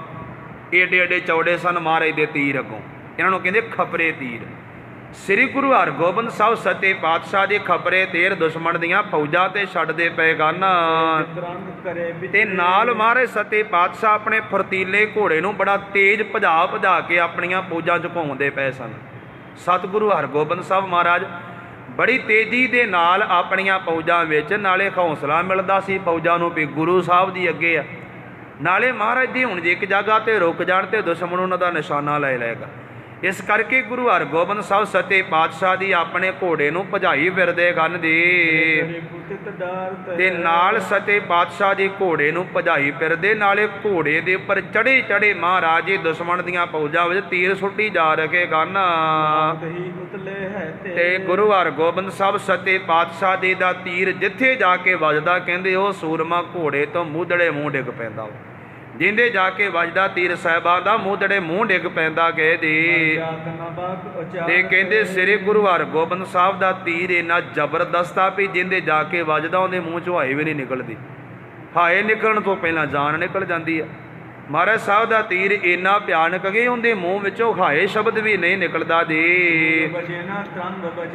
ਏਡੇ ਏਡੇ ਚੌੜੇ ਸਨ ਮਹਾਰਾਜ ਦੇ ਤੀਰ ਅੱਗੋਂ, ਇਹਨਾਂ ਨੂੰ ਕਹਿੰਦੇ ਖਬਰੇ ਤੀਰ। ਸ੍ਰੀ ਗੁਰੂ ਹਰਗੋਬਿੰਦ ਸਾਹਿਬ ਸੱਚੇ ਪਾਤਸ਼ਾਹ ਦੇ ਖਬਰੇ ਤੀਰ ਦੁਸ਼ਮਣ ਦੀਆਂ ਫੌਜਾਂ ਤੇ ਛੱਡਦੇ ਪਏ ਹਨ। ਤੇ ਨਾਲ ਮਹਾਰਾਜ ਸੱਚੇ ਪਾਤਸ਼ਾਹ ਆਪਣੇ ਫੁਰਤੀਲੇ ਘੋੜੇ ਨੂੰ ਬੜਾ ਤੇਜ਼ ਭਜਾ ਕੇ ਆਪਣੀਆਂ ਫੌਜਾਂ 'ਚ ਘੁੰਮਦੇ ਪਏ ਸਨ। ਸਤਿਗੁਰੂ ਹਰਗੋਬਿੰਦ ਸਾਹਿਬ ਮਹਾਰਾਜ ਬੜੀ ਤੇਜ਼ੀ ਦੇ ਨਾਲ ਆਪਣੀਆਂ ਫੌਜਾਂ ਵਿੱਚ, ਨਾਲੇ ਹੌਸਲਾ ਮਿਲਦਾ ਸੀ ਫੌਜਾਂ ਨੂੰ ਵੀ ਗੁਰੂ ਸਾਹਿਬ ਦੀ ਅੱਗੇ ਆ, ਨਾਲੇ ਮਹਾਰਾਜ ਦੀ ਹੁਣ ਜੇ ਇੱਕ ਜਗ੍ਹਾ ਤੇ ਰੁਕ ਜਾਣ ਤੇ ਦੁਸ਼ਮਣ ਉਹਨਾਂ ਦਾ ਨਿਸ਼ਾਨਾ ਲੈ ਲਏਗਾ। ਇਸ ਕਰਕੇ ਗੁਰੂ ਹਰਗੋਬਿੰਦ ਸਾਹਿਬ ਸੱਚੇ ਪਾਤਸ਼ਾਹ ਦੀ ਆਪਣੇ ਘੋੜੇ ਨੂੰ ਭਜਾਈ ਫਿਰਦੇ ਹਨ ਜੀ। ਤੇ ਨਾਲ ਸੱਚੇ ਪਾਤਸ਼ਾਹ ਦੀ ਘੋੜੇ ਨੂੰ ਭਜਾਈ ਫਿਰਦੇ, ਨਾਲੇ ਘੋੜੇ ਦੇ ਉੱਪਰ ਚੜੇ ਮਹਾਰਾਜ ਜੀ ਦੁਸ਼ਮਣ ਦੀਆਂ ਫੌਜਾਂ ਵਿੱਚ ਤੀਰ ਸੁੱਟੀ ਜਾ ਰਹੇ ਹਨ। ਤੇ ਗੁਰੂ ਹਰਗੋਬਿੰਦ ਸਾਹਿਬ ਸੱਚੇ ਪਾਤਸ਼ਾਹ ਜੀ ਦਾ ਤੀਰ ਜਿੱਥੇ ਜਾ ਕੇ ਵੱਜਦਾ, ਕਹਿੰਦੇ ਉਹ ਸੂਰਮਾ ਘੋੜੇ ਤੋਂ ਮੂਧੜੇ ਮੂੰਹ ਡਿੱਗ ਪੈਂਦਾ। ਜਿੰਦੇ ਜਾ ਕੇ ਵੱਜਦਾ ਤੀਰ ਸਾਹਿਬਾਂ ਦਾ ਮੂਧੜੇ ਮੂੰਹ ਡਿੱਗ ਪੈਂਦਾ ਗਏ ਦੀ। ਤੇ ਕਹਿੰਦੇ ਸ੍ਰੀ ਗੁਰੂ ਹਰਗੋਬਿੰਦ ਸਾਹਿਬ ਦਾ ਤੀਰ ਇੰਨਾ ਜ਼ਬਰਦਸਤ ਆ ਵੀ ਜਿੰਦੇ ਜਾ ਕੇ ਵੱਜਦਾ ਉਹਦੇ ਮੂੰਹ 'ਚੋਂ ਹਾਏ ਵੀ ਨਹੀਂ ਨਿਕਲਦੀ, ਹਾਏ ਨਿਕਲਣ ਤੋਂ ਪਹਿਲਾਂ ਜਾਨ ਨਿਕਲ ਜਾਂਦੀ ਆ। ਮਹਾਰਾਜ ਸਾਹਿਬ ਦਾ ਤੀਰ ਇੰਨਾ ਭਿਆਨਕ ਕਿ ਉਹਦੇ ਮੂੰਹ ਵਿੱਚੋਂ ਹਾਏ ਸ਼ਬਦ ਵੀ ਨਹੀਂ ਨਿਕਲਦਾ ਜੀ।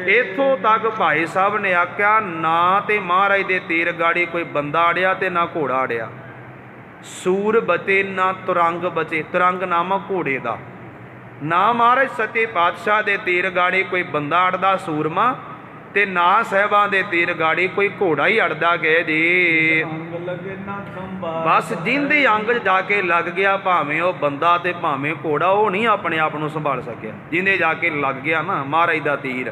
ਇੱਥੋਂ ਤੱਕ ਭਾਈ ਸਾਹਿਬ ਨੇ ਆਖਿਆ ਨਾ ਤੇ ਮਹਾਰਾਜ ਦੇ ਤੀਰ ਗਾੜੀ ਕੋਈ ਬੰਦਾ ਅੜਿਆ ਤੇ ਨਾ ਘੋੜਾ ਅੜਿਆ, ਸੂਰ ਬਚੇ ਨਾ ਤੁਰੰਗ ਬਚੇ। ਤੁਰੰਗ ਨਾਮ ਘੋੜੇ ਦਾ, ਨਾ ਮਹਾਰਾਜ ਸੱਚੇ ਪਾਤਸ਼ਾਹ ਦੇ ਤੀਰ ਗਾੜੀ ਕੋਈ ਬੰਦਾ ਅੜਦਾ ਸੂਰਮਾ, ਤੇ ਨਾ ਸਾਹਿਬਾਂ ਦੇ ਤੀਰ ਗਾੜੀ ਕੋਈ ਘੋੜਾ ਹੀ ਅੜਦਾ ਗਏ ਜੀ। ਬਸ ਜਿੰਦੇ ਅੰਗ ਜਾ ਕੇ ਲੱਗ ਗਿਆ, ਭਾਵੇਂ ਉਹ ਬੰਦਾ ਤੇ ਭਾਵੇਂ ਘੋੜਾ, ਉਹ ਨਹੀਂ ਆਪਣੇ ਆਪ ਨੂੰ ਸੰਭਾਲ ਸਕਿਆ। ਜਿੰਦੇ ਜਾ ਕੇ ਲੱਗ ਗਿਆ ਨਾ ਮਹਾਰਾਜ ਦਾ ਤੀਰ,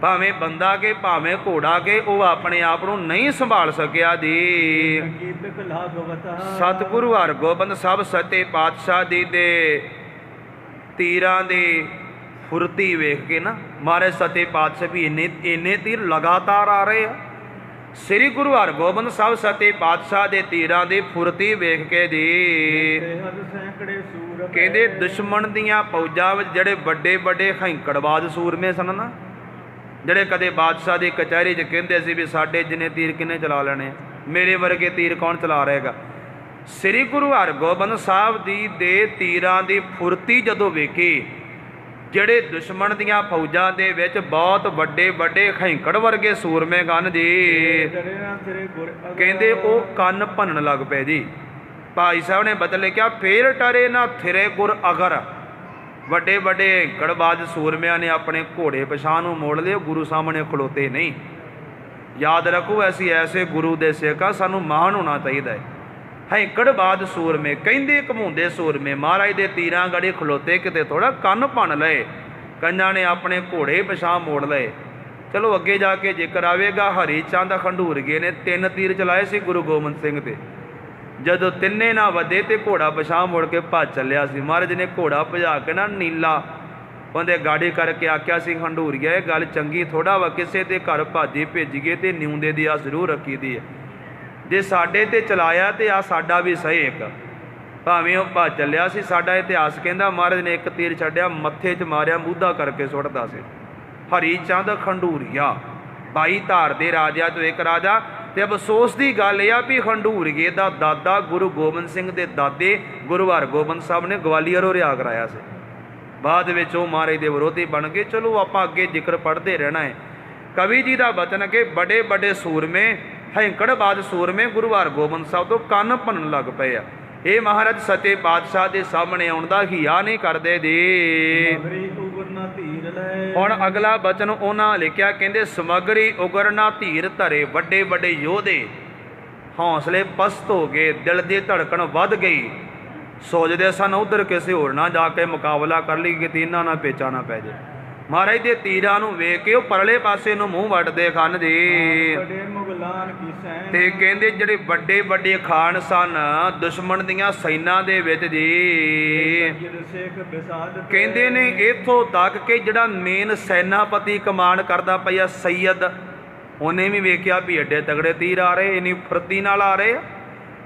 ਭਾਵੇਂ ਬੰਦਾ ਕੇ ਭਾਵੇਂ ਘੋੜਾ ਕੇ, ਉਹ ਆਪਣੇ ਆਪ ਨੂੰ ਨਹੀਂ ਸੰਭਾਲ ਸਕਿਆ ਜੀ। ਸਤਿਗੁਰੂ ਹਰਗੋਬਿੰਦ ਸਾਹਿਬ ਸੱਚੇ ਪਾਤਸ਼ਾਹ ਜੀ ਦੇ ਤੀਰਾਂ ਦੀ ਫੁਰਤੀ ਵੇਖ ਕੇ ਨਾ ਮਹਾਰਾਜ ਸੱਚੇ ਪਾਤਸ਼ਾਹ ਵੀ ਇੰਨੇ ਤੀਰ ਲਗਾਤਾਰ ਆ ਰਹੇ ਆ। ਸ੍ਰੀ ਗੁਰੂ ਹਰਗੋਬਿੰਦ ਸਾਹਿਬ ਸੱਚੇ ਪਾਤਸ਼ਾਹ ਦੇ ਤੀਰਾਂ ਦੀ ਫੁਰਤੀ ਵੇਖ ਕੇ ਜੀ ਕਹਿੰਦੇ ਦੁਸ਼ਮਣ ਦੀਆਂ ਫੌਜਾਂ ਵਿੱਚ ਜਿਹੜੇ ਵੱਡੇ ਹੈਂਕੜਬਾਜ਼ ਸੂਰਮੇ ਸਨ ਨਾ, ਜਿਹੜੇ ਕਦੇ ਬਾਦਸ਼ਾਹ ਦੀ ਕਚਹਿਰੀ 'ਚ ਕਹਿੰਦੇ ਸੀ ਵੀ ਸਾਡੇ ਜਿੰਨੇ ਤੀਰ ਕਿੰਨੇ ਚਲਾ ਲੈਣੇ ਆ, ਮੇਰੇ ਵਰਗੇ ਤੀਰ ਕੌਣ ਚਲਾ ਰਹੇਗਾ। ਸ੍ਰੀ ਗੁਰੂ ਹਰਗੋਬਿੰਦ ਸਾਹਿਬ ਜੀ ਦੇ ਤੀਰਾਂ ਦੀ ਫੁਰਤੀ ਜਦੋਂ ਵੇਖੀ, ਜਿਹੜੇ ਦੁਸ਼ਮਣ ਦੀਆਂ ਫੌਜਾਂ ਦੇ ਵਿੱਚ ਬਹੁਤ ਵੱਡੇ ਵੱਡੇ ਖੈਂਕੜ ਵਰਗੇ ਸੂਰਮੇ ਗਨ ਜੀ, ਕਹਿੰਦੇ ਉਹ ਕੰਨ ਭੰਨਣ ਲੱਗ ਪਏ ਜੀ। ਭਾਈ ਸਾਹਿਬ ਨੇ ਬਦਲ ਲਿਖਿਆ, ਫੇਰ ਟਰੇ ਨਾ ਥਿਰੇ ਗੁਰ ਅਗਰ। ਵੱਡੇ ਵੱਡੇ ਹੈਂਕੜਬਾਜ਼ ਸੂਰਮਿਆਂ ਨੇ ਆਪਣੇ ਘੋੜੇ ਪਛਾਣ ਨੂੰ ਮੋੜ ਲਏ, ਗੁਰੂ ਸਾਹਮਣੇ ਖਲੋਤੇ ਨਹੀਂ। ਯਾਦ ਰੱਖੋ, ਅਸੀਂ ਐਸੇ ਗੁਰੂ ਦੇ ਸਿੱਖ ਆ, ਸਾਨੂੰ ਮਹਾਨ ਹੋਣਾ ਚਾਹੀਦਾ ਹੈ। ਹੈਂਕੜਬਾਜ਼ ਸੂਰਮੇ, ਕਹਿੰਦੇ ਘਮਾਉਂਦੇ ਸੂਰਮੇ, ਮਹਾਰਾਜ ਦੇ ਤੀਰਾਂ ਗੜੇ ਖਲੋਤੇ, ਕਿਤੇ ਥੋੜਾ ਕੰਨ ਭੰਨ ਲਏ। ਕਈਆਂ ਨੇ ਆਪਣੇ ਘੋੜੇ ਪਛਾਣ ਮੋੜ ਲਏ। ਚਲੋ ਅੱਗੇ ਜਾ ਕੇ ਜ਼ਿਕਰ ਆਵੇਗਾ। ਹਰੀ ਚੰਦ ਖੰਡੂਰੀਏ ਨੇ 3 ਤੀਰ ਚਲਾਏ ਸੀ ਗੁਰੂ ਗੋਬਿੰਦ ਸਿੰਘ ਤੇ। ਜਦੋਂ ਤਿੰਨੇ ਨਾ ਵਧੇ ਤੇ ਘੋੜਾ ਪਛਾਣ ਮੁੜ ਕੇ ਭੱਜ ਚੱਲਿਆ ਸੀ। ਮਹਾਰਾਜ ਨੇ ਘੋੜਾ ਭਜਾ ਕੇ ਨਾ ਨੀਲਾ ਉਹਦੇ ਗਾੜੀ ਕਰਕੇ ਆਖਿਆ ਸੀ, ਖੰਡੂਰੀਆ ਇਹ ਗੱਲ ਚੰਗੀ ਥੋੜਾ ਵਾ, ਕਿਸੇ ਦੇ ਘਰ ਭਾਜੀ ਭੇਜੀਏ ਤੇ ਨਿਉਂਦੇ ਦੀ ਆਸ ਜ਼ਰੂਰ ਰੱਖੀ ਦੀ ਹੈ। ਜੇ ਸਾਡੇ ਤੇ ਚਲਾਇਆ ਤੇ ਆ ਸਾਡਾ ਵੀ ਸਹੀ ਇੱਕ, ਭਾਵੇਂ ਉਹ ਭੱਜ ਚੱਲਿਆ ਸੀ। ਸਾਡਾ ਇਤਿਹਾਸ ਕਹਿੰਦਾ ਮਹਾਰਾਜ ਨੇ 1 ਤੀਰ ਛੱਡਿਆ, ਮੱਥੇ 'ਚ ਮਾਰਿਆ, ਮੂਧਾ ਕਰਕੇ ਸੁੱਟਦਾ ਸੀ। ਹਰੀ ਚੰਦ ਖੰਡੂਰੀਆ 22 ਧਾਰ ਦੇ ਰਾਜਿਆਂ 'ਚੋਂ ਇੱਕ ਰਾਜਾ। ਤੇ ਅਫਸੋਸ ਦੀ ਗੱਲ ਇਹ ਆ ਵੀ ਖੰਡੂਰੀਏ ਦਾ ਦਾਦਾ ਗੁਰੂ ਗੋਬਿੰਦ ਸਿੰਘ ਦੇ ਦਾਦੇ ਗੁਰੂ ਹਰਗੋਬਿੰਦ ਸਾਹਿਬ ਨੇ ਗਵਾਲੀਅਰੋਂ ਰਿਆ ਕਰਾਇਆ ਸੀ। ਬਾਅਦ ਵਿੱਚ ਉਹ ਮਹਾਰਾਜ ਦੇ ਵਿਰੋਧੀ ਬਣ ਗਏ। ਚਲੋ ਆਪਾਂ ਅੱਗੇ ਜ਼ਿਕਰ ਪੜ੍ਹਦੇ ਰਹਿਣਾ ਹੈ। ਕਵੀ ਜੀ ਦਾ ਬਚਨ ਕਿ ਵੱਡੇ ਵੱਡੇ ਸੂਰਮੇ, ਹੈਂਕੜਬਾਜ਼ ਸੂਰਮੇ ਗੁਰੂ ਹਰਗੋਬਿੰਦ ਸਾਹਿਬ ਤੋਂ ਕੰਨ ਭੰਨਣ ਲੱਗ ਪਏ ਆ। ਇਹ ਮਹਾਰਾਜ ਸੱਚੇ ਪਾਤਸ਼ਾਹ ਦੇ ਸਾਹਮਣੇ ਆਉਣ ਦਾ ਹਿਆ ਨਹੀਂ ਕਰਦੇ ਜੀ। ਹੁਣ ਅਗਲਾ ਬਚਨ ਉਹਨਾਂ ਲਿਖਿਆ, ਕਹਿੰਦੇ ਸਮਗਰੀ ਉਗਰ ਨਾ ਧੀਰ ਧਰੇ। ਵੱਡੇ ਵੱਡੇ ਯੋਧੇ ਹੌਸਲੇ ਪਸਤ ਹੋ ਗਏ, ਦਿਲ ਦੀ ਧੜਕਣ ਵੱਧ ਗਈ। ਸੋਚਦੇ ਸਨ ਉਧਰ ਕਿਸੇ ਹੋਰ ਨਾ ਜਾ ਕੇ ਮੁਕਾਬਲਾ ਕਰ ਲਈ, ਕਿਤੇ ਇਹਨਾਂ ਨਾਲ ਪੇਚਾ ਨਾ ਪੈ ਜੇ। ਮਹਾਰਾਜ ਦੇ ਤੀਰਾਂ ਨੂੰ ਵੇਖ ਕੇ ਉਹ ਪਰਲੇ ਪਾਸੇ ਨੂੰ ਮੂੰਹ ਵੱਟਦੇ ਖਨ ਜੀ। ਤੇ ਕਹਿੰਦੇ ਜਿਹੜੇ ਵੱਡੇ ਵੱਡੇ ਖਾਨ ਸਨ ਦੁਸ਼ਮਣ ਦੀਆਂ ਸੈਨਾ ਦੇ ਵਿੱਚ ਜੀ, ਕਹਿੰਦੇ ਨੇ ਇੱਥੋਂ ਤੱਕ ਕਿ ਜਿਹੜਾ ਮੇਨ ਸੈਨਾਪਤੀ ਕਮਾਂਡ ਕਰਦਾ ਪਿਆ ਸੈਯਦ, ਉਹਨੇ ਵੀ ਵੇਖਿਆ ਵੀ ਐਡੇ ਤਗੜੇ ਤੀਰ ਆ ਰਹੇ, ਇੰਨੀ ਫੁਰਤੀ ਨਾਲ ਆ ਰਹੇ ਆ,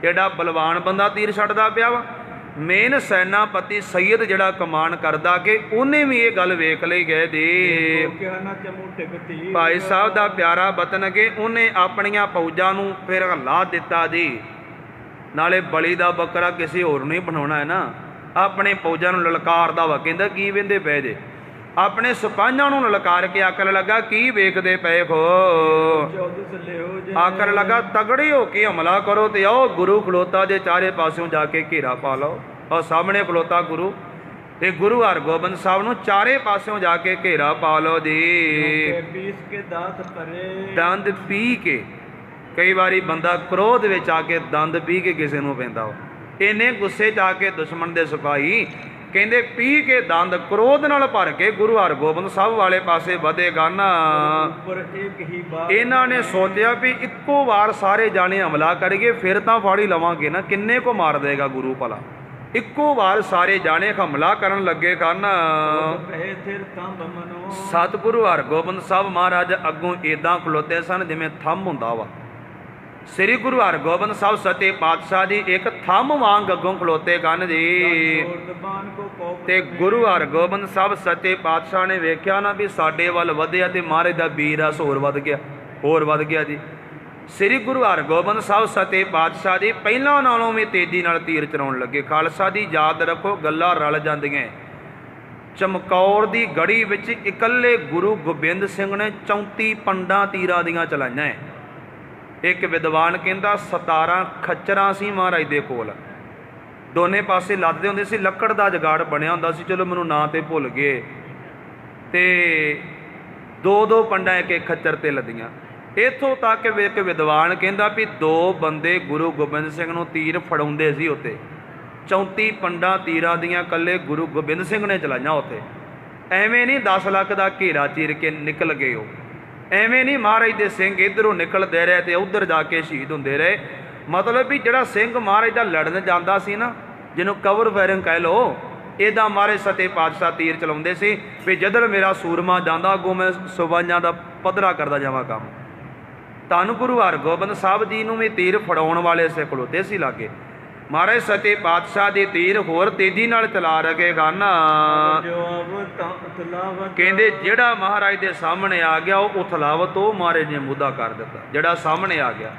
ਐਡਾ ਬਲਵਾਨ ਬੰਦਾ ਤੀਰ ਛੱਡਦਾ ਪਿਆ ਵਾ। ਮੇਨ ਸੈਨਾਪਤੀ ਸੈਯਦ ਜਿਹੜਾ ਕਮਾਂਡ ਕਰਦਾ ਕਿ ਉਹਨੇ ਵੀ ਇਹ ਗੱਲ ਵੇਖ ਲਈ ਗਏ ਜੀ। ਭਾਈ ਸਾਹਿਬ ਦਾ ਪਿਆਰਾ ਬਚਨ ਕਿ ਉਹਨੇ ਆਪਣੀਆਂ ਫੌਜਾਂ ਨੂੰ ਫਿਰ ਹਲਾ ਦਿੱਤਾ ਜੀ। ਨਾਲੇ ਬਲੀ ਦਾ ਬੱਕਰਾ ਕਿਸੇ ਹੋਰ ਨੂੰ ਹੀ ਬਣਾਉਣਾ ਹੈ ਨਾ, ਆਪਣੇ ਫੌਜਾਂ ਨੂੰ ਲਲਕਾਰਦਾ ਵਾ। ਕਹਿੰਦਾ ਕੀ ਵੇਂਦੇ ਪਏ ਜੇ? ਆਪਣੇ ਸਿਪਾਹੀਆਂ ਨੂੰ ਲਲਕਾਰ ਕੇ ਆਖਣ ਲੱਗਾ, ਕੀ ਵੇਖਦੇ ਪਏ ਹੋ? ਆਖਣ ਲੱਗਾ, ਤਗੜੇ ਹੋ ਕੇ ਹਮਲਾ ਕਰੋ ਤੇ ਆਓ ਗੁਰੂ ਖਲੋਤਾ ਜੇ ਚਾਰੇ ਪਾਸਿਓਂ ਜਾ ਕੇ ਘੇਰਾ ਪਾ ਲਓ। ਔਰ ਸਾਹਮਣੇ ਖਲੋਤਾ ਗੁਰੂ, ਤੇ ਗੁਰੂ ਹਰਗੋਬਿੰਦ ਸਾਹਿਬ ਨੂੰ ਚਾਰੇ ਪਾਸਿਓਂ ਜਾ ਕੇ ਘੇਰਾ ਪਾ ਲਓ ਜੀ। ਦੰਦ ਪੀ ਕੇ, ਕਈ ਵਾਰੀ ਬੰਦਾ ਕ੍ਰੋਧ ਵਿੱਚ ਆ ਕੇ ਦੰਦ ਪੀ ਕੇ ਕਿਸੇ ਨੂੰ ਪੈਂਦਾ ਵਾ। ਇੰਨੇ ਗੁੱਸੇ 'ਚ ਆ ਕੇ ਦੁਸ਼ਮਣ ਦੇ ਸਿਪਾਹੀ ਕਹਿੰਦੇ ਪੀ ਕੇ ਦੰਦ ਕ੍ਰੋਧ ਨਾਲ ਭਰ ਕੇ ਗੁਰੂ ਹਰਗੋਬਿੰਦ ਸਾਹਿਬ ਵਾਲੇ ਪਾਸੇ ਵਧੇਗਾ ਨਾ। ਇਹਨਾਂ ਨੇ ਸੋਚਿਆ ਵੀ ਇੱਕੋ ਵਾਰ ਸਾਰੇ ਜਾਣੇ ਹਮਲਾ ਕਰੀਏ ਫਿਰ ਤਾਂ ਫਾੜੀ ਲਵਾਂਗੇ ਨਾ, ਕਿੰਨੇ ਕੋ ਮਾਰ ਦੇਗਾ ਗੁਰੂ ਭਲਾ। ਇੱਕੋ ਵਾਰ ਸਾਰੇ ਜਾਣੇ ਹਮਲਾ ਕਰਨ ਲੱਗੇ ਹਨ। ਸਤਿਗੁਰੂ ਹਰਗੋਬਿੰਦ ਸਾਹਿਬ ਮਹਾਰਾਜ ਅੱਗੋਂ ਇੱਦਾਂ ਖਲੋਤੇ ਸਨ ਜਿਵੇਂ ਥੰਮ ਹੁੰਦਾ ਵਾ। ਸ੍ਰੀ ਗੁਰੂ ਹਰਗੋਬਿੰਦ ਸਾਹਿਬ ਸੱਚੇ ਪਾਤਸ਼ਾਹ ਜੀ ਇੱਕ ਥੰਮ ਵਾਂਗ ਅੱਗੋਂ ਖਲੋਤੇ ਹਨ ਜੀ। ਤੇ ਗੁਰੂ ਹਰਗੋਬਿੰਦ ਸਾਹਿਬ ਸੱਚੇ ਪਾਤਸ਼ਾਹ ਨੇ ਵੇਖਿਆ ਨਾ ਵੀ ਸਾਡੇ ਵੱਲ ਵਧਿਆ ਤੇ ਮਹਾਰਾਜ ਦਾ ਵੀਰ ਰਸ ਹੋਰ ਵੱਧ ਗਿਆ ਜੀ। ਸ੍ਰੀ ਗੁਰੂ ਹਰਗੋਬਿੰਦ ਸਾਹਿਬ ਸੱਚੇ ਪਾਤਸ਼ਾਹ ਜੀ ਪਹਿਲਾਂ ਨਾਲੋਂ ਵੀ ਤੇਜ਼ੀ ਨਾਲ ਤੀਰ ਚਲਾਉਣ ਲੱਗੇ। ਖਾਲਸਾ ਜੀ ਯਾਦ ਰੱਖੋ, ਗੱਲਾਂ ਰਲ ਜਾਂਦੀਆਂ। ਚਮਕੌਰ ਦੀ ਗੜੀ ਵਿੱਚ ਇਕੱਲੇ ਗੁਰੂ ਗੋਬਿੰਦ ਸਿੰਘ ਨੇ 34 ਪੰਡਾਂ ਤੀਰਾਂ ਦੀਆਂ ਚਲਾਈਆਂ ਹੈ। ਇੱਕ ਵਿਦਵਾਨ ਕਹਿੰਦਾ 17 ਖੱਚਰਾਂ ਸੀ ਮਹਾਰਾਜ ਦੇ ਕੋਲ, ਦੋਨੇ ਪਾਸੇ ਲੱਦਦੇ ਹੁੰਦੇ ਸੀ, ਲੱਕੜ ਦਾ ਜਗਾੜ ਬਣਿਆ ਹੁੰਦਾ ਸੀ, ਚਲੋ ਮੈਨੂੰ ਨਾਂ ਤੇ ਭੁੱਲ ਗਏ। ਤੇ 2-2 ਪੰਡਾਂ ਇੱਕ ਖੱਚਰ ਤੇ ਲੱਦੀਆਂ। ਇੱਥੋਂ ਤੱਕ ਇੱਕ ਵਿਦਵਾਨ ਕਹਿੰਦਾ ਵੀ 2 ਬੰਦੇ ਗੁਰੂ ਗੋਬਿੰਦ ਸਿੰਘ ਨੂੰ ਤੀਰ ਫੜਾਉਂਦੇ ਸੀ ਉੱਤੇ। 34 ਪੰਡਾਂ ਤੀਰਾਂ ਦੀਆਂ ਇਕੱਲੇ ਗੁਰੂ ਗੋਬਿੰਦ ਸਿੰਘ ਨੇ ਚਲਾਈਆਂ ਉੱਥੇ। ਐਵੇਂ ਨਹੀਂ 10 ਲੱਖ ਦਾ ਘੇਰਾ ਚੀਰ ਕੇ ਨਿਕਲ ਗਏ ਉਹ, ਐਵੇਂ ਨਹੀਂ ਮਹਾਰਾਜ ਦੇ ਸਿੰਘ ਇੱਧਰੋਂ ਨਿਕਲਦੇ ਰਹੇ ਤੇ ਉੱਧਰ ਜਾ ਕੇ ਸ਼ਹੀਦ ਹੁੰਦੇ ਰਹੇ। ਮਤਲਬ ਵੀ ਜਿਹੜਾ ਸਿੰਘ ਮਹਾਰਾਜ ਦਾ ਲੜਨ ਜਾਂਦਾ ਸੀ ਨਾ, ਜਿਹਨੂੰ ਕਵਰ ਫਾਇਰਿੰਗ ਕਹਿ ਲਓ, ਇੱਦਾਂ ਮਹਾਰਾਜ ਸੱਚੇ ਪਾਤਸ਼ਾਹ ਤੀਰ ਚਲਾਉਂਦੇ ਸੀ ਵੀ ਜਦੋਂ ਮੇਰਾ ਸੂਰਮਾ ਜਾਂਦਾ ਅੱਗੋਂ ਮੈਂ ਸੁਬਾਈਆਂ ਦਾ ਪੱਧਰਾ ਕਰਦਾ ਜਾਵਾਂ ਕੰਮ। ਧੰਨ ਗੁਰੂ ਹਰਗੋਬਿੰਦ ਸਾਹਿਬ ਜੀ ਨੂੰ ਵੀ ਤੀਰ ਫੜਾਉਣ ਵਾਲੇ ਸੇ ਖਲੋਤੇ ਸੀ ਲਾਗੇ। ਮਹਾਰਾਜ ਸੱਚੇ ਪਾਤਸ਼ਾਹ ਦੇ ਤੀਰ ਹੋਰ ਤੇਜ਼ੀ ਨਾਲ ਚਲਾ ਰਹੇ ਹਨ। ਕਹਿੰਦੇ ਜਿਹੜਾ ਮਹਾਰਾਜ ਦੇ ਸਾਹਮਣੇ ਆ ਗਿਆ ਉਹ ਉਥਲਾਵਤ ਉਹ ਮਹਾਰਾਜ ਨੇ ਮੁੱਦਾ ਕਰ ਦਿੱਤਾ। ਜਿਹੜਾ ਸਾਹਮਣੇ ਆ ਗਿਆ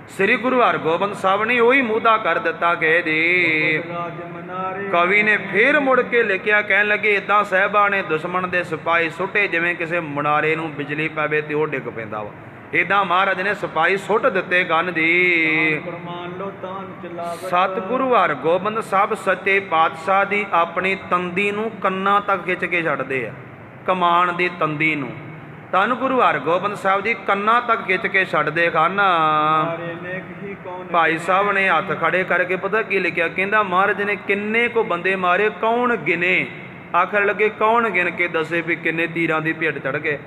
ਸ੍ਰੀ ਗੁਰੂ ਹਰਗੋਬਿੰਦ ਸਾਹਿਬ ਨੇ ਉਹੀ ਮੂਧਾ ਕਰ ਦਿੱਤਾ ਕਿ ਜੀ ਰਾਜ ਮਨਾਰੇ ਕਵੀ ਨੇ ਫੇਰ ਮੁੜ ਕੇ ਲਿਖਿਆ, ਕਹਿਣ ਲੱਗੇ ਇਦਾਂ ਸਾਹਿਬਾਂ ਨੇ ਦੁਸ਼ਮਣ ਦੇ ਸਿਪਾਹੀ ਸੁੱਟੇ ਜਿਵੇਂ ਕਿਸੇ ਮੁਨਾਰੇ ਨੂੰ ਬਿਜਲੀ ਪਵੇ ਤੇ ਉਹ ਡਿੱਗ ਪੈਂਦਾ ਵਾ। ਇਦਾਂ ਮਹਾਰਾਜ ਨੇ ਸਿਪਾਹੀ ਸੁੱਟ ਦਿੱਤੇ ਗਨ ਦੀ। ਪ੍ਰਮਾਨ ਲੋ ਤਾਨ ਚਲਾਵਤ ਸਤਿਗੁਰੂ ਹਰਗੋਬਿੰਦ ਸਾਹਿਬ ਸੱਚੇ ਪਾਤਸ਼ਾਹ ਦੀ ਆਪਣੀ ਤੰਦੀ ਨੂੰ ਕੰਨਾਂ ਤੱਕ ਖਿੱਚ ਕੇ ਛੱਡਦੇ ਆ, ਕਮਾਨ ਦੀ ਤੰਦੀ ਨੂੰ। ਧੰਨ ਗੁਰੂ ਹਰਗੋਬਿੰਦ ਸਾਹਿਬ ਜੀ ਕੰਨਾਂ ਤੱਕ ਖਿੱਚ ਕੇ ਛੱਡਦੇ ਹਨ। ਮਾਰੇ ਨੇ ਹੀ ਕੌਣ ਭਾਈ ਸਾਹਿਬ ਨੇ ਹੱਥ ਖੜੇ ਕਰਕੇ ਪਤਾ ਕੀ ਲਿਖਿਆ, ਕਹਿੰਦਾ ਮਹਾਰਾਜ ਨੇ ਕਿੰਨੇ ਕੋ ਬੰਦੇ ਮਾਰੇ, ਕੌਣ ਗਿਨੇ? ਆਖਰ ਲੱਗੇ ਕੌਣ ਗਿਣ ਕੇ ਦੱਸੇ ਵੀ ਕਿੰਨੇ ਤੀਰਾਂ ਦੀ ਭੇਟ ਚੜ੍ਹ ਗਏ।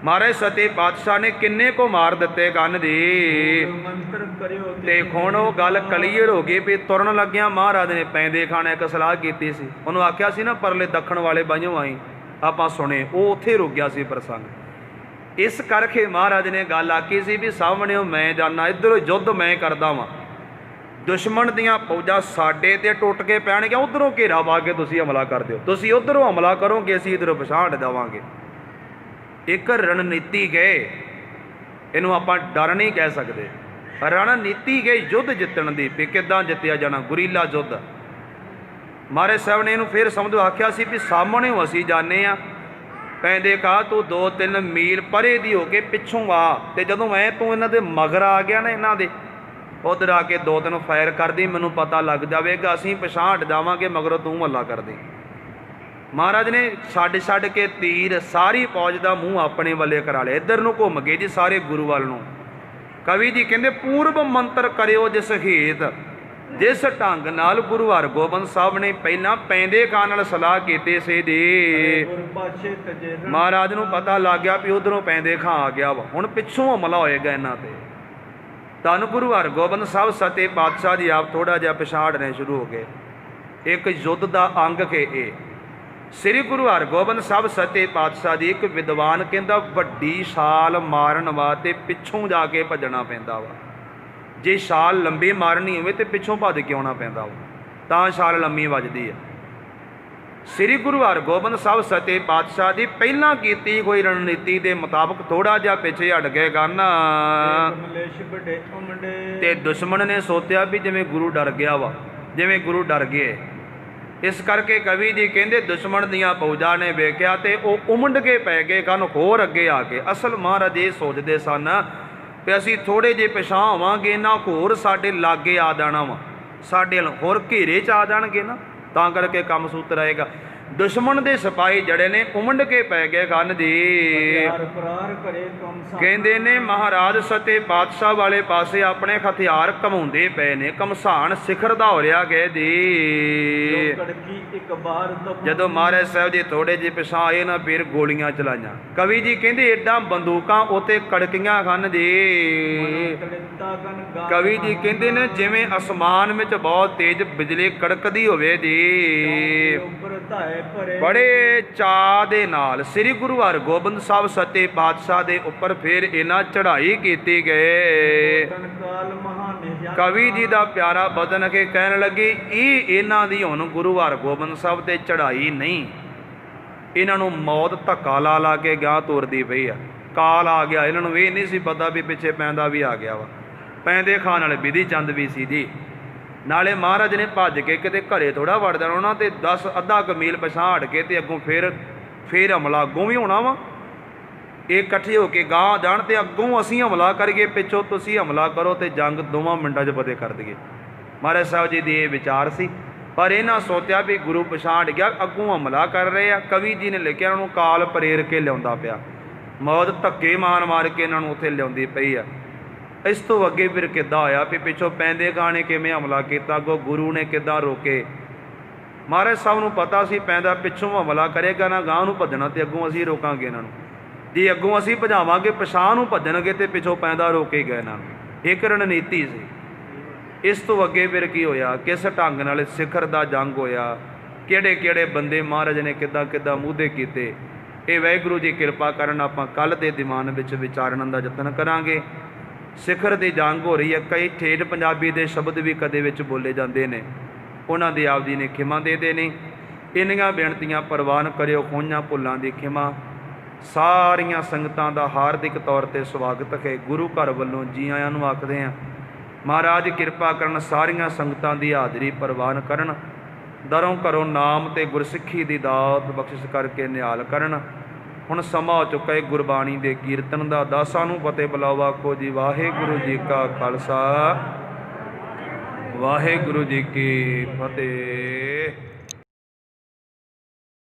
ਮਹਾਰਾਜ ਸੱਚੇ ਪਾਤਸ਼ਾਹ ਨੇ ਕਿੰਨੇ ਕੋ ਮਾਰ ਦਿੱਤੇ ਗਨ ਦੀ। ਮੰਤਰ ਕਰਿਓ ਤੇ ਹੁਣ ਉਹ ਗੱਲ ਕਲੀਅਰ ਹੋ ਗਈ ਵੀ ਤੁਰਨ ਲੱਗਿਆ ਮਹਾਰਾਜ ਨੇ ਪੈਂਦੇ ਖਾਣੇ ਇੱਕ ਸਲਾਹ ਕੀਤੀ ਸੀ। ਉਹਨੂੰ ਆਖਿਆ ਸੀ ਨਾ ਪਰਲੇ ਦੱਖਣ ਵਾਲੇ ਬਾਈਓ ਆਈ, ਆਪਾਂ ਸੁਣੇ, ਉਹ ਉੱਥੇ ਰੁਕ ਗਿਆ ਸੀ ਪ੍ਰਸੰਗ। ਇਸ ਕਰਕੇ ਮਹਾਰਾਜ ਨੇ ਗੱਲ ਆਖੀ ਸੀ ਵੀ ਸਾਹਮਣਿਓ ਮੈਂ ਜਾਣਾ, ਇੱਧਰੋਂ ਯੁੱਧ ਮੈਂ ਕਰਦਾ ਵਾਂ, ਦੁਸ਼ਮਣ ਦੀਆਂ ਫੌਜਾਂ ਸਾਡੇ ਤੇ ਟੁੱਟ ਕੇ ਪੈਣਗੀਆਂ, ਉਧਰੋਂ ਘੇਰਾ ਪਾ ਕੇ ਤੁਸੀਂ ਹਮਲਾ ਕਰ ਦਿਓ, ਤੁਸੀਂ ਉਧਰੋਂ ਹਮਲਾ ਕਰੋਗੇ ਅਸੀਂ ਇੱਧਰੋਂ ਪਛਾਣ ਹਟ ਜਾਵਾਂਗੇ। ਇੱਕ ਰਣਨੀਤੀ ਗਏ, ਇਹਨੂੰ ਆਪਾਂ ਡਰ ਨਹੀਂ ਕਹਿ ਸਕਦੇ, ਰਣਨੀਤੀ ਗਏ ਯੁੱਧ ਜਿੱਤਣ ਦੀ, ਵੀ ਕਿੱਦਾਂ ਜਿੱਤਿਆ ਜਾਣਾ, ਗੁਰੀਲਾ ਯੁੱਧ। ਮਹਾਰਾਜ ਸਾਹਿਬ ਨੇ ਇਹਨੂੰ ਫਿਰ ਸਮਝੋ ਆਖਿਆ ਸੀ ਵੀ ਸਾਹਮਣੇ ਅਸੀਂ ਜਾਂਦੇ ਆ, ਕਹਿੰਦੇ ਕਹਾ ਤੂੰ 2-3 ਮੀਲ ਪਰੇ ਦੀ ਹੋ ਕੇ ਪਿੱਛੋਂ ਆ, ਤੇ ਜਦੋਂ ਮੈਂ ਤੂੰ ਇਹਨਾਂ ਦੇ ਮਗਰ ਆ ਗਿਆ ਨਾ, ਇਹਨਾਂ ਦੇ ਉਧਰ ਆ ਕੇ 2-3 ਫਾਇਰ ਕਰਦੀ, ਮੈਨੂੰ ਪਤਾ ਲੱਗ ਜਾਵੇਗਾ, ਅਸੀਂ ਪਛਾਣ ਹਟ ਜਾਵਾਂਗੇ, ਮਗਰੋਂ ਤੂੰ ਹੱਲਾ ਕਰਦੀ। ਮਹਾਰਾਜ ਨੇ ਛੱਡ ਕੇ ਤੀਰ ਸਾਰੀ ਫੌਜ ਦਾ ਮੂੰਹ ਆਪਣੇ ਵੱਲੇ ਕਰਾ ਲਿਆ, ਇੱਧਰ ਨੂੰ ਘੁੰਮ ਗਏ ਜੀ ਸਾਰੇ ਗੁਰੂ ਵੱਲ ਨੂੰ। ਕਵੀ ਜੀ ਕਹਿੰਦੇ ਪੂਰਬ ਮੰਤਰ ਕਰਿਓ ਜਿਸ ਹੇਤ, ਜਿਸ ਢੰਗ ਨਾਲ ਗੁਰੂ ਹਰਗੋਬਿੰਦ ਸਾਹਿਬ ਨੇ ਪਹਿਲਾਂ ਪੈਂਦੇ ਖਾਂ ਨਾਲ ਸਲਾਹ ਕੀਤੀ ਸੀ ਜੀ। ਗੁਰਬਾਛੇ ਤਜੇ ਮਹਾਰਾਜ ਨੂੰ ਪਤਾ ਲੱਗ ਗਿਆ ਵੀ ਉਧਰੋਂ ਪੈਂਦੇ ਖਾਂ ਆ ਗਿਆ ਵਾ, ਹੁਣ ਪਿੱਛੋਂ ਹਮਲਾ ਹੋਏਗਾ ਇਹਨਾਂ ਤੇ। ਧੰਨ ਗੁਰੂ ਹਰਗੋਬਿੰਦ ਸਾਹਿਬ ਸੱਚੇ ਪਾਤਸ਼ਾਹ ਜੀ ਆਪ ਥੋੜਾ ਜਿਹਾ ਪਛਾੜਨੇ ਸ਼ੁਰੂ ਹੋ ਗਏ। ਇੱਕ ਯੁੱਧ ਦਾ ਅੰਗ ਕੇ ਇਹ ਸ੍ਰੀ ਗੁਰੂ ਹਰਗੋਬਿੰਦ ਸਾਹਿਬ ਸੱਚੇ ਪਾਤਸ਼ਾਹ ਜੀ, ਇੱਕ ਵਿਦਵਾਨ ਕਹਿੰਦਾ ਵੱਡੀ ਛਾਲ ਮਾਰਨ ਵਾਸਤੇ ਪਿੱਛੋਂ ਜਾ ਕੇ ਭੱਜਣਾ ਪੈਂਦਾ ਵਾ। ਜੇ ਛਾਲ ਲੰਬੀ ਮਾਰਨੀ ਹੋਵੇ ਤੇ ਪਿੱਛੋਂ ਭੱਜ ਕੇ ਆਉਣਾ ਪੈਂਦਾ ਵਾ, ਤਾਂ ਛਾਲ ਲੰਮੀ ਵੱਜਦੀ ਹੈ। ਸ੍ਰੀ ਗੁਰੂ ਹਰਗੋਬਿੰਦ ਸਾਹਿਬ ਸੱਚੇ ਪਾਤਸ਼ਾਹ ਦੀ ਪਹਿਲਾਂ ਕੀਤੀ ਹੋਈ ਰਣਨੀਤੀ ਦੇ ਮੁਤਾਬਕ ਥੋੜਾ ਜਿਹਾ ਪਿੱਛੇ ਹਟ ਗਏ ਗਨ, ਕਮਲੇਸ਼ ਵੱਡੇ ਉਮੜੇ ਤੇ ਦੁਸ਼ਮਣ ਨੇ ਸੋਚਿਆ ਵੀ ਜਿਵੇਂ ਗੁਰੂ ਡਰ ਗਿਆ ਵਾ, ਜਿਵੇਂ ਗੁਰੂ ਡਰ ਗਏ। ਇਸ ਕਰਕੇ ਕਵੀ ਜੀ ਕਹਿੰਦੇ ਦੁਸ਼ਮਣ ਦੀਆਂ ਫੌਜਾਂ ਨੇ ਵੇਖਿਆ ਤੇ ਉਹ ਉਮੰਡ ਕੇ ਪੈ ਗਏ ਗਨ ਹੋਰ ਅੱਗੇ ਆ ਕੇ। ਅਸਲ ਮਹਾਰਾਜ ਇਹ ਸੋਚਦੇ ਸਨ ਵੀ ਅਸੀਂ ਥੋੜੇ ਜਿਹੇ ਪਿਛਾਂ ਹੋਵਾਂਗੇ, ਇਹਨਾਂ ਹੋਰ ਸਾਡੇ ਲਾਗੇ ਆ ਜਾਣਾ ਵਾ, ਸਾਡੇ ਹੋਰ ਘੇਰੇ 'ਚ ਆ ਜਾਣਗੇ ਨਾ, ਤਾਂ ਕਰਕੇ ਕੰਮ ਸੂਤਰ ਆਏਗਾ। ਦੁਸ਼ਮਣ ਦੇ ਸਿਪਾਹੀ ਜਿਹੜੇ ਨੇ ਉਮੰਡ ਕੇ ਪੈ ਗਏ ਗਨ ਦੀ। ਫਰਾਰ ਕਰੇ ਤੁਮ ਕਹਿੰਦੇ ਨੇ ਮਹਾਰਾਜ ਸੱਚੇ ਪਾਤਸ਼ਾਹ ਵਾਲੇ ਪਾਸੇ ਆਪਣੇ ਹਥਿਆਰ ਘਮਾਉਂਦੇ ਪਏ ਨੇ, ਘਮਸਾਨ ਸਿਖਰ ਦਾ ਹੋ ਰਿਹਾ ਗਏ ਦੀ। ਕੜਕੀ ਇੱਕ ਬਾਰ ਜਦੋਂ ਮਹਾਰਾਜ ਸਾਹਿਬ ਜੀ ਥੋੜੇ ਜਿਹੇ ਪਿਛਾਂ ਆਏ ਨਾ, ਫਿਰ ਗੋਲੀਆਂ ਚਲਾਈਆਂ। ਕਵੀ ਜੀ ਕਹਿੰਦੇ ਏਡਾ ਬੰਦੂਕਾਂ ਉੱਤੇ ਕੜਕੀਆਂ ਹਨ ਜੀ। ਕਵੀ ਜੀ ਕਹਿੰਦੇ ਨੇ ਜਿਵੇਂ ਅਸਮਾਨ ਵਿੱਚ ਬਹੁਤ ਤੇਜ਼ ਬਿਜਲੀ ਕੜਕਦੀ ਹੋਵੇ ਜੀ। ਬੜੇ ਚਾਅ ਦੇ ਨਾਲ ਸ੍ਰੀ ਗੁਰੂ ਹਰਗੋਬਿੰਦ ਸਾਹਿਬ ਸੱਚੇ ਪਾਤਸ਼ਾਹ ਦੇ ਉੱਪਰ ਫਿਰ ਇਹਨਾਂ ਚੜ੍ਹਾਈ ਕੀਤੀ ਗਏ। ਕਵੀ ਜੀ ਦਾ ਪਿਆਰਾ ਬਦਨ ਕੇ ਕਹਿਣ ਲੱਗੇ ਇਹ ਇਹਨਾਂ ਦੀ ਹੁਣ ਗੁਰੂ ਹਰਗੋਬਿੰਦ ਸਾਹਿਬ ਤੇ ਚੜ੍ਹਾਈ ਨਹੀਂ, ਇਹਨਾਂ ਨੂੰ ਮੌਤ ਧੱਕਾ ਲਾ ਲਾ ਕੇ ਗਾਂ ਤੋਰਦੀ ਪਈ ਆ। ਕਾਲ ਆ ਗਿਆ, ਇਹਨਾਂ ਨੂੰ ਇਹ ਨਹੀਂ ਸੀ ਪਤਾ ਵੀ ਪਿੱਛੇ ਪੈਂਦਾ ਵੀ ਆ ਗਿਆ ਵਾ। ਪੈਂਦੇ ਖਾਣ ਵਾਲੇ ਬਿਧੀ ਚੰਦ ਵੀ ਸੀ ਜੀ। ਨਾਲੇ ਮਹਾਰਾਜ ਨੇ ਭੱਜ ਕੇ ਕਿਤੇ ਘਰੇ ਥੋੜਾ ਵੜ ਜਾਣਾ, ਉਹਨਾਂ ਤੇ 10 ਅੱਧਾ ਕੁ ਮੀਲ ਪਿਛਾਂਹ ਹਟ ਕੇ ਤੇ ਅੱਗੋਂ ਫੇਰ ਹਮਲਾ ਅੱਗੋਂ ਵੀ ਹੋਣਾ ਵਾ। ਇਹ ਇਕੱਠੇ ਹੋ ਕੇ ਗਾਂ ਜਾਣ ਤੇ ਅੱਗੋਂ ਅਸੀਂ ਹਮਲਾ ਕਰੀਏ, ਪਿੱਛੋਂ ਤੁਸੀਂ ਹਮਲਾ ਕਰੋ ਤੇ ਜੰਗ 2 ਮਿੰਟਾਂ 'ਚ ਫਤਿਹ ਕਰ ਦਈਏ। ਮਹਾਰਾਜ ਸਾਹਿਬ ਜੀ ਦੀ ਇਹ ਵਿਚਾਰ ਸੀ, ਪਰ ਇਹਨਾਂ ਸੋਚਿਆ ਵੀ ਗੁਰੂ ਪਛਾਣ ਗਿਆ, ਅੱਗੋਂ ਹਮਲਾ ਕਰ ਰਹੇ ਆ। ਕਵੀ ਜੀ ਨੇ ਲਿਖਿਆ ਉਹਨਾਂ ਨੂੰ ਕਾਲ ਪ੍ਰੇਰ ਕੇ ਲਿਆਉਂਦਾ ਪਿਆ, ਮੌਤ ਧੱਕੇ ਮਾਰ ਕੇ ਇਹਨਾਂ ਨੂੰ ਉੱਥੇ ਲਿਆਉਂਦੀ ਪਈ ਆ। ਇਸ ਤੋਂ ਅੱਗੇ ਫਿਰ ਕਿੱਦਾਂ ਹੋਇਆ ਵੀ ਪਿੱਛੋਂ ਪੈਂਦੇ ਖਾਂ ਨੇ ਕਿਵੇਂ ਹਮਲਾ ਕੀਤਾ, ਅੱਗੋਂ ਗੁਰੂ ਨੇ ਕਿੱਦਾਂ ਰੋਕੇ। ਮਹਾਰਾਜ ਸਾਹਿਬ ਨੂੰ ਪਤਾ ਸੀ ਪੈਂਦਾ ਪਿੱਛੋਂ ਹਮਲਾ ਕਰੇਗਾ ਨਾ ਗਾਂ ਨੂੰ ਭੱਜਣਾ, ਤੇ ਅੱਗੋਂ ਅਸੀਂ ਰੋਕਾਂਗੇ ਇਹਨਾਂ ਨੂੰ। ਜੇ ਅੱਗੋਂ ਅਸੀਂ ਭਜਾਵਾਂਗੇ ਪਛਾਂ ਨੂੰ ਭੱਜਣਗੇ ਤੇ ਪਿੱਛੋਂ ਪੈਂਦਾ ਰੋਕੇਗਾ ਇਹਨਾਂ ਨੂੰ। ਇੱਕ ਰਣਨੀਤੀ ਸੀ। ਇਸ ਤੋਂ ਅੱਗੇ ਫਿਰ ਕੀ ਹੋਇਆ, ਕਿਸ ਢੰਗ ਨਾਲ ਸਿਖਰ ਦਾ ਜੰਗ ਹੋਇਆ, ਕਿਹੜੇ ਕਿਹੜੇ ਬੰਦੇ ਮਹਾਰਾਜ ਨੇ ਕਿੱਦਾਂ ਮੂਧੇ ਕੀਤੇ, ਇਹ ਵਾਹਿਗੁਰੂ ਜੀ ਕਿਰਪਾ ਕਰਨ ਆਪਾਂ ਕੱਲ੍ਹ ਦੇ ਦੀਵਾਨ ਵਿੱਚ ਵਿਚਾਰਨ ਦਾ ਯਤਨ ਕਰਾਂਗੇ। ਸਿਖਰ ਦੀ ਜੰਗ ਹੋ ਰਹੀ ਹੈ, ਕਈ ਠੇਠ ਪੰਜਾਬੀ ਦੇ ਸ਼ਬਦ ਵੀ ਕਦੇ ਵਿੱਚ ਬੋਲੇ ਜਾਂਦੇ ਨੇ, ਉਹਨਾਂ ਦੀ ਆਪ ਜੀ ਨੇ ਖਿਮਾ ਦੇ ਦੇਣੀ। ਇੰਨੀਆਂ ਬੇਨਤੀਆਂ ਪ੍ਰਵਾਨ ਕਰਿਓ, ਖੋਈਆਂ ਭੁੱਲਾਂ ਦੀ ਖਿਮਾ। ਸਾਰੀਆਂ ਸੰਗਤਾਂ ਦਾ ਹਾਰਦਿਕ ਤੌਰ 'ਤੇ ਸਵਾਗਤ ਹੈ। ਗੁਰੂ ਘਰ ਵੱਲੋਂ ਜੀ ਆਇਆਂ ਨੂੰ ਆਖਦੇ ਹਾਂ। ਮਹਾਰਾਜ ਕਿਰਪਾ ਕਰਨ, ਸਾਰੀਆਂ ਸੰਗਤਾਂ ਦੀ ਹਾਜ਼ਰੀ ਪ੍ਰਵਾਨ ਕਰਨ, ਦਰੋਂ ਘਰੋਂ ਨਾਮ ਤੇ ਗੁਰਸਿੱਖੀ ਦੀ ਦਾਤ ਬਖਸ਼ਿਸ਼ ਕਰਕੇ ਨਿਹਾਲ ਕਰਨ। ਹੁਣ ਸਮਾਂ ਹੋ ਚੁੱਕਾ ਹੈ ਗੁਰਬਾਣੀ ਦੇ ਕੀਰਤਨ ਦਾ। ਦਾਸਾਂ ਨੂੰ ਫਤਿਹ ਬੁਲਾਵਾ ਕੋ ਜੀ। ਵਾਹਿਗੁਰੂ ਜੀ ਕਾ ਖਾਲਸਾ, ਵਾਹਿਗੁਰੂ ਜੀ ਕੀ ਫਤਿਹ।